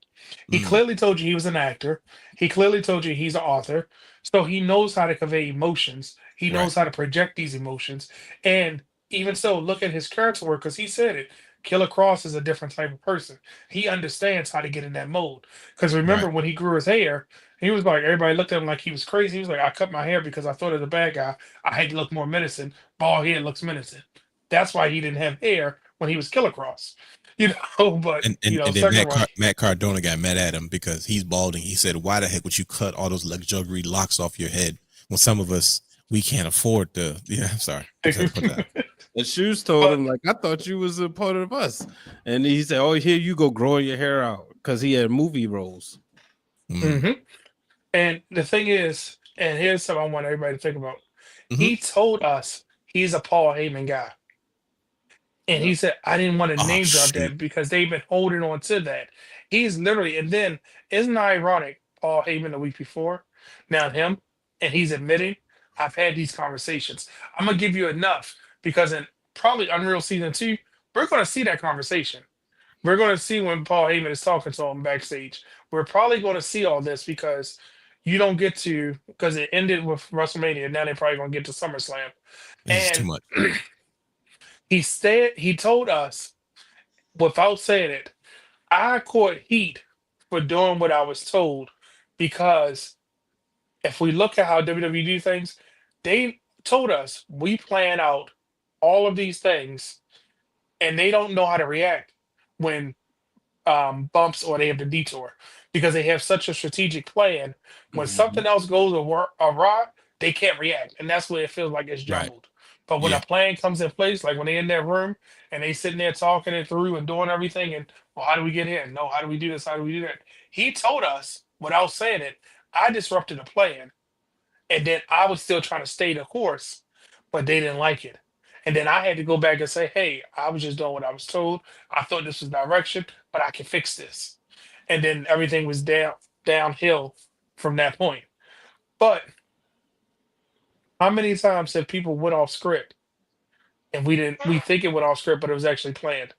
He Mm, clearly told you he was an actor. He clearly told you he's an author. So he knows how to convey emotions. He right. knows how to project these emotions. And even so, look at his character work because he said it. Killer Cross is a different type of person. He understands how to get in that mode. Because Right. remember when he grew his hair, he was like, everybody looked at him like he was crazy. He was like, I cut my hair because I thought of the bad guy. I had to look more menacing. Bald head looks menacing. That's why he didn't have hair when he was Killer Cross. You know, but And then second one, Matt Cardona got mad at him because he's balding. He said, "Why the heck would you cut all those luxury locks off your head when some of us we can't afford to?" Yeah, I'm sorry. Just had to put that out. And Shoes told but him, like, I thought you was a part of us. And he said, oh, here you go growing your hair out because he had movie roles. Mm, mhm. And the thing is, and here's something I want everybody to think about. mhm. He told us he's a Paul Heyman guy. And Yep. he said, I didn't want to Oh name drop shoot! that because they've been holding on to that. He's literally, and then isn't it ironic? Paul Heyman the week before, now him, and he's admitting, I've had these conversations. I'm gonna give you enough because in probably Unreal Season 2, we're gonna see that conversation. We're gonna see when Paul Heyman is talking to him backstage. We're probably gonna see all this because you don't get to because it ended with WrestleMania. Now they're probably gonna get to SummerSlam. This is too And much. he told us without saying it, I caught heat for doing what I was told because if we look at how WWE do things, they told us we plan out all of these things and they don't know how to react when bumps or they have the detour because they have such a strategic plan. When Mhm. something else goes awry, they can't react, and that's where it feels like it's Right. jumbled. But when a Yeah. plan comes in place, like when they're in that room and they sitting there talking it through and doing everything, and well, how do we get here? No, how do we do this? How do we do that? He told us without saying it. I disrupted the plan, and then I was still trying to stay the course, but they didn't like it. And then I had to go back and say, hey, I was just doing what I was told. I thought this was direction, but I can fix this. And then everything was downhill from that point. But how many times have people went off script and we think it went off script, but it was actually planned?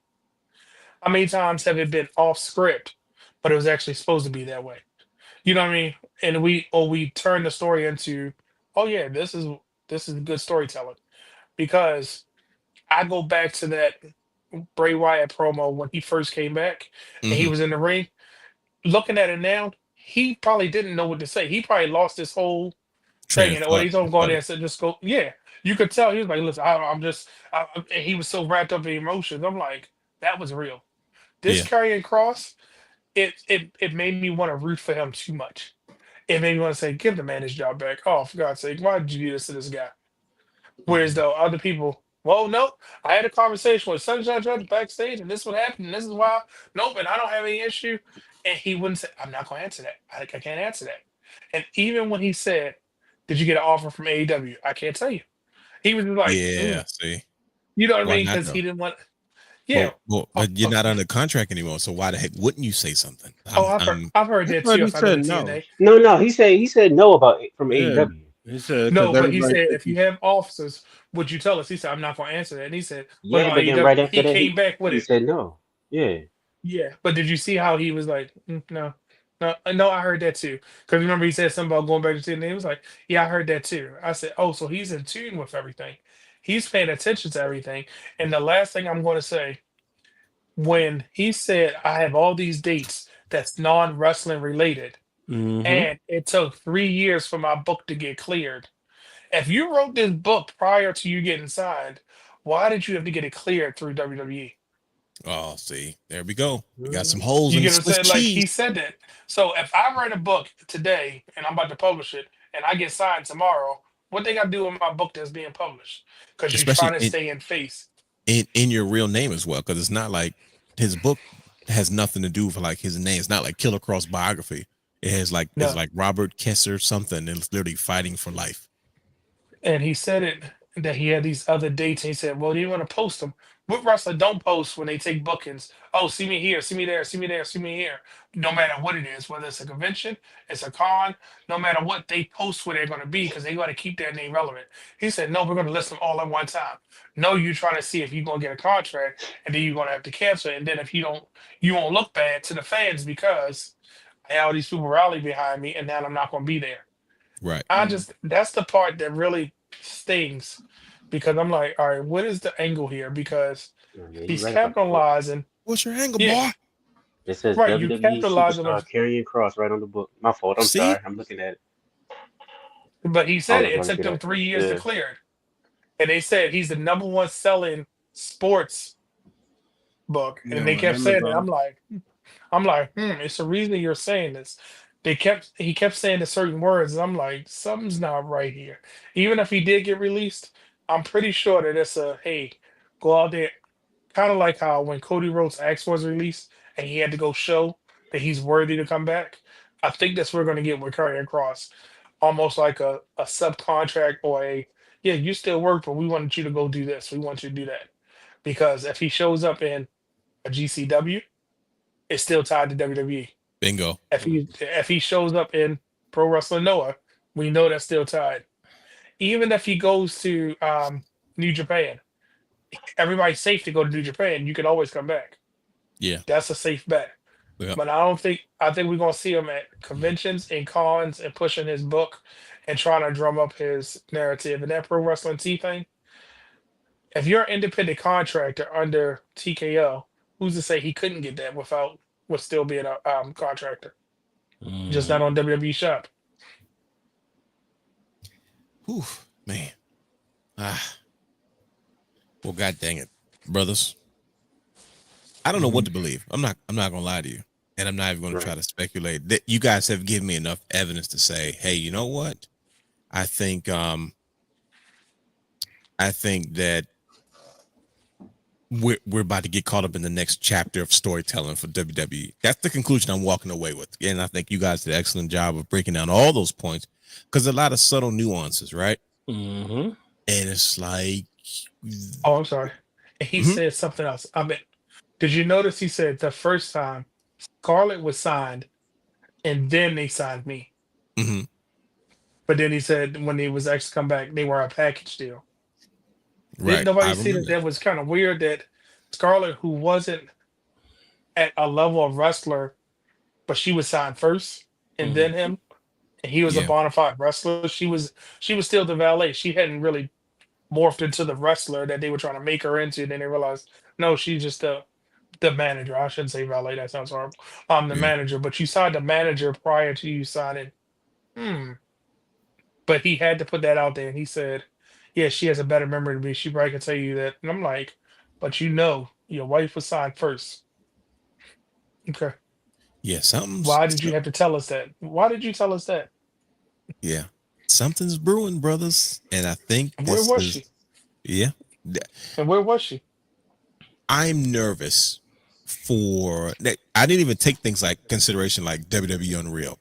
How many times have it been off script, but it was actually supposed to be that way? You know what I mean? And we turn the story into, oh yeah, this is good storytelling because I go back to that Bray Wyatt promo when he first came back and he Hmm. was in the ring. Looking at it now, he probably didn't know what to say. He probably lost his whole Train thing, of and or thought. he told him go out there Started. and said, just go. Yeah, you could tell he was like, listen, I'm just. And he was so wrapped up in emotions. I'm like, that was real. This Yeah. carrying cross, it made me want to root for him too much. It made me want to say, give the man his job back. Oh, for God's sake, why did you do this to this guy? Whereas Mhm. though other people, well, no, I had a conversation with Sunshine Judge backstage, and this would happen, and this is why. Nope, and I don't have any issue. And he wouldn't say, I'm not going to answer that. I can't answer that. And even when he said, "Did you get an offer from AEW?" I can't tell you. He was just like, Yeah. See, you know what I why mean? not Because though? he didn't want. Yeah. Oh, But you're not under contract anymore. So why the heck wouldn't you say something? oh, I've heard I that thought too. he If I go to said no. TNA, No, he said no about it from Yeah. AEW. He said, because no, but he everybody said, think if you he's, have officers, would you tell us? He said, I'm not going to answer that. And he said, what Yeah, about but then AEW? right after He that, came back with he it. said no. Yeah, Yeah, but did you see how he was like, no, no, no, I heard that too. Because remember he said something about going back to TNA. He was like, yeah, I heard that too. I said, oh, so he's in tune with everything. He's paying attention to everything. And the last thing I'm going to say, when he said, I have all these dates that's non-wrestling related, mm-hmm. and it took 3 years for my book to get cleared. If you wrote this book prior to you getting signed, why did you have to get it cleared through WWE? Oh, see, there we go. We got some Mhm. holes You in the get what I'm Swiss saying? Like cheese, he said that. So if I write a book today and I'm about to publish it and I get signed tomorrow, what they got to do with my book that's being published? Because you're especially trying to stay in face. in your real name as well, because it's not like his book has nothing to do with like his name. It's not like Killer Cross biography. It has like it's No. like Robert Kessler something, and it's literally fighting for life. And he said it. that he had these other dates. And he said, "Well, do you want to post them? What wrestler don't post when they take bookings? Oh, see me here, see me there, see me there, see me here. No matter what it is, whether it's a convention, it's a con, no matter what, they post where they're going to be because they got to keep their name relevant." He said, "No, we're going to list them all at one time. No, you're trying to see if you're going to get a contract, and then you're going to have to cancel it. And then if you don't, you won't look bad to the fans because I had all these people rally behind me, and now I'm not going to be there." Right. I just that's the part that really stings because I'm like, all right, what is the angle here? Because Yeah, you're he's right about the book. capitalizing. What's your angle, Yeah, boy? It says right. You WWE capitalizing on, superstar Karrion Kross right on the book. My fault. I'm See? sorry. I'm looking at it. but he I said was it. It going to took get them at that. 3 years to Yeah. clear it, and they said he's the number one selling sports book, Yeah, and they on kept saying it. Amazon. I'm like, it's a reason you're saying this. He kept saying the certain words, and I'm like, something's not right here. Even if he did get released, I'm pretty sure that it's a hey, go out there. Kind of like how when Cody Rhodes' X was released and he had to go show that he's worthy to come back. I think that's what we're going to get with Karrion Cross, almost like a subcontract or a yeah, you still work, but we wanted you to go do this. We want you to do that because if he shows up in a GCW, it's still tied to WWE. Bingo. If he shows up in Pro Wrestling Noah, we know that's still tied. Even if he goes to New Japan, everybody's safe to go to New Japan. You can always come back. Yeah. That's a safe bet. Yeah. But I don't think I think we're gonna see him at conventions and cons and pushing his book and trying to drum up his narrative. And that pro wrestling T thing, if you're an independent contractor under TKO, who's to say he couldn't get that without with still being a contractor? Just not on WWE shop. Whew, man. Ah. Well, god dang it, brothers. I don't know what to believe. I'm not gonna lie to you. And I'm not even gonna try Right. to speculate. That you guys have given me enough evidence to say, hey, you know what? I think that we're about to get caught up in the next chapter of storytelling for WWE. That's the conclusion I'm walking away with. And I think you guys did an excellent job of breaking down all those points because a lot of subtle nuances, right? Mm-hmm. And it's like, Oh, I'm sorry. And he Mhm. said something else. I mean, did you notice he said the first time Scarlett was signed and then they signed me. Mhm. But then he said when he was actually come back, they were a package deal. Didn't Right. I nobody see that? remember. That was kind of weird that Scarlett, who wasn't at a level of wrestler, but she was signed first and then him, and he was a Yeah. bona fide wrestler. She was still the valet. She hadn't really morphed into the wrestler that they were trying to make her into. Then they realized, no, she's just the manager. I shouldn't say valet. That sounds horrible. I'm the Yeah. manager, but you signed the manager prior to you signing. Hmm. But he had to put that out there, and he said, "Yeah, she has a better memory than me. She probably can tell you that." And I'm like, "But your wife was signed first. Okay. Yeah. Why did you have to tell us that? Why did you tell us that? Yeah. Something's brewing, brothers. And I think And where this was is, she? yeah. And where was she? I'm nervous for that. I didn't even take things like consideration like WWE Unreal.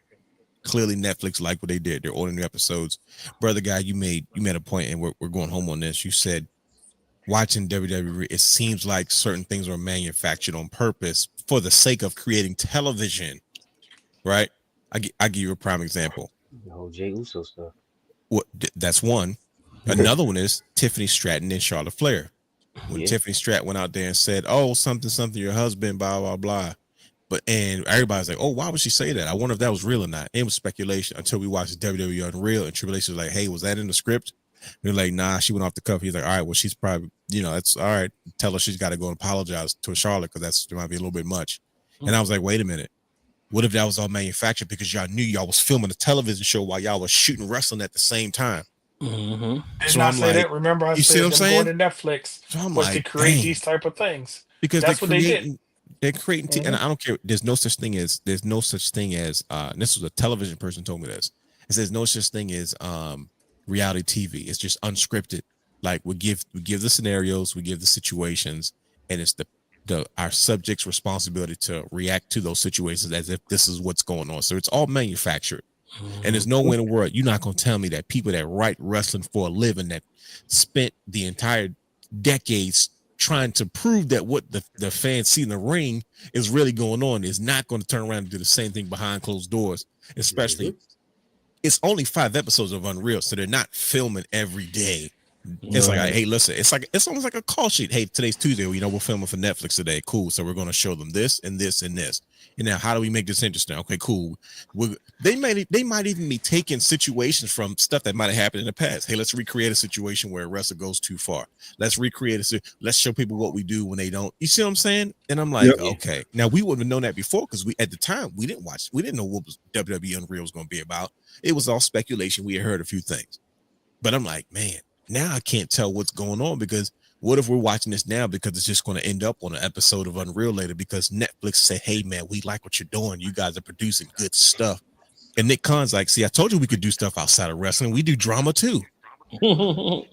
Clearly, Netflix liked what they did. They're ordering new episodes. Brother guy, you made a point, and we're going home on this. You said watching WWE, it seems like certain things are manufactured on purpose for the sake of creating television, right? I give you a prime example. The whole Jay Uso stuff. That's one. Another one is Tiffany Stratton and Charlotte Flair. When Yeah. Tiffany Stratton went out there and said, "Oh, something, something, your husband, blah, blah, blah." And everybody's like, "Oh, why would she say that?" I wonder if that was real or not. It was speculation until we watched WWE Unreal, and Triple H was like, "Hey, was that in the script?" And they're like, "Nah, she went off the cuff." He's like, "All right, well, she's probably, that's all right. Tell her she's got to go and apologize to Charlotte because that might be a little bit much." And I was like, "Wait a minute. What if that was all manufactured because y'all knew y'all was filming a television show while y'all was shooting wrestling at the same time?" Did So not I'm say like, that. Remember, I you see what said I'm them going saying? to Netflix So I'm was to like, create dang, these type of things. because That's what they did. they're creating, and Mhm. I don't care. There's no such thing as, and this was a television person told me this. It says no such thing as reality TV. It's just unscripted. Like we give the scenarios, we give the situations, and it's the our subject's responsibility to react to those situations as if this is what's going on. So it's all manufactured. And there's no way in the world you're not gonna tell me that people that write wrestling for a living that spent the entire decades trying to prove that what the fans see in the ring is really going on is not going to turn around and do the same thing behind closed doors, especially it's only 5 episodes of Unreal, so they're not filming every day. It's like, hey, listen, it's almost like a call sheet. Hey, today's Tuesday. We're filming for Netflix today. Cool. So we're going to show them this and this and this. And now, how do we make this interesting? Okay, cool. They might even be taking situations from stuff that might have happened in the past. Hey, let's recreate a situation where a wrestler goes too far. Let's recreate it. Let's show people what we do when they don't. You see what I'm saying? And I'm like, okay. Now we wouldn't have known that before because at the time we didn't know what WWE Unreal was going to be about. It was all speculation. We had heard a few things, but I'm like, man. Now I can't tell what's going on because what if we're watching this now because it's just going to end up on an episode of Unreal later because Netflix say, hey, man, we like what you're doing. You guys are producing good stuff. And Nick Khan's like, see, I told you we could do stuff outside of wrestling. We do drama too. You know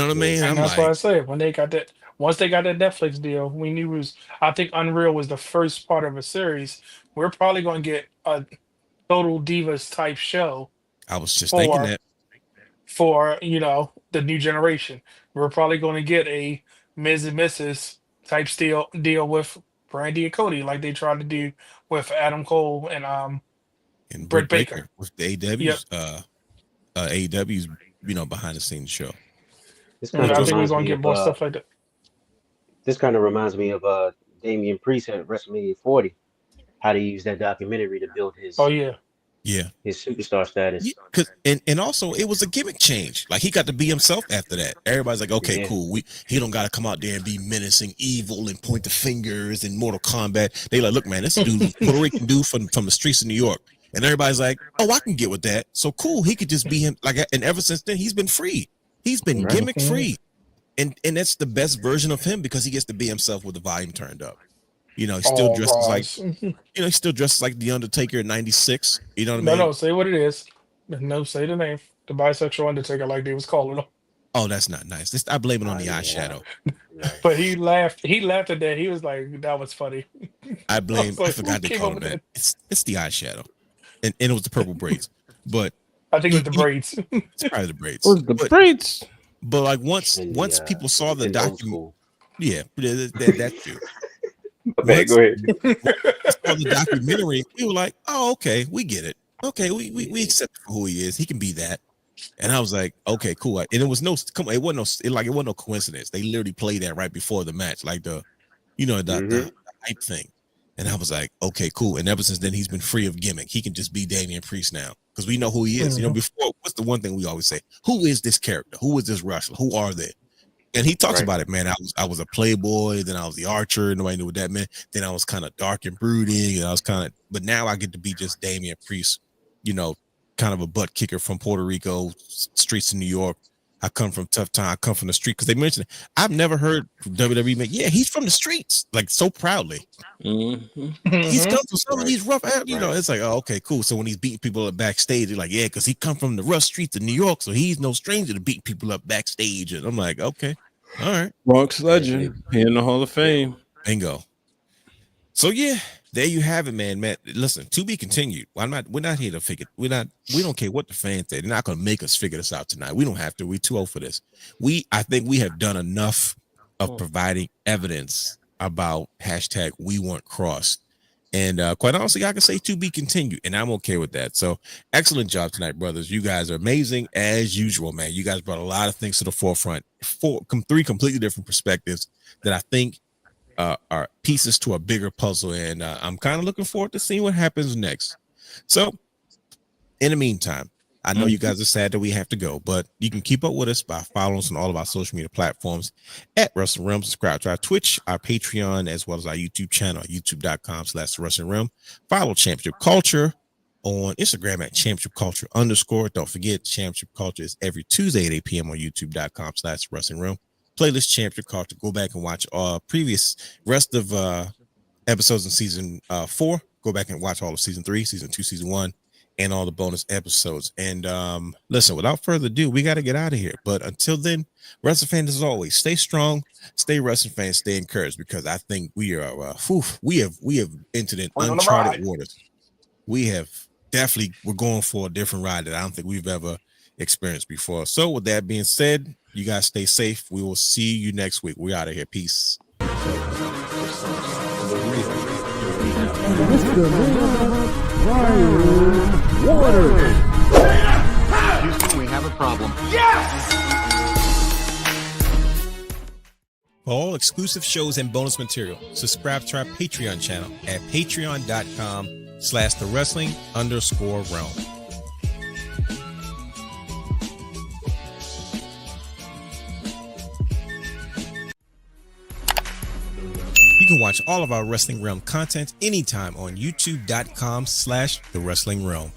what I mean? And that's why I say when they got that, once they got that Netflix deal, we knew I think Unreal was the first part of a series. We're probably going to get a Total Divas type show. I was just thinking that. For the new generation, we're probably going to get a Ms. and Mrs. type deal with Brandy and Cody, like they tried to do with Adam Cole and Britt Baker with the AEW's AEW's behind the scenes show. I think we're going to get more stuff like that. This kind of reminds me of Damian Priest at WrestleMania 40. How they use that documentary to build his. Oh yeah. Yeah, his superstar status. Yeah, and also it was a gimmick change. Like he got to be himself after that. Everybody's like, okay, cool. He don't got to come out there and be menacing, evil, and point the fingers in Mortal Kombat. They like, look, man, this dude, Puerto Rican dude from the streets of New York, and everybody's like, oh, I can get with that. So cool, he could just be him. Like, and ever since then, he's been free. He's been gimmick free, and that's the best version of him because he gets to be himself with the volume turned up. He still dresses like, he still dresses like the Undertaker in '96. You know what I mean? No, say what it is. No, say the name. The bisexual Undertaker, like they was calling him. Oh, that's not nice. I blame it on the eyeshadow. But he laughed. He laughed at that. He was like, "That was funny." I forgot they called him that. It's the eyeshadow, and it was the purple braids. But I think it was the braids. It's probably the braids. It was the braids. But like once people saw the document, that's true. Go ahead. On the documentary, we were like, "Oh, okay, we get it. Okay, we accept who he is. He can be that." And I was like, "Okay, cool." And it was it wasn't no coincidence. They literally played that right before the match, like the hype thing. And I was like, "Okay, cool." And ever since then, he's been free of gimmick. He can just be Damian Priest now because we know who he is. Before, what's the one thing we always say? Who is this character? Who is this wrestler? Who are they? And he talks about it, man. I was a playboy, then I was the archer, nobody knew what that meant. Then I was kind of dark and brooding, and but now I get to be just Damian Priest, kind of a butt kicker from Puerto Rico, streets of New York. I come from tough time. I come from the street because they mentioned it. I've never heard WWE make, he's from the streets, like so proudly. He's come from some of these rough, it's like, oh, okay, cool. So when he's beating people up backstage, they're like, yeah, because he come from the rough streets of New York, so he's no stranger to beating people up backstage. And I'm like, okay, all right. Bronx legend, he in the Hall of Fame. Bingo. So yeah, there you have it, man. Listen, to be continued. We're not here to figure. We don't care what the fans say. They're not going to make us figure this out tonight. We don't have to. We're too old for this. I think we have done enough of providing evidence about hashtag we want Kross. And quite honestly, I can say to be continued, and I'm okay with that. So excellent job tonight, brothers. You guys are amazing as usual, man. You guys brought a lot of things to the forefront. 3 completely different perspectives that I think are pieces to a bigger puzzle, and I'm kind of looking forward to seeing what happens next. So in the meantime, I know you guys are sad that we have to go, but you can keep up with us by following us on all of our social media platforms at Wrestling Realm. Subscribe to our Twitch, our Patreon, as well as our YouTube channel, youtube.com/Wrestling Realm. Follow Championship Culture on Instagram at Championship Culture _. Don't forget, Championship Culture is every Tuesday at 8 p.m. on youtube.com/Wrestling Realm. Playlist Championship Culture. Go back and watch previous rest of episodes in season 4. Go back and watch all of season 3, season 2, season 1, and all the bonus episodes. And listen, without further ado, we got to get out of here. But until then, wrestling fans, as always, stay strong, stay wrestling fans, stay encouraged, because I think we are we have entered in uncharted waters. We have definitely we're going for a different ride that I don't think we've ever experienced before. So with that being said, you guys stay safe. We will see you next week. We out of here. Peace. Houston, we have a problem. For all exclusive shows and bonus material, subscribe to our Patreon channel at patreon.com/thewrestling_realm. You can watch all of our Wrestling Realm content anytime on youtube.com/thewrestlingrealm.